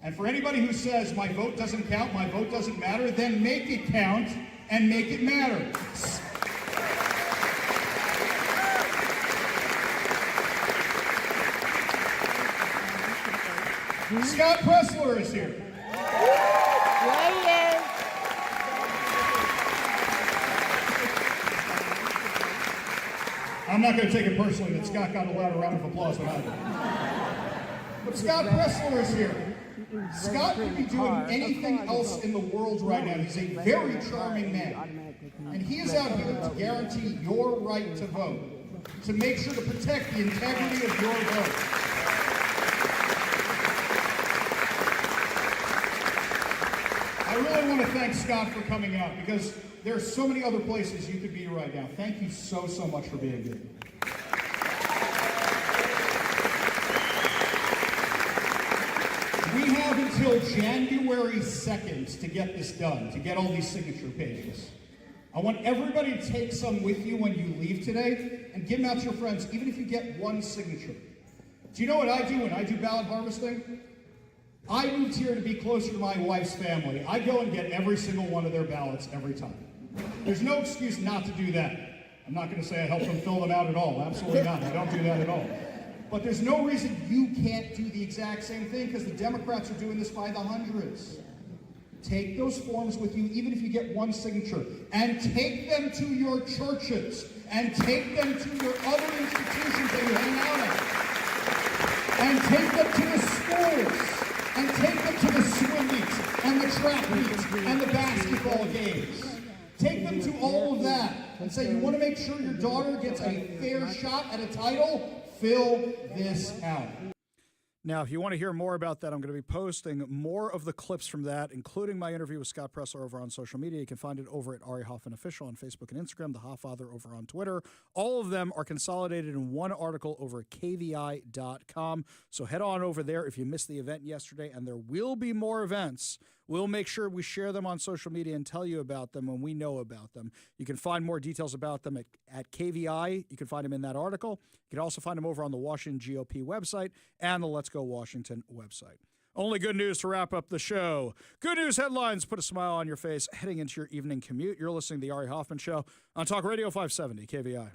And for anybody who says, my vote doesn't count, my vote doesn't matter, then make it count and make it matter. Scott Presler is here. Yeah, he is. I'm not going to take it personally that Scott got a louder round of applause than I did. But Scott Presler is here. Scott could be doing anything else in the world right now. He's a very charming man. And he is out here to guarantee your right to vote, to make sure to protect the integrity of your vote. want to thank Scott for coming out, because there are so many other places you could be right now. Thank you so much for being here. We have until January 2nd to get this done, to get all these signature pages. I want everybody to take some with you when you leave today and give them out to your friends, even if you get one signature. Do you know what I do when I do ballot harvesting? I moved here to be closer to my wife's family. I go and get every single one of their ballots every time. There's no excuse not to do that. I'm not going to say I help them fill them out at all. Absolutely not. I don't do that at all. But there's no reason you can't do the exact same thing, because the Democrats are doing this by the hundreds. Take those forms with you, even if you get one signature, and take them to your churches, and take them to your other institutions that you hang out at, and take them to the schools, and take them to the swim meets, and the track meets, and the basketball games. Take them to all of that, and say, you want to make sure your daughter gets a fair shot at a title? Fill this out. Now, if you want to hear more about that, I'm going to be posting more of the clips from that, including my interview with Scott Presler over on social media. You can find it over at Ari Hoffman Official on Facebook and Instagram, The Hofffather over on Twitter. All of them are consolidated in one article over at kvi.com. So head on over there if you missed the event yesterday, and there will be more events. We'll make sure we share them on social media and tell you about them when we know about them. You can find more details about them at KVI. You can find them in that article. You can also find them over on the Washington GOP website and the Let's Go Washington website. Only good news to wrap up the show. Good news headlines put a smile on your face heading into your evening commute. You're listening to The Ari Hoffman Show on Talk Radio 570 KVI.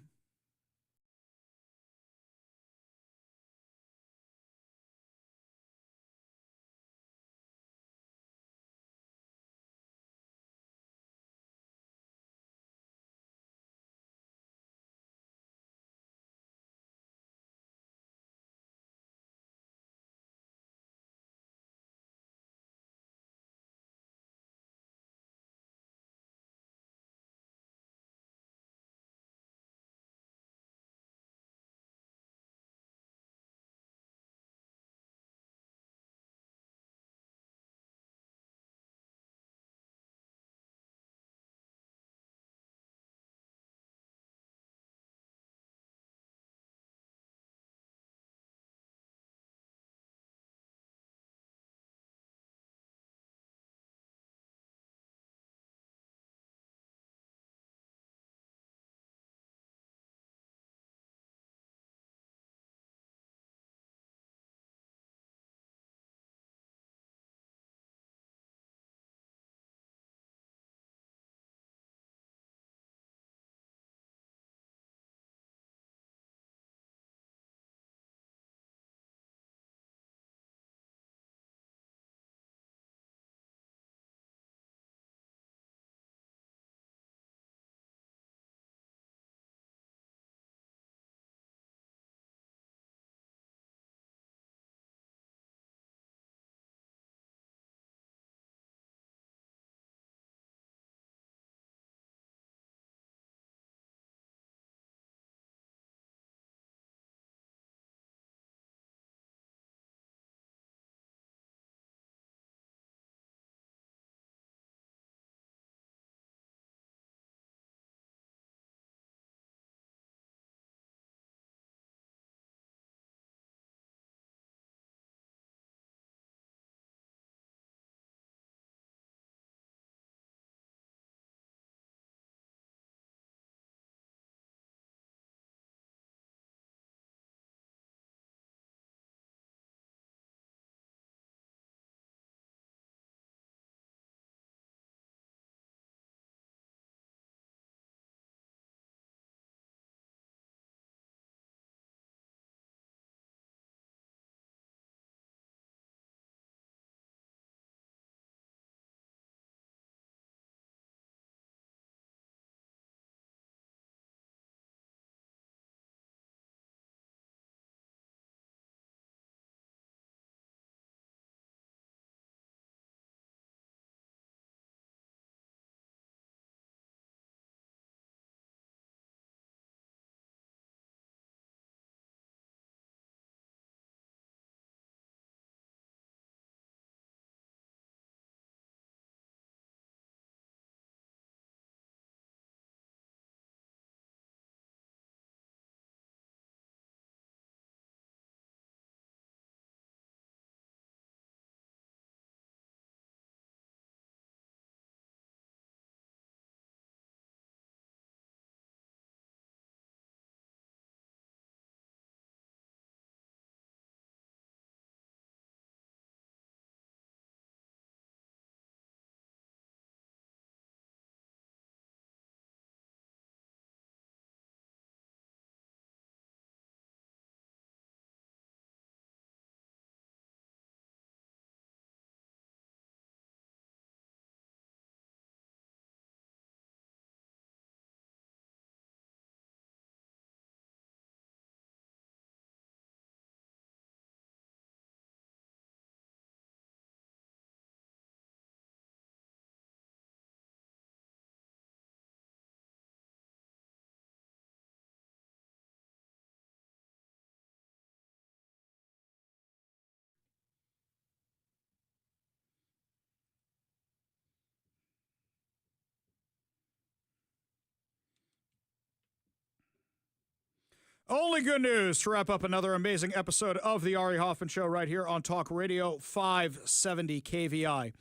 Only good news to wrap up another amazing episode of the Ari Hoffman Show right here on Talk Radio 570 KVI.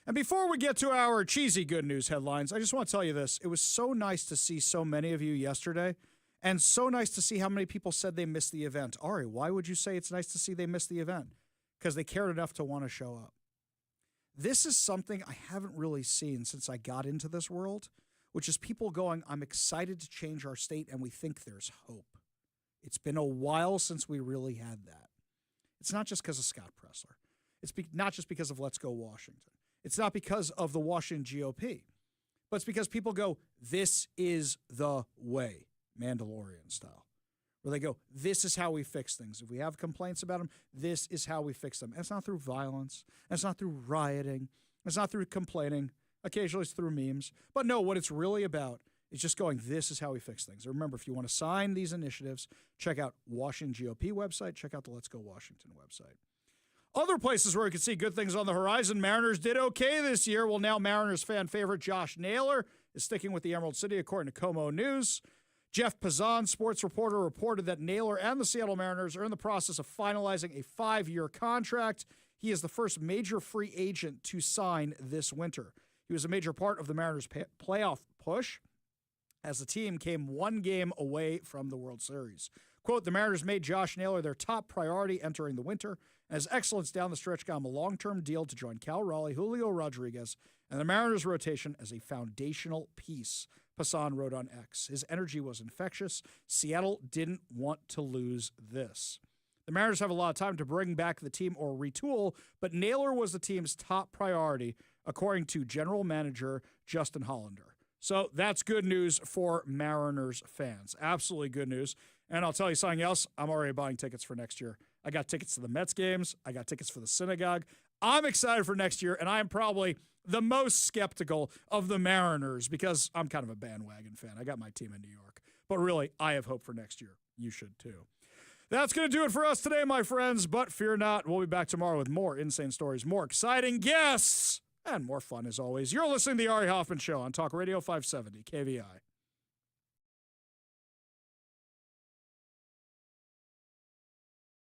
And before we get to our cheesy good news headlines, I just want to tell you this. It was so nice to see so many of you yesterday, and so nice to see how many people said they missed the event. Ari, why would you say it's nice to see they missed the event? Because they cared enough to want to show up. This is something I haven't really seen since I got into this world, which is people going, I'm excited to change our state, and we think there's hope. It's been a while since we really had that. It's not just because of Scott Presler. It's not just because of Let's Go Washington. It's not because of the Washington GOP. But it's because people go, this is the way, Mandalorian style. Where they go, this is how we fix things. If we have complaints about them, this is how we fix them. And it's not through violence. And it's not through rioting. It's not through complaining. Occasionally it's through memes. But no, what it's really about is just going, this is how we fix things. Remember, if you want to sign these initiatives, check out Washington GOP website, check out the Let's Go Washington website. Other places where you can see good things on the horizon, Mariners did okay this year. Well, now Mariners fan favorite Josh Naylor is sticking with the Emerald City, according to Como News. Jeff Pazan, sports reporter, reported that Naylor and the Seattle Mariners are in the process of finalizing a 5-year contract. He is the first major free agent to sign this winter. He was a major part of the Mariners' playoff push, as the team came one game away from the World Series. Quote, the Mariners made Josh Naylor their top priority entering the winter, and his excellence down the stretch got him a long-term deal to join Cal Raleigh, Julio Rodriguez, and the Mariners' rotation as a foundational piece, Passan wrote on X. His energy was infectious. Seattle didn't want to lose this. The Mariners have a lot of time to bring back the team or retool, but Naylor was the team's top priority, according to general manager Justin Hollander. So that's good news for Mariners fans. Absolutely good news. And I'll tell you something else. I'm already buying tickets for next year. I got tickets to the Mets games. I got tickets for the synagogue. I'm excited for next year, and I'm probably the most skeptical of the Mariners because I'm kind of a bandwagon fan. I got my team in New York. But really, I have hope for next year. You should too. That's going to do it for us today, my friends. But fear not, we'll be back tomorrow with more insane stories, more exciting guests, and more fun as always. You're listening to The Ari Hoffman Show on Talk Radio 570 KVI.